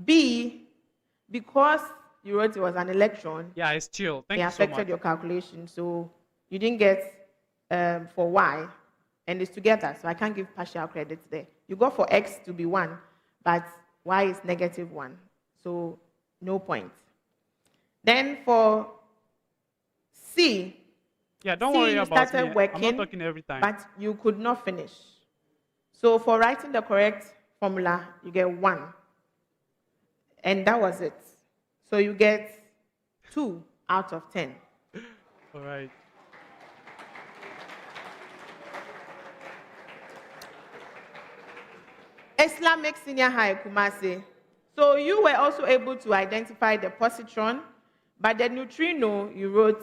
B, because you wrote it was an electron. Yeah, it's chill. Thank it you so much. affected your calculation. So you didn't get for Y. And it's together, so I can't give partial credit there. You got for X to be 1, but Y is negative 1. So no point. Then for C, yeah, don't C, worry you about started me. working, I'm not talking every time. but you could not finish. So for writing the correct formula, you get 1. And that was it. So you get 2 out of 10. All right. Islamic Senior High, Kumasi. So you were also able to identify the positron, but the neutrino you wrote,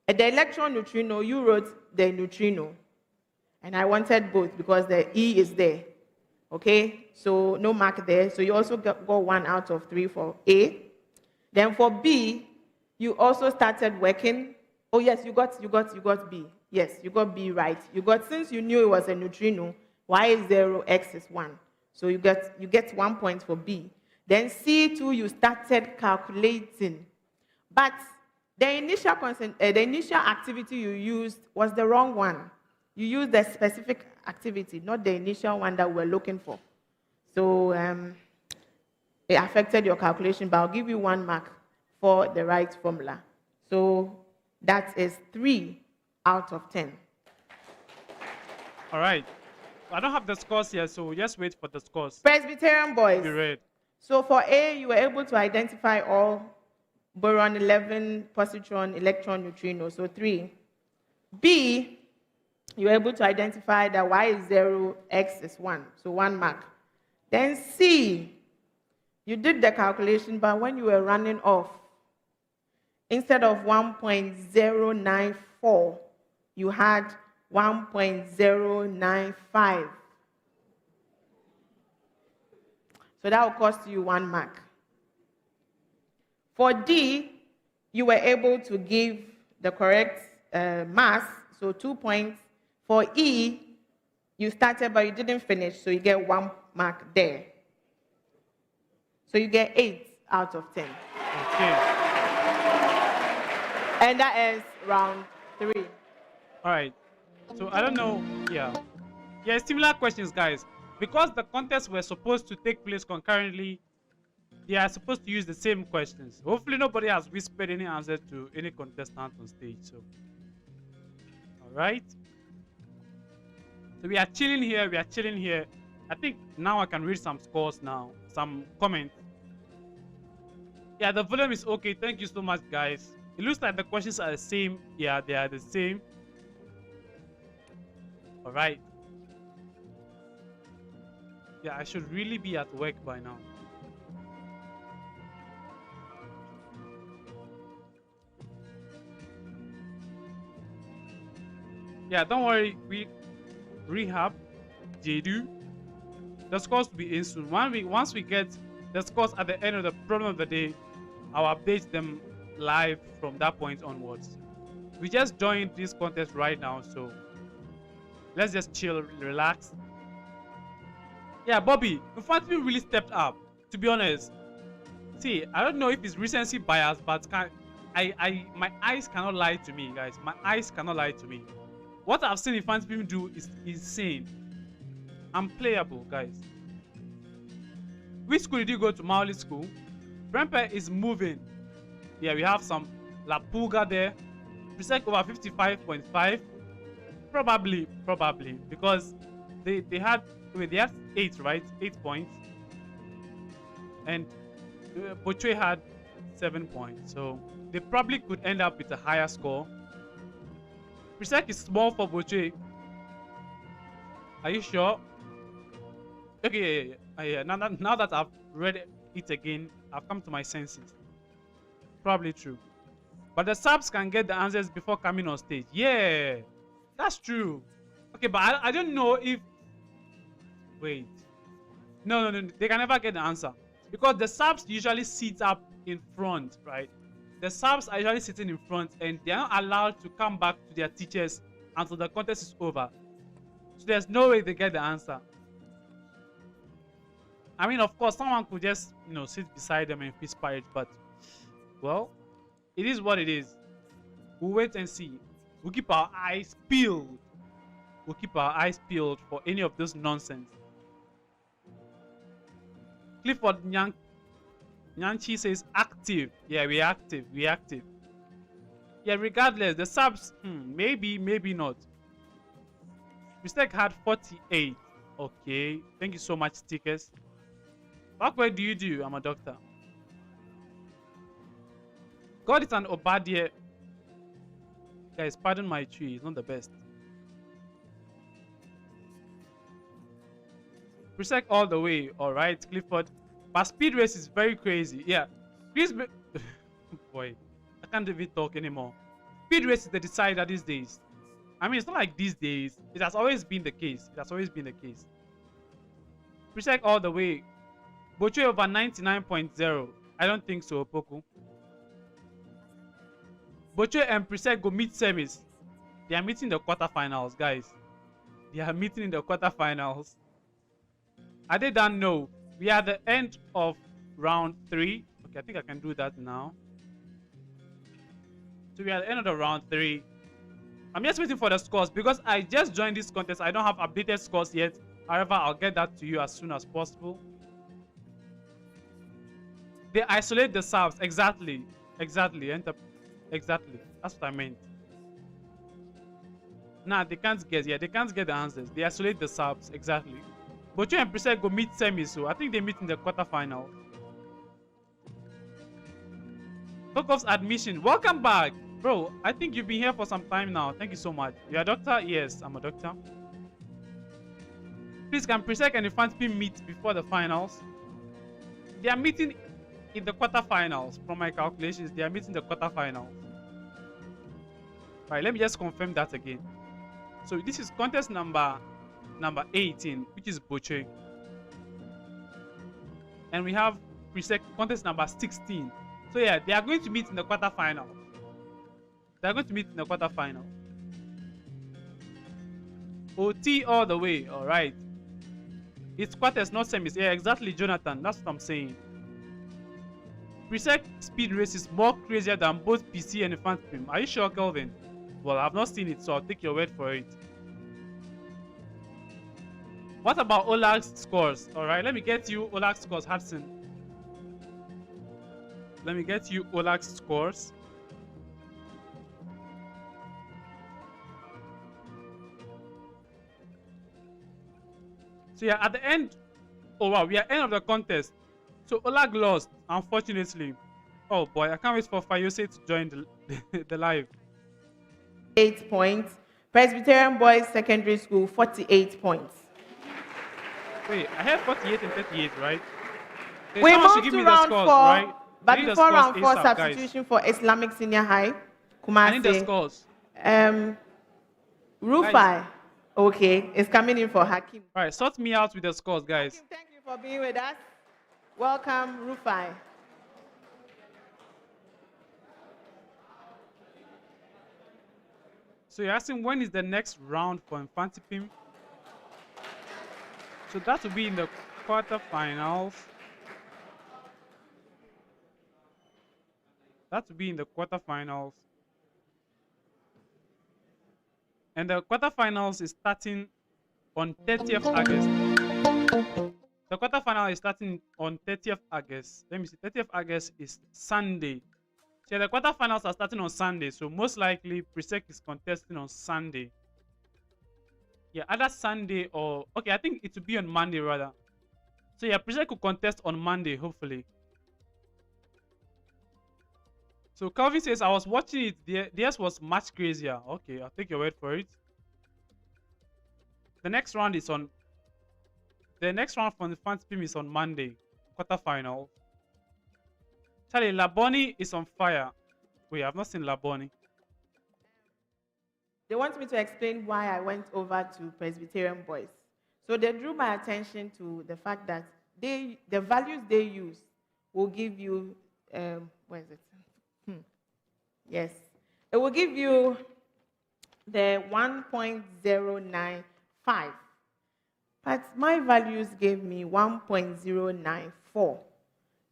the electron neutrino, you wrote the neutrino. And I wanted both because the E is there. Okay, so no mark there. So you also got 1 out of 3 for A. Then for B, you also started working. Oh yes, you got B. Yes, you got B right. You got, since you knew it was a neutrino, Y is 0, X is 1. So you get 1 point for B. Then C2, you started calculating. But the initial activity you used was the wrong one. You used the specific activity, not the initial one that we're looking for. So it affected your calculation, but I'll give you 1 mark for the right formula. So that is 3 out of 10. All right. I don't have the scores here, so just wait for the scores. Presbyterian boys. Be read. So for A, you were able to identify all boron 11, positron, electron, neutrino, so 3. B, you were able to identify that Y is 0, X is 1, so 1 mark. Then C, you did the calculation, but when you were running off, instead of 1.094, you had 1.095. So that will cost you 1 mark. For D, you were able to give the correct mass, so 2 points. For E, you started but you didn't finish, so you get 1 mark there. So you get 8 out of 10. Okay. And that is round 3. All right. So I don't know. Yeah. Yeah, similar questions, guys. Because the contests were supposed to take place concurrently, they are supposed to use the same questions. Hopefully nobody has whispered any answer to any contestant on stage. So, all right. So we are chilling here. We are chilling here. I think now I can read some scores now. Some comments. Yeah, the volume is okay. Thank you so much, guys. It looks like the questions are the same. Yeah, they are the same. All right. Yeah, I should really be at work by now. Yeah, don't worry. We rehab, JDU. The scores will be in soon. Once we get the scores at the end of the problem of the day, I'll update them live from that point onwards. We just joined this contest right now, so let's just chill, relax. Yeah, Bobby, Infantry really stepped up, to be honest. See, I don't know if it's recency bias, but my eyes cannot lie to me, guys. My eyes cannot lie to me. What I've seen Infantry do is insane. Unplayable, guys. Which school did you go to? Maoli school. Prempe is moving. Yeah, we have some La Pulga there. Presec over 55.5. Probably, because they had 8, right? 8 points. And Bochwe had 7 points. So they probably could end up with a higher score. Presec is small for Bochwe. Are you sure? Okay, yeah. Now that I've read it again, I've come to my senses. Probably true. But the subs can get the answers before coming on stage. Yeah, that's true. Okay, but I don't know if... Wait. No. They can never get the answer. Because the subs usually sit up in front, right? The subs are usually sitting in front and they are not allowed to come back to their teachers until the contest is over. So there's no way they get the answer. I mean, of course, someone could just, sit beside them and whisper it, but, well, it is what it is. We'll wait and see. We'll keep our eyes peeled. We'll keep our eyes peeled for any of this nonsense. Clifford Nyanchi says active. Yeah, we're active. Yeah, regardless, the subs, maybe not. Mistake had 48. Okay, thank you so much, stickers. What do you do? I'm a doctor. God is an Obadiah. Guys, pardon my tree. It's not the best. Presec all the way. All right, Clifford. But speed race is very crazy. Yeah. Please, boy, I can't even talk anymore. Speed race is the decider these days. I mean, it's not like these days. It has always been the case. Presec all the way. Bochwe over 99.0. I don't think so, Poku. Bochwe and Presec go meet semis. They are meeting the quarterfinals, guys. They are meeting in the quarterfinals. I didn't know. We are at the end of round 3. Okay, I think I can do that now. So we are at the end of the round 3. I'm just waiting for the scores because I just joined this contest. I don't have updated scores yet. However, I'll get that to you as soon as possible. They isolate the subs. Exactly. Exactly. That's what I meant. Nah, they can't get. Yeah, they can't get the answers. They isolate the subs. Exactly. But you and Presec go meet semis, so I think they meet in the quarterfinal. Tokov's admission. Welcome back. Bro, I think you've been here for some time now. Thank you so much. You're a doctor? Yes, I'm a doctor. Please, can Presec and Infantry meet before the finals? They are meeting in the quarterfinals. From my calculations, they are meeting the quarterfinals. Right, let me just confirm that again. So this is contest number 18, which is Bochwe. And we have Presec contest number 16. So yeah, they are going to meet in the quarterfinal. OT all the way, alright. It's quarters, not semis. Yeah, exactly, Jonathan. That's what I'm saying. Presec speed race is more crazier than both PC and Infantry. Are you sure, Kelvin? Well, I've not seen it, so I'll take your word for it. What about Olag's scores? All right, let me get you Olag's scores, Hudson. Let me get you Olag's scores. So yeah, at the end, oh wow, we are end of the contest. So Olag lost, unfortunately. Oh boy, I can't wait for Fayose to join the live. 8 points. Presbyterian Boys Secondary School, 48 points. Wait, I have 48 and 38, right? We move to round 4, right? but before round 4, ASAP, substitution guys. for Islamic Senior High, Kumasi. I need the scores. Rufai, Guys. okay, is coming in for Hakim. All right, sort me out with the scores, guys. Hakim, thank you for being with us. Welcome, Rufai. So you're asking when is the next round for Infanti Pim? So that will be in the quarterfinals. That will be in the quarterfinals. And the quarterfinals is starting on 30th August. The quarterfinal is starting on 30th August. Let me see, 30th August is Sunday. So the quarterfinals are starting on Sunday. So most likely, Presec is contesting on Sunday. Yeah, either Sunday or... Okay, I think it will be on Monday rather. So yeah, Presec could contest on Monday, hopefully. So Calvin says, I was watching it. Theirs was much crazier. Okay, I'll take your word for it. The next round is on... The next round from the Fan Team is on Monday. Quarterfinal. Charlie, Laboni is on fire. Wait, I've not seen Laboni. They want me to explain why I went over to Presbyterian Boys. So they drew my attention to the fact that the values they use will give you, where is it? Yes. It will give you the 1.095. But my values gave me 1.094.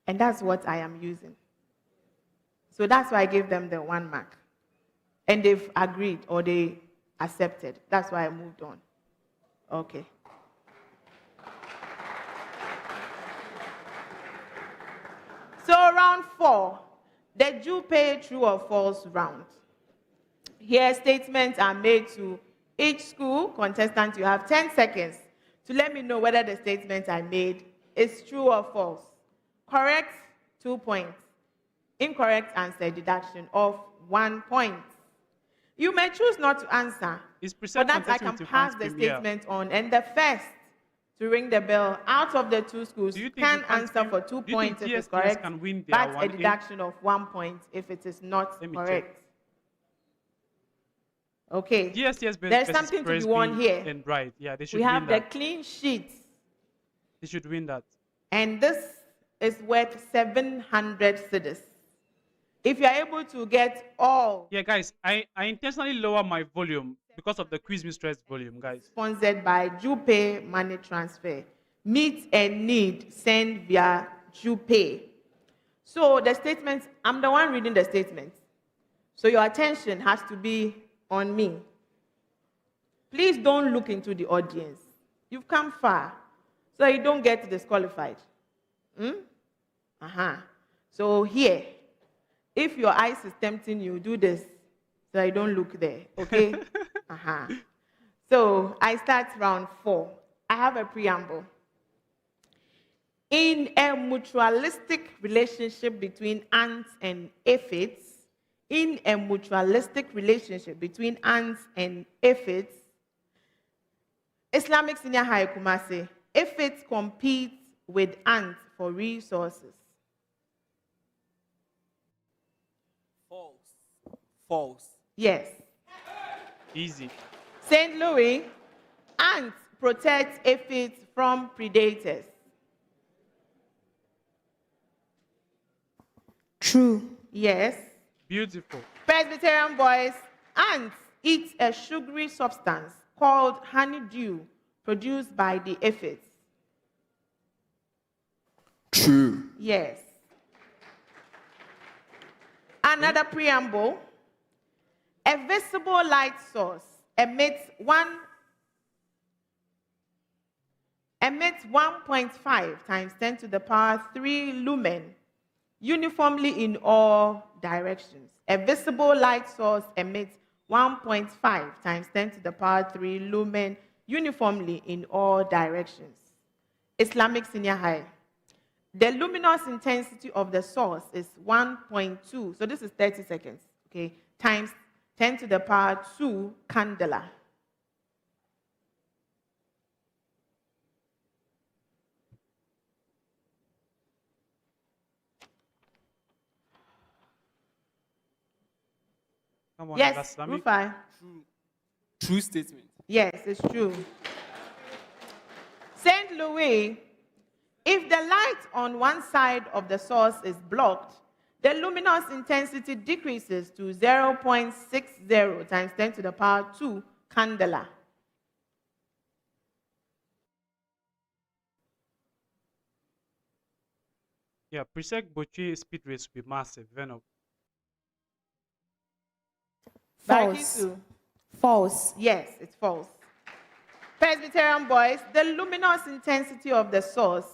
And that's what I am using. So that's why I gave them the 1 mark. And they've agreed or they accepted. That's why I moved on. Okay. So round 4, the due pay true or false round. Here statements are made to each school contestant. You have 10 seconds to let me know whether the statement I made is true or false. Correct, 2 points. Incorrect answer, deduction of 1 point. You may choose not to answer, but that I can pass the statement on. And the first to ring the bell out of the 2 schools can answer for 2 points if it's correct, but a deduction of 1 point if it is not correct. Okay, there's something to be won here. And right, yeah, they should we win have that. The clean sheet. They should win that. And this is worth 700 cedis. If you're able to get all... Yeah, guys, I intentionally lower my volume because of the quiz mistress volume, guys. Sponsored by JuPay Money Transfer. Meet a need, send via JuPay. So the statements, I'm the one reading the statements. So your attention has to be on me. Please don't look into the audience. You've come far, so you don't get disqualified. So here, if your eyes is tempting you, do this so I don't look there, okay? So I start round 4. I have a preamble. In a mutualistic relationship between ants and aphids, Islamic Senior High Kumasi, aphids compete with ants for resources. False. Yes. Easy. St. Louis, ants protect aphids from predators. True. Yes. Beautiful. Presbyterian Boys, ants eat a sugary substance called honeydew produced by the aphids. True. Yes. Another preamble. A visible light source emits emits 1.5 times 10 to the power 3 lumen uniformly in all directions. A visible light source emits 1.5 times 10 to the power 3 lumen uniformly in all directions. Islamic Senior High. The luminous intensity of the source is 1.2, so this is 30 seconds, okay, times 10 to the power 2 candela. Come on, Yes, Islamic. Rufai. True statement. Yes, it's true. St. Louis, if the light on one side of the source is blocked, the luminous intensity decreases to 0.60 times 10 to the power 2 candela. Yeah, Presec Boche speed race will be massive. Venom. False. Barakisu. False. Yes, it's false. Presbyterian boys, the luminous intensity of the source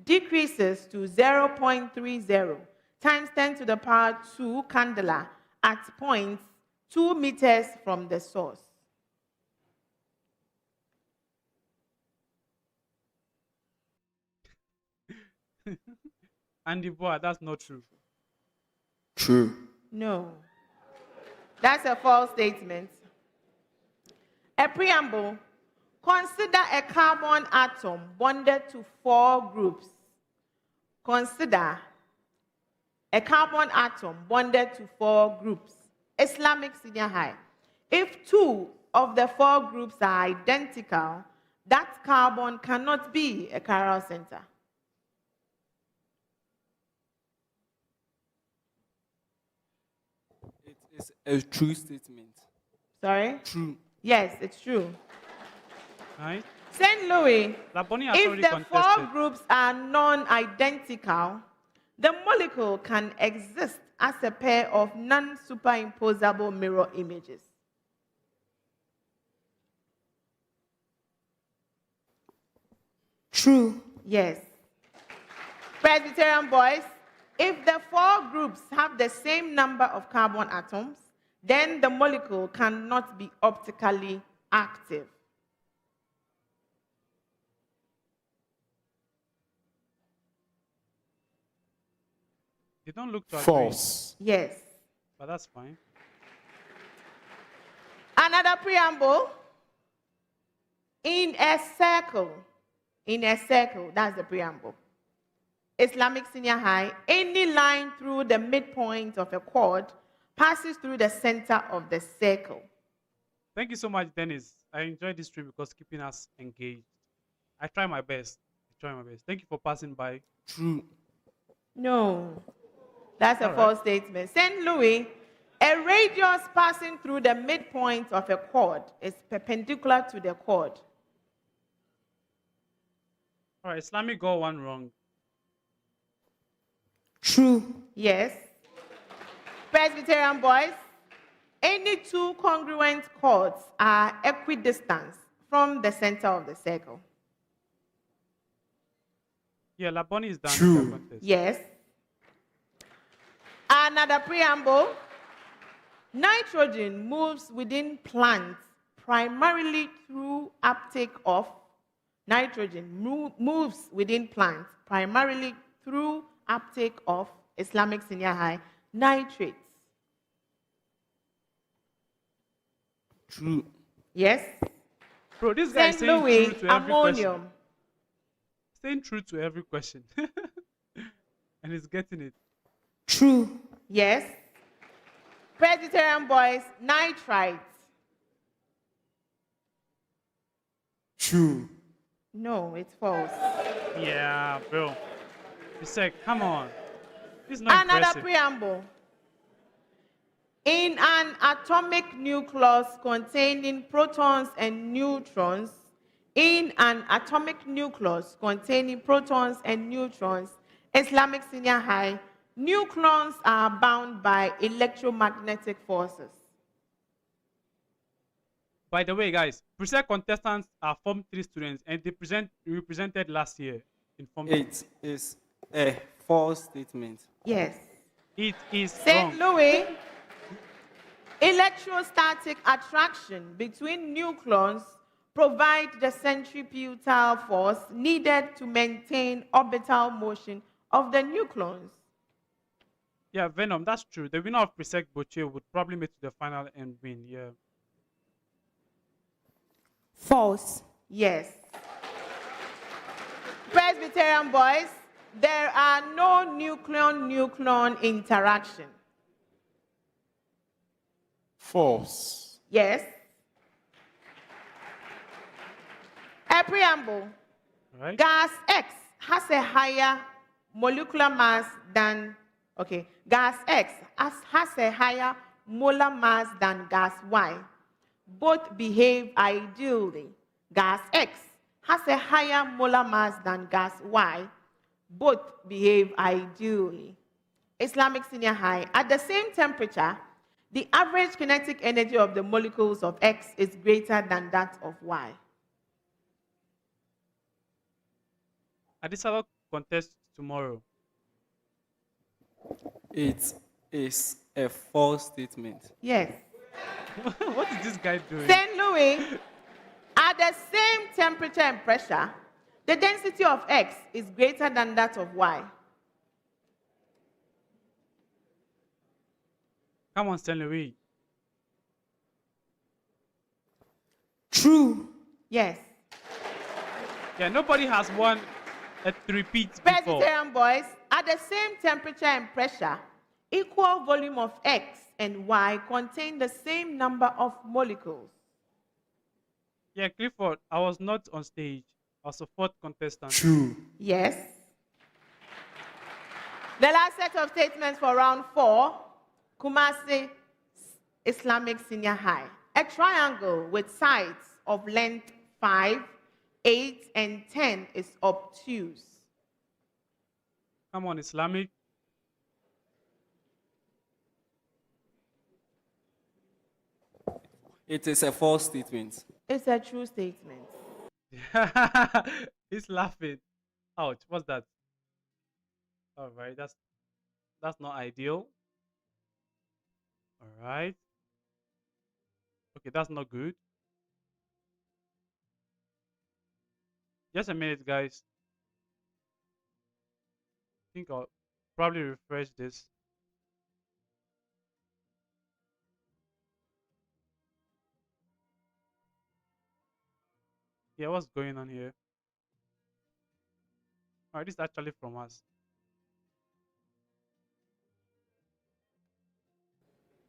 decreases to 0.30 times 10 to the power 2 candela at points 2 meters from the source. Andy Boy, that's not true. True. No. That's a false statement. A preamble. Consider a carbon atom bonded to 4 groups. Consider a carbon atom bonded to 4 groups. Islamic Senior High. If 2 of the 4 groups are identical, that carbon cannot be a chiral center. It is a true statement. Sorry? True. Yes, it's true. Right? St. Louis, Laboni has if already the contested. 4 groups are non-identical, the molecule can exist as a pair of non-superimposable mirror images. True. Yes. Presbyterian boys, if the 4 groups have the same number of carbon atoms, then the molecule cannot be optically active. They don't look to agree. False. Yes. But that's fine. Another preamble. In a circle, that's the preamble. Islamic Senior High, any line through the midpoint of a chord passes through the center of the circle. Thank you so much, Dennis. I enjoyed this stream because keeping us engaged. I try my best. Thank you for passing by. True. No, that's a All false statement. St. Louis, a radius passing through the midpoint of a chord is perpendicular to the chord. All right, Islamic got one wrong. True. Yes. Presbyterian boys, any 2 congruent chords are equidistant from the center of the circle. Yeah, Laboni is done. True. Yes. Another preamble. Nitrogen moves within plants primarily through uptake of moves within plants primarily through uptake of Islamic Senior High nitrates. True. Yes. Bro, this guy is St. saying Louis, true to every question. ammonium. Saying true to every question. And he's getting it. True. Yes. Presbyterian boys, nitrites. True. No, it's false. Yeah, bro. You said, come on. This is not Another impressive. preamble. In an atomic nucleus containing protons and neutrons, Islamic Senior High, nucleons are bound by electromagnetic forces. By the way, guys, Presec contestants are Form 3 students and they represented last year in Form 3. It is a false statement. Yes. It is St. wrong. Louis, electrostatic attraction between nucleons provide the centripetal force needed to maintain orbital motion of the nucleons. Yeah, Venom, that's true. The winner of Presec Boche would probably make to the final and win. Yeah. False. Yes. Presbyterian boys, there are no nucleon-nucleon interaction. False. Yes. A preamble. Right? Gas X has a higher molecular mass than, gas X has a higher molar mass than gas Y. Both behave ideally. Gas X has a higher molar mass than gas Y. Both behave ideally. Islamic Senior High. At the same temperature, the average kinetic energy of the molecules of X is greater than that of Y. Additional contest tomorrow. It is a false statement. Yes. What is this guy doing? St. Louis, at the same temperature and pressure, the density of X is greater than that of Y. Come on, St. Louis. True. Yes. Yeah, nobody has won a repeat before. Presbyterian boys, at the same temperature and pressure, equal volume of X and Y contain the same number of molecules. Yeah, Clifford, I was not on stage. I was a fourth contestant. True. Yes. The last set of statements for round 4, Kumasi Islamic Senior High. A triangle with sides of length 5, 8, and 10 is obtuse. Come on, Islamic. It is a false statement. It's a true statement. He's laughing. Ouch, what's that? All right, that's not ideal. All right. Okay, that's not good. Just a minute, guys. I think I'll probably refresh this. Yeah, what's going on here? All right, this is actually from us.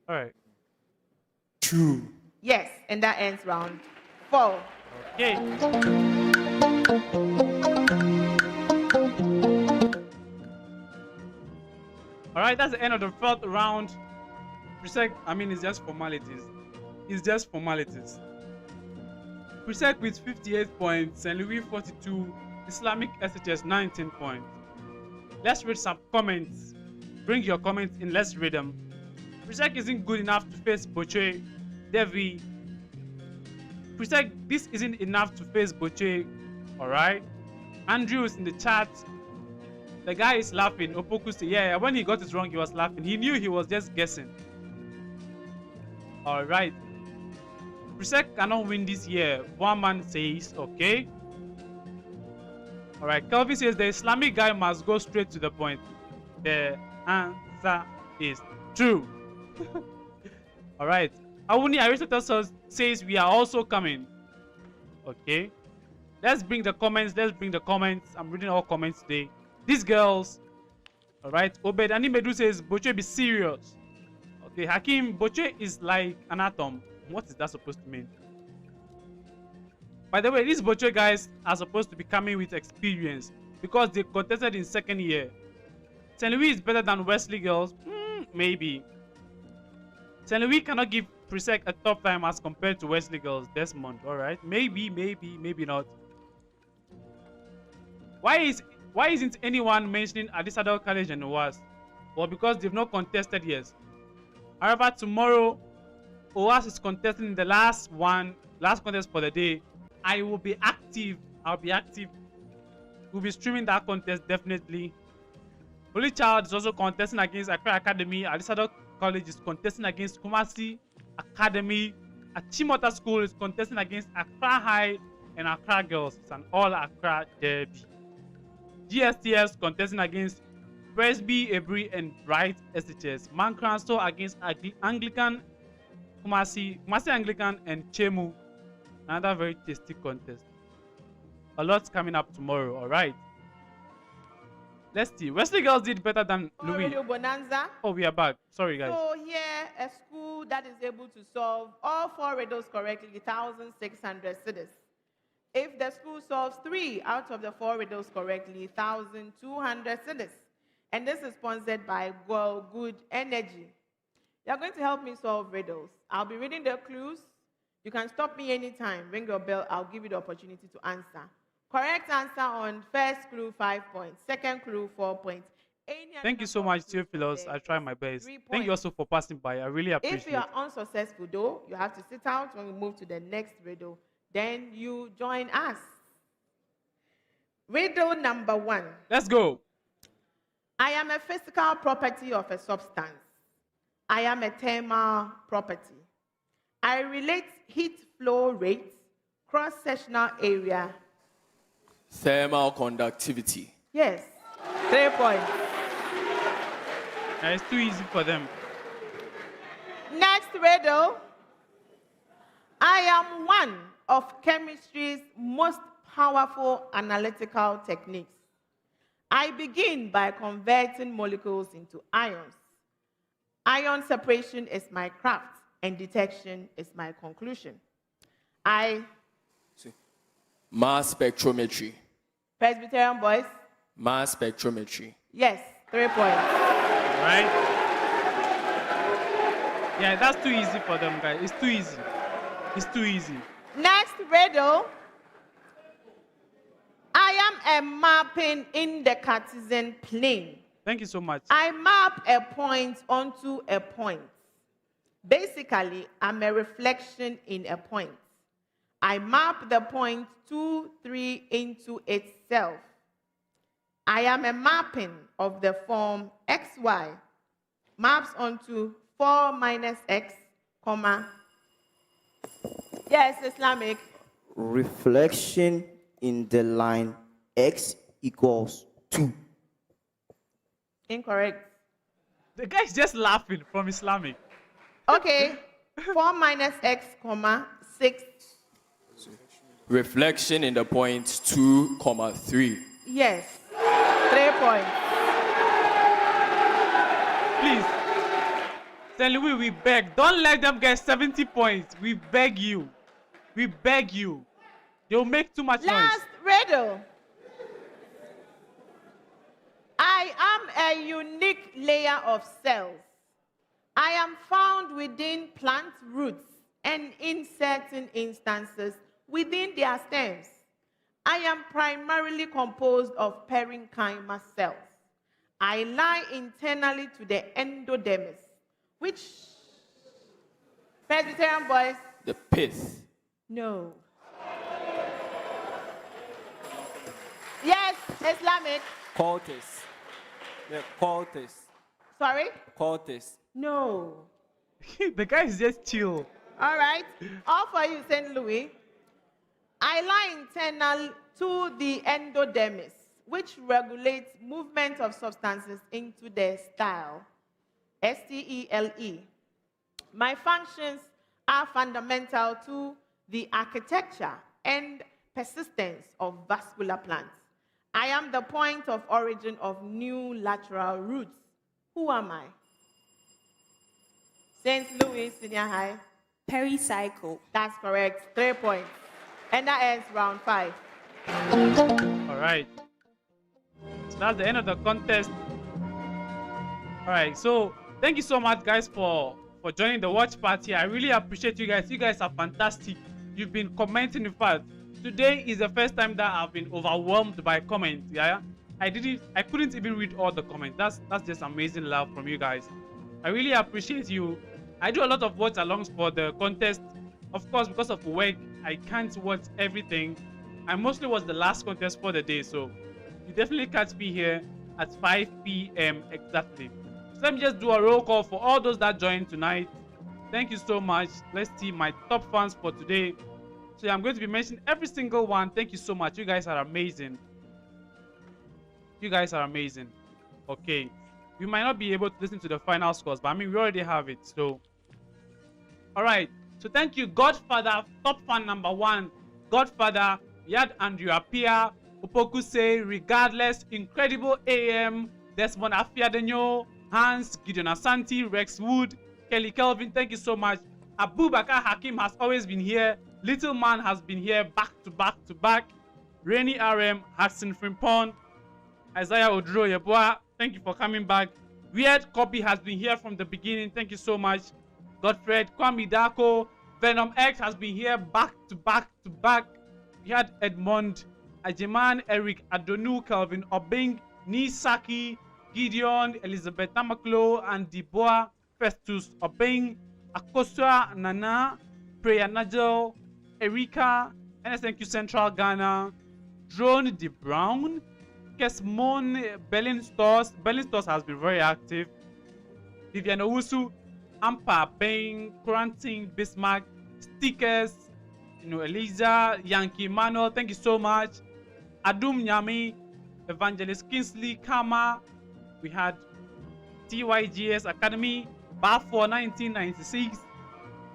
All right. True. Yes, and that ends round 4. Okay. All right, that's the end of the 4th round. Presec, it's just formalities. It's just formalities. Presec with 58 points, St. Louis 42, Islamic SHS 19 points. Let's read some comments. Bring your comments in, let's read them. Presec isn't good enough to face Boche, Devi. Presec, this isn't enough to face Boche. Alright? Andrew's in the chat. The guy is laughing. Opoku said, yeah, when he got it wrong, he was laughing. He knew he was just guessing. Alright. Presec cannot win this year. One man says, okay. Alright, Kelvin says the Islamic guy must go straight to the point. The answer is true. Alright. Awuni Aristotle says we are also coming. Okay. Let's bring the comments. I'm reading all comments today. These girls. Alright. Obed Animedu says Boche be serious. Okay. Hakim, Boche is like an atom. What is that supposed to mean? By the way, these Boche guys are supposed to be coming with experience because they contested in 2nd year. St. Louis is better than Wesley girls? Maybe. St. Louis cannot give Presec a tough time as compared to Wesley girls this month. Alright. Maybe not. Why isn't anyone mentioning Adisadel College and OAS? Well, because they've not contested yet. However, tomorrow OAS is contesting in the last one last contest for the day. I will be active. I'll be active. We'll be streaming that contest definitely. Holy Child is also contesting against Accra Academy. Alisado College is contesting against Kumasi Academy. Achimota School is contesting against Accra High and Accra Girls. It's an all Accra derby. GSTS contesting against Presby, Ebri, and Bright SHS. Mancransto against Anglican, Kumasi Anglican, and Chemu. Another very tasty contest. A lot's coming up tomorrow, all right? Let's see. Wesley Girls did better than Louis. Radio Bonanza. Oh, we are back. Sorry, guys. So here, a school that is able to solve all 4 riddles correctly, 1,600 cedis. If the school solves 3 out of the 4 riddles correctly, 1,200 cedis. And this is sponsored by Good Energy. You're going to help me solve riddles. I'll be reading the clues. You can stop me anytime. Ring your bell. I'll give you the opportunity to answer. Correct answer on first clue, 5 points. Second clue, 4 points. Thank you so much, Theophilus. I try my best. Thank you also for passing by. I really appreciate it. If you are unsuccessful, though, you have to sit out when we move to the next riddle. Then you join us. Riddle number 1. Let's go. I am a physical property of a substance. I am a thermal property. I relate heat flow rate, cross-sectional area. Thermal conductivity. Yes. 3 points. It's too easy for them. Next riddle. I am one of chemistry's most powerful analytical techniques. I begin by converting molecules into ions. Ion separation is my craft, and detection is my conclusion. Mass spectrometry. Presbyterian boys? Mass spectrometry. Yes, 3 points. Right? Yeah, that's too easy for them, guys. It's too easy. It's too easy. Next riddle. I am a mapping in the Cartesian plane. Thank you so much. I map a point onto a point. Basically, I'm a reflection in a point. I map the point 2, 3 into itself. I am a mapping of the form xy, maps onto 4 minus x, comma. Yes, Islamic. Reflection in the line x equals 2. Incorrect. The guy's just laughing from Islamic. Okay. 4 minus x, comma, 6. Reflection in the point 2, 3. Yes. 3 points. Please. St. Louis, we beg. Don't let them get 70 points. We beg you. We beg you. They'll make too much noise. Last riddle. I am a unique layer of cells. I am found within plant roots and in certain instances within their stems. I am primarily composed of parenchyma cells. I lie internally to the endodermis, which, Presbyterian boys? The pith. No. Yes, Islamic. Cortex. The cortex. Sorry? Cortex. No. The guy is just chill. All right. All for you, St. Louis. I lie internal to the endodermis, which regulates movement of substances into their style, stele. My functions are fundamental to the architecture and persistence of vascular plants. I am the point of origin of new lateral roots. Who am I? St. Louis Senior High. Pericycle. That's correct. 3 points. And that ends round 5. All right. So that's the end of the contest. All right. So thank you so much, guys, for joining the watch party. I really appreciate you guys. You guys are fantastic. You've been commenting. In fact, today is the first time that I've been overwhelmed by comments. Yeah. I couldn't even read all the comments. That's just amazing love from you guys. I really appreciate you. I do a lot of watch alongs for the contest, of course, because of work. I can't watch everything. I mostly watch the last contest for the day, so you definitely catch me here at 5 p.m. exactly. So let me just do a roll call for all those that joined tonight. Thank you so much. Let's see my top fans for today. So I'm going to be mentioning every single one. Thank you so much. You guys are amazing. You guys are amazing. Okay. We might not be able to listen to the final scores, but I mean, we already have it. So, all right. So thank you, Godfather, top fan number 1. Godfather, Yad Andrew Apia, Upoku say, regardless, incredible AM, Desmond Afiadenyo, Hans, Gideon Asante, Rex Wood, Kelly Kelvin, thank you so much. Abubakar Hakim has always been here. Little Man has been here back to back to back. Rainy RM, Hudson Frimpon, Isaiah Odro Yeboah, thank you for coming back. Weird Copy has been here from the beginning. Thank you so much. Godfred Kwame Dako, Venom X has been here back to back to back. We had Edmond, Ajeman, Eric Adonu, Calvin Obing, Nisaki, Gideon, Elizabeth Tamaklo, and Deboa, Festus Obing, Akosua Nana, Preya Nigel, Erika, NSMQ Central Ghana, Drone De Brown, Kesmon, Berlin Stores. Berlin Stores has been very active. Vivian Owusu, Ampa, Bang, Quarantine, Bismarck, Stickers, Eliza, Yankee Mano, thank you so much. Adum Nyami, Evangelist Kingsley Kama. We had TYGS Academy, BAFO 1996,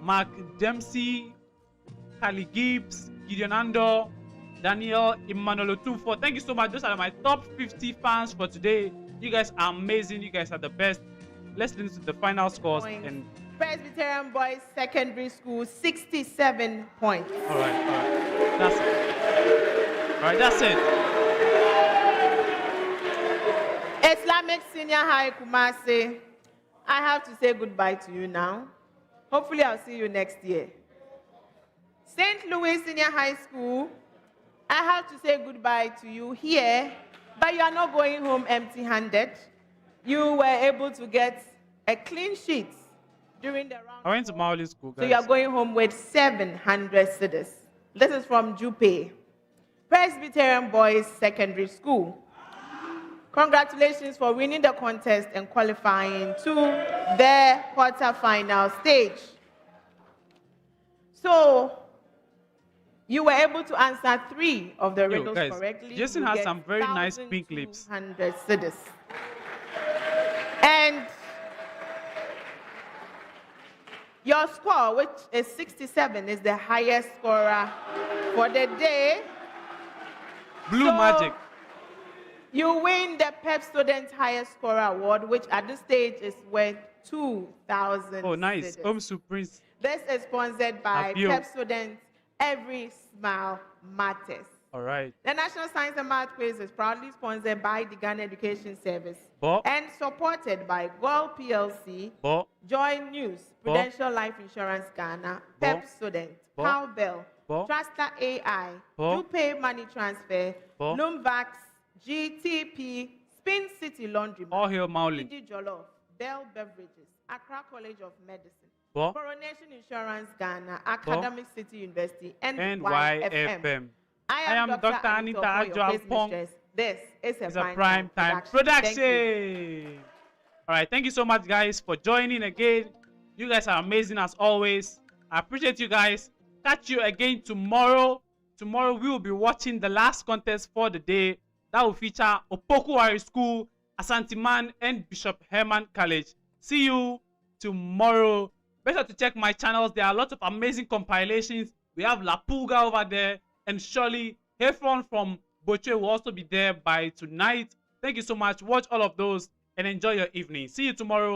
Mark Dempsey, Kali Gibbs, Gideon Ando, Daniel Emmanuel Otunfo. Thank you so much. Those are my top 50 fans for today. You guys are amazing. You guys are the best. Let's listen to the final scores. And Presbyterian Boys Secondary School, 67 points. All right. That's it. All right, that's it. Islamic Senior High Kumasi, I have to say goodbye to you now. Hopefully, I'll see you next year. St. Louis Senior High School, I have to say goodbye to you here, but you are not going home empty-handed. You were able to get a clean sheet during the round. I went to Maoli School, guys. So you are going home with 700 cedis. This is from Jupe. Presbyterian Boys Secondary School. Congratulations for winning the contest and qualifying to the quarter-final stage. So, you were able to answer 3 of the riddles correctly. Jason has some very nice pink lips. 100 cedis. And your score, which is 67, is the highest scorer for the day. Blue Magic. You win the PEP Student Highest Scorer Award, which at this stage is worth 2,000. Oh, nice. cedis. Home Surprise. This is sponsored by PEP Students. Every smile matters. All right. The National Science and Math Quiz is proudly sponsored by the Ghana Education Service and supported by GOL PLC, Joy News, Prudential Life Insurance Ghana, PEP Student, Cowbell, Truster AI, Jupe Money Transfer, Lumvax, GTP, Spin City Laundry, All Hail Mauli, Jollof, Bell Beverages, Accra College of Medicine, Coronation Insurance Ghana, Academic City University, and NYFM. I am Dr. Anita Adjoapong. This is a prime time production. All right, thank you so much, guys, for joining again. You guys are amazing as always. I appreciate you guys. Catch you again tomorrow. Tomorrow we will be watching the last contest for the day. That will feature Opoku High School, Asanteman, and Bishop Herman College. See you tomorrow. Be sure to check my channels. There are lots of amazing compilations. We have La Pulga over there, and surely Hefron from Boche will also be there by tonight. Thank you so much. Watch all of those and enjoy your evening. See you tomorrow.